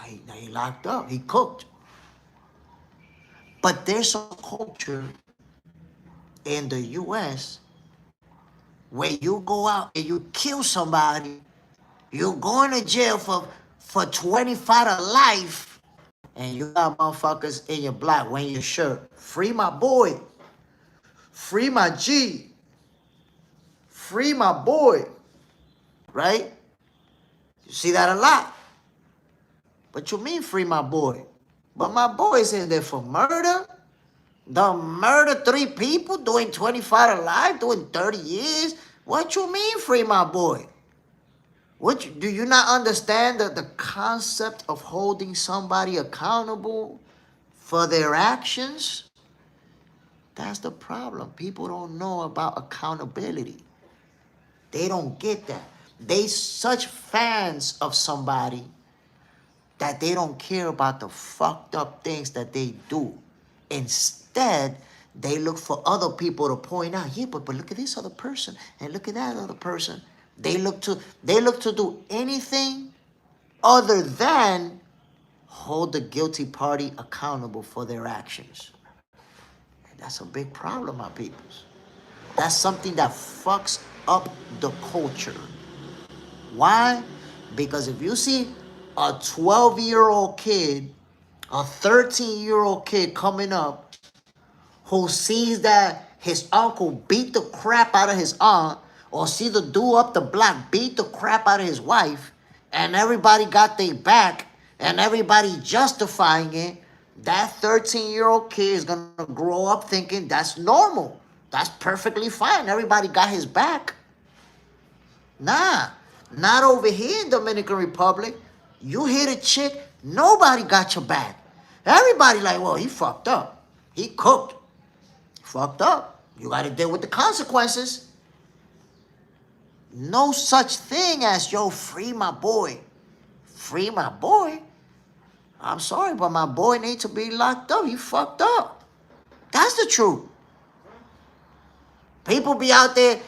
He locked up. He cooked. But there's a culture in the U.S. where you go out and you kill somebody, you're going to jail for 25 to life, and you got motherfuckers in your block wearing your shirt. Free my boy. Free my G. Free my boy. Right? You see that a lot. But you mean free my boy? But my boy's in there for murder. The murder 3 people, doing 25 to life, doing 30 years. What you mean free my boy? Do you not understand the concept of holding somebody accountable for their actions? That's the problem. People don't know about accountability. They don't get that. They such fans of somebody that they don't care about the fucked up things that they do. Instead, they look for other people to point out, yeah, but look at this other person and look at that other person. They look to do anything other than hold the guilty party accountable for their actions. And that's a big problem, my peoples. That's something that fucks up the culture. Why? Because if you see a 12-year-old kid, a 13-year-old kid coming up who sees that his uncle beat the crap out of his aunt, or see the dude up the block beat the crap out of his wife, and everybody got their back, and everybody justifying it, that 13-year-old kid is going to grow up thinking that's normal. That's perfectly fine. Everybody got his back. Nah, not over here in Dominican Republic. You hit a chick, nobody got your back. Everybody like, well, he fucked up. He cooked. Fucked up. You got to deal with the consequences. No such thing as, yo, free my boy. Free my boy? I'm sorry, but my boy needs to be locked up. He fucked up. That's the truth. People be out there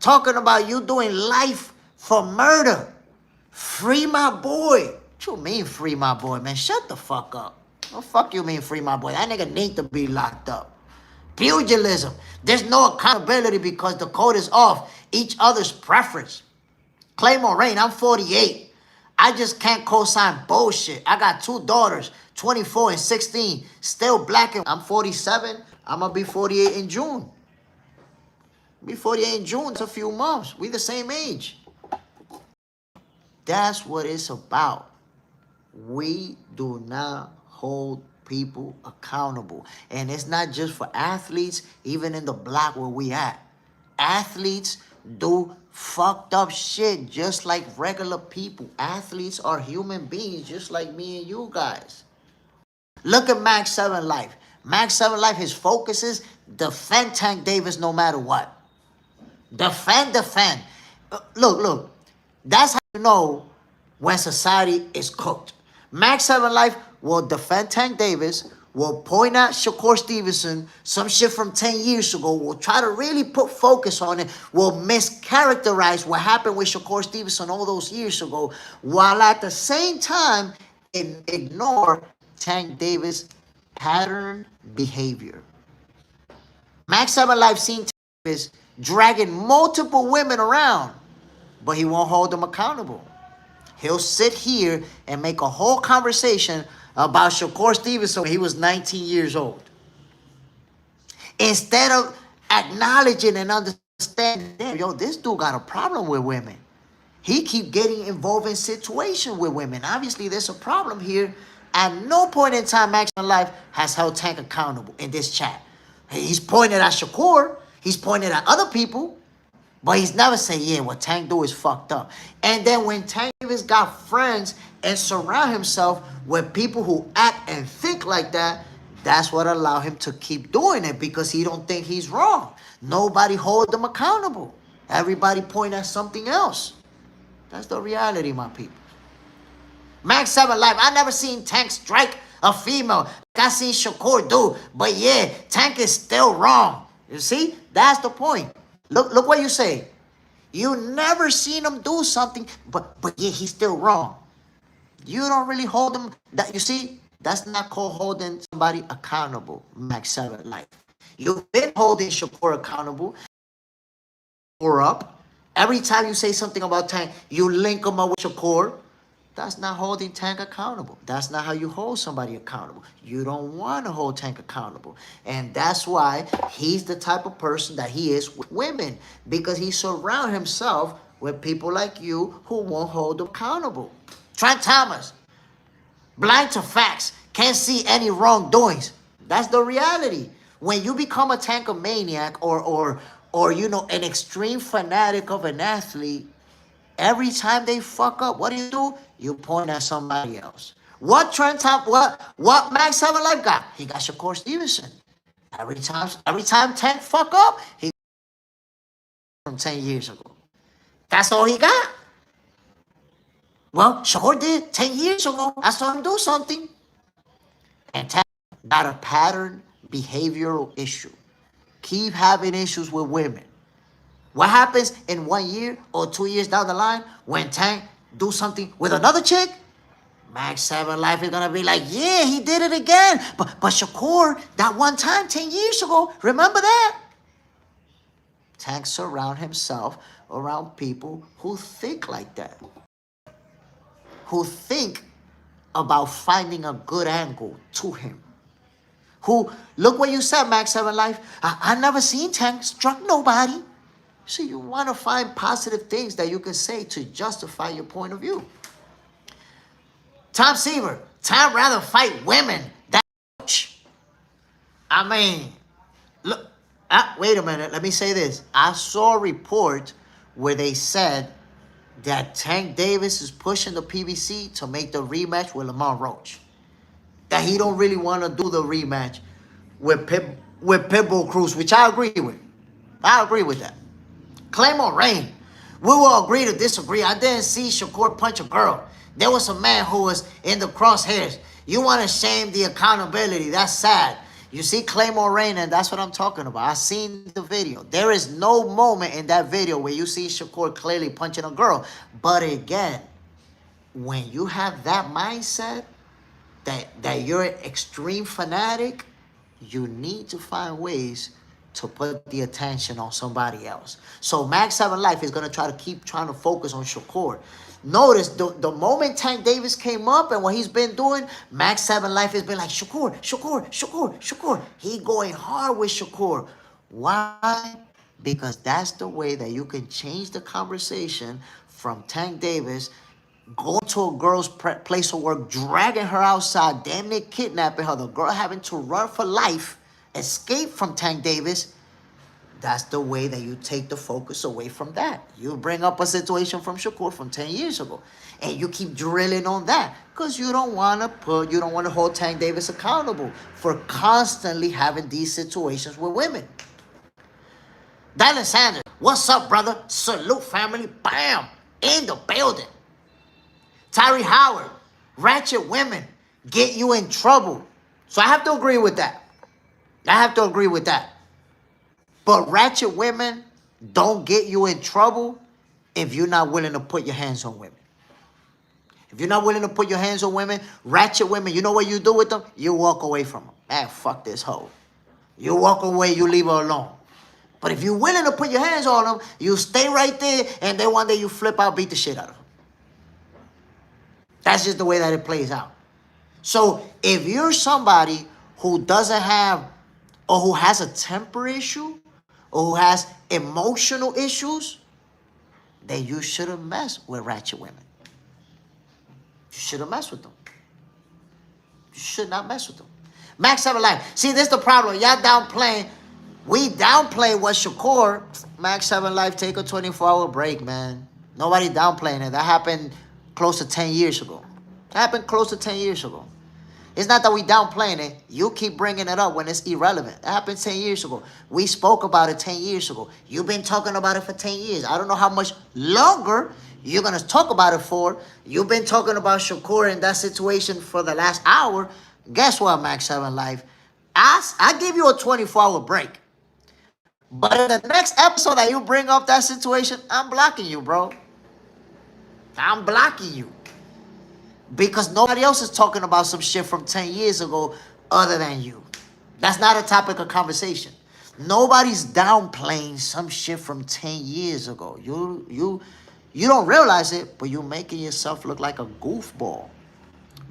talking about you doing life for murder. Free my boy. What you mean free my boy, man? Shut the fuck up. What the fuck you mean free my boy? That nigga need to be locked up. Pugilism. There's no accountability because the code is off. Each other's preference. Claymore Rain, I'm 48. I just can't co-sign bullshit. I got 2 daughters, 24 and 16. Still black and I'm 47. I'm going to be 48 in June. Be 48 in June. It's a few months. We the same age. That's what it's about. We do not hold people accountable. And it's not just for athletes, even in the block where we at. Athletes do fucked up shit just like regular people. Athletes are human beings just like me and you guys. Look at Max 7 Life. Max 7 Life, his focus is defend Tank Davis no matter what. Defend. Look. That's how you know when society is cooked. Max 7 Life will defend Tank Davis, will point out Shakur Stevenson, some shit from 10 years ago, will try to really put focus on it, will mischaracterize what happened with Shakur Stevenson all those years ago, while at the same time ignore Tank Davis' pattern behavior. Max 7 Life seen Tank Davis dragging multiple women around, but he won't hold them accountable. He'll sit here and make a whole conversation about Shakur Stevenson when he was 19 years old. Instead of acknowledging and understanding, damn, yo, this dude got a problem with women. He keep getting involved in situations with women. Obviously, there's a problem here. At no point in time, Max Life has held Tank accountable in this chat. He's pointed at Shakur. He's pointed at other people. But he's never said, yeah, what Tank do is fucked up. And then when Tank Davis got friends and surround himself with people who act and think like that, that's what allowed him to keep doing it, because he don't think he's wrong. Nobody hold him accountable. Everybody point at something else. That's the reality, my people. Max 7 Life, I never seen Tank strike a female like I seen Shakur do. But yeah, Tank is still wrong. You see? That's the point. Look what you say. You never seen him do something, but yeah, he's still wrong. You don't really hold him. That, you see, that's not called holding somebody accountable, Max 7 Life. You've been holding Shakur accountable or up. Every time you say something about Tank, you link him up with Shakur. That's not holding Tank accountable. That's not how you hold somebody accountable. You don't want to hold Tank accountable. And that's why he's the type of person that he is with women, because he surrounds himself with people like you who won't hold him accountable. Trent Thomas, blind to facts, can't see any wrongdoings. That's the reality. When you become a Tankomaniac or you know, an extreme fanatic of an athlete, every time they fuck up, what do? You point at somebody else. What Trent Thomas, what Max 7 Life got? He got Shakur Stevenson. Every time Tank fuck up, he from 10 years ago. That's all he got. Well, Shakur did 10 years ago. I saw him do something. And Tank got a pattern behavioral issue. Keep having issues with women. What happens in 1 year or 2 years down the line when Tank do something with another chick? Max 7 Life is gonna be like, yeah, he did it again. But Shakur, that one time 10 years ago, remember that? Tank surround himself around people who think like that. Who think about finding a good angle to him. Who, look what you said, Max 7 Life. I never seen Tank struck nobody. So you want to find positive things that you can say to justify your point of view. Tom Seaver, Tom rather fight women than coach. I mean, look, wait a minute. Let me say this. I saw a report where they said that Tank Davis is pushing the PBC to make the rematch with Lamont Roach. That he don't really want to do the rematch with Pitbull Cruz, which I agree with. I agree with that. Claymore Rain, we will agree to disagree. I didn't see Shakur punch a girl. There was a man who was in the crosshairs. You want to shame the accountability. That's sad. You see Claymore Rain, and that's what I'm talking about. I seen the video. There is no moment in that video where you see Shakur clearly punching a girl. But again, when you have that mindset, that you're an extreme fanatic, you need to find ways to put the attention on somebody else. So Max 7 Life is going to keep trying to focus on Shakur. Notice the moment Tank Davis came up and what he's been doing, Max 7 Life has been like, Shakur, Shakur, Shakur, Shakur. He going hard with Shakur. Why? Because that's the way that you can change the conversation from Tank Davis going to a girl's place of work, dragging her outside, damn near kidnapping her, the girl having to run for life, escape from Tank Davis. That's the way that you take the focus away from that. You bring up a situation from Shakur from 10 years ago, and you keep drilling on that because you don't want to hold Tank Davis accountable for constantly having these situations with women. Dallas Xander, what's up, brother? Salute, family. Bam, in the building. Tyree Howard, ratchet women get you in trouble. So I have to agree with that. But ratchet women don't get you in trouble if you're not willing to put your hands on women. If you're not willing to put your hands on women, ratchet women, you know what you do with them? You walk away from them. Man, fuck this hoe. You walk away, you leave her alone. But if you're willing to put your hands on them, you stay right there, and then one day you flip out, beat the shit out of them. That's just the way that it plays out. So if you're somebody who doesn't have or who has a temper issue, or who has emotional issues, then you shouldn't mess with ratchet women. You shouldn't mess with them. You should not mess with them. Max 7 Life. See, this is the problem. Y'all downplaying. We downplay what Shakur. Max 7 Life, take a 24-hour break, man. Nobody downplaying it. That happened close to 10 years ago. That happened close to 10 years ago. It's not that we downplaying it. You keep bringing it up when it's irrelevant. That happened 10 years ago. We spoke about it 10 years ago. You've been talking about it for 10 years. I don't know how much longer you're going to talk about it for. You've been talking about Shakur and that situation for the last hour. Guess what, Max 7 Life? I give you a 24-hour break. But in the next episode that you bring up that situation, I'm blocking you, bro. I'm blocking you. Because nobody else is talking about some shit from 10 years ago other than you. That's not a topic of conversation. Nobody's downplaying some shit from 10 years ago. You don't realize it, but you're making yourself look like a goofball.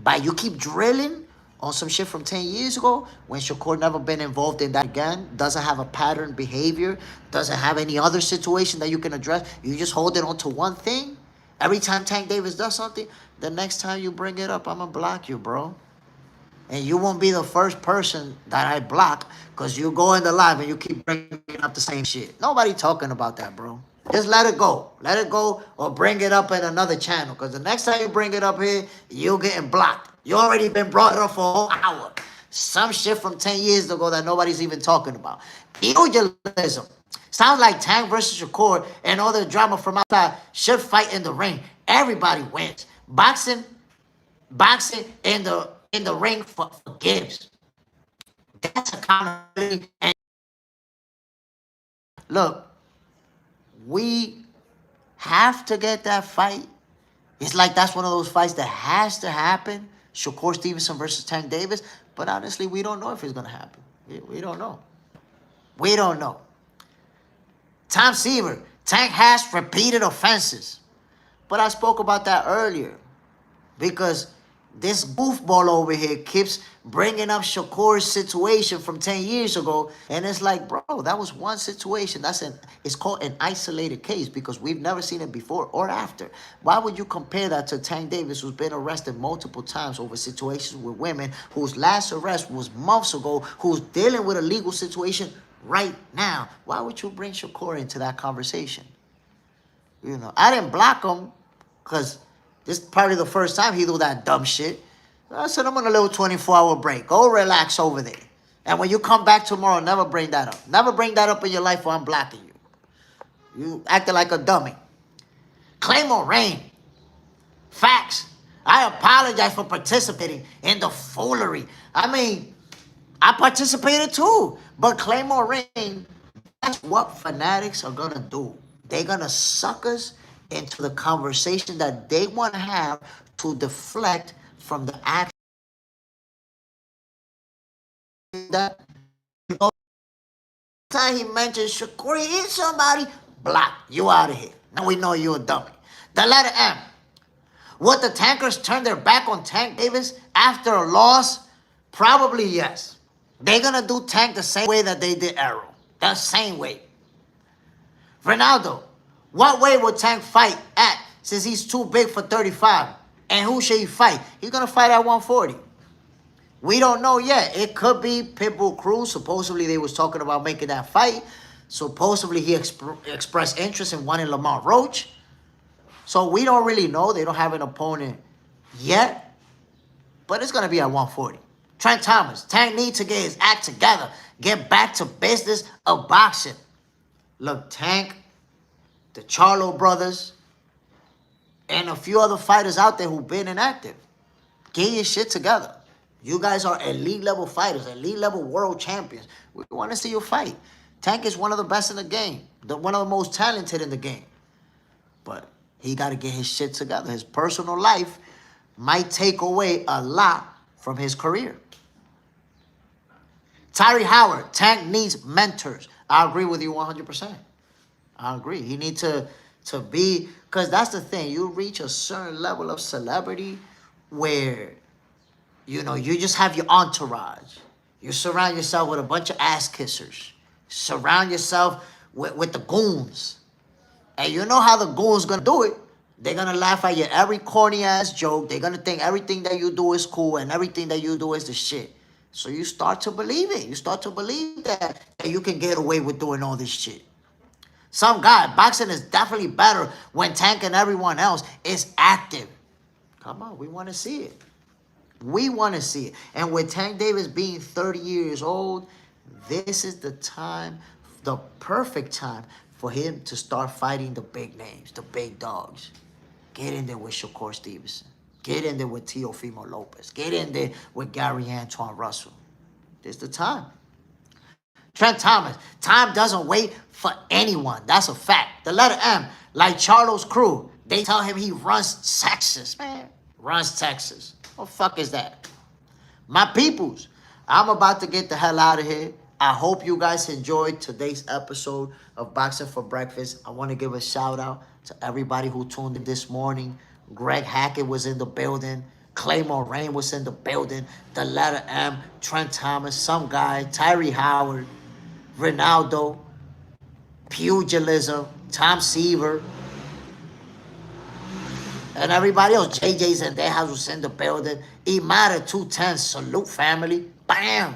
But you keep drilling on some shit from 10 years ago when Shakur never been involved in that again, doesn't have a pattern behavior, doesn't have any other situation that you can address. You just hold it on to one thing. Every time Tank Davis does something, the next time you bring it up, I'm going to block you, bro. And you won't be the first person that I block because you go in the live and you keep bringing up the same shit. Nobody talking about that, bro. Just let it go. Let it go or bring it up in another channel because the next time you bring it up here, you're getting blocked. You already been brought up for a whole hour. Some shit from 10 years ago that nobody's even talking about. Pugilism. Sounds like Tank versus Shakur and all the drama from outside should fight in the ring. Everybody wins. Boxing in the ring forgives. That's accountability. And look, we have to get that fight. It's like that's one of those fights that has to happen. Shakur Stevenson versus Tank Davis. But honestly, we don't know if it's going to happen. We don't know. We don't know. Tom Seaver, Tank has repeated offenses. But I spoke about that earlier. Because this goofball over here keeps bringing up Shakur's situation from 10 years ago. And it's like, bro, that was one situation. It's called an isolated case because we've never seen it before or after. Why would you compare that to Tank Davis, who's been arrested multiple times over situations with women, whose last arrest was months ago, who's dealing with a legal situation right now? Why would you bring Shakur into that conversation? You know, I didn't block him because this is probably the first time he do that dumb shit. I said, I'm on a little 24-hour break. Go relax over there. And when you come back tomorrow, never bring that up. Never bring that up in your life or I'm blocking you. You acting like a dummy. Claymore Rain. Facts. I apologize for participating in the foolery. I mean, I participated too. But Claymore Rain, that's what fanatics are going to do. They're going to suck us into the conversation that they want to have to deflect from the action that, you know, time he mentions Shakur is somebody, block, you out of here. Now we know you're a dummy. The letter M. Would the Tankers turn their back on Tank Davis after a loss? Probably yes. They're going to do Tank the same way that they did Arrow. The same way. Ronaldo. What way would Tank fight at since he's too big for 35? And who should he fight? He's going to fight at 140. We don't know yet. It could be Pitbull Cruz. Supposedly they was talking about making that fight. Supposedly he expressed interest in wanting Lamont Roach. So we don't really know. They don't have an opponent yet. But it's going to be at 140. Trent Thomas. Tank needs to get his act together. Get back to business of boxing. Look, Tank, the Charlo brothers, and a few other fighters out there who've been inactive. Get your shit together. You guys are elite level fighters, elite level world champions. We want to see you fight. Tank is one of the best in the game, one of the most talented in the game. But he got to get his shit together. His personal life might take away a lot from his career. Tyree Howard, Tank needs mentors. I agree with you 100%. I agree. He needs to be, because that's the thing. You reach a certain level of celebrity where, you know, you just have your entourage. You surround yourself with a bunch of ass kissers. Surround yourself with the goons. And you know how the goons gonna do it. They're gonna laugh at your every corny ass joke. They're gonna think everything that you do is cool and everything that you do is the shit. So you start to believe it. You start to believe that you can get away with doing all this shit. Some guy, boxing is definitely better when Tank and everyone else is active. Come on, we want to see it. We want to see it. And with Tank Davis being 30 years old, this is the time, the perfect time for him to start fighting the big names, the big dogs. Get in there with Shakur Stevenson. Get in there with Teofimo Lopez. Get in there with Gary Antoine Russell. This is the time. Trent Thomas, time doesn't wait for anyone. That's a fact. The letter M, like Charlo's crew, they tell him he runs Texas, man. Runs Texas. What the fuck is that? My peoples, I'm about to get the hell out of here. I hope you guys enjoyed today's episode of Boxing for Breakfast. I want to give a shout out to everybody who tuned in this morning. Greg Hackett was in the building. Claymore Rain was in the building. The letter M, Trent Thomas, some guy, Tyree Howard, Ronaldo, Pugilism, Tom Seaver, and everybody else. JJ's in their house was in the building. Imada 210, salute family. Bam!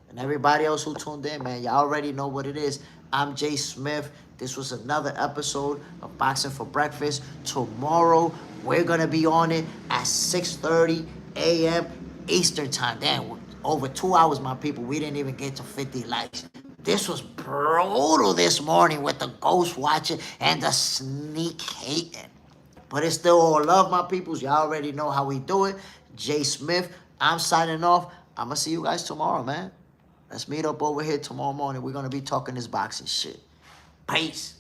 And everybody else who tuned in, man, y'all already know what it is. I'm Jay Smith. This was another episode of Boxing for Breakfast. Tomorrow, we're going to be on it at 6:30 a.m. Eastern Time. Damn, over 2 hours, my people. We didn't even get to 50 likes. This was brutal this morning with the ghost watching and the sneak hating. But it's still all love, my peoples. Y'all already know how we do it. Jay Smith, I'm signing off. I'm going to see you guys tomorrow, man. Let's meet up over here tomorrow morning. We're going to be talking this boxing shit. Peace.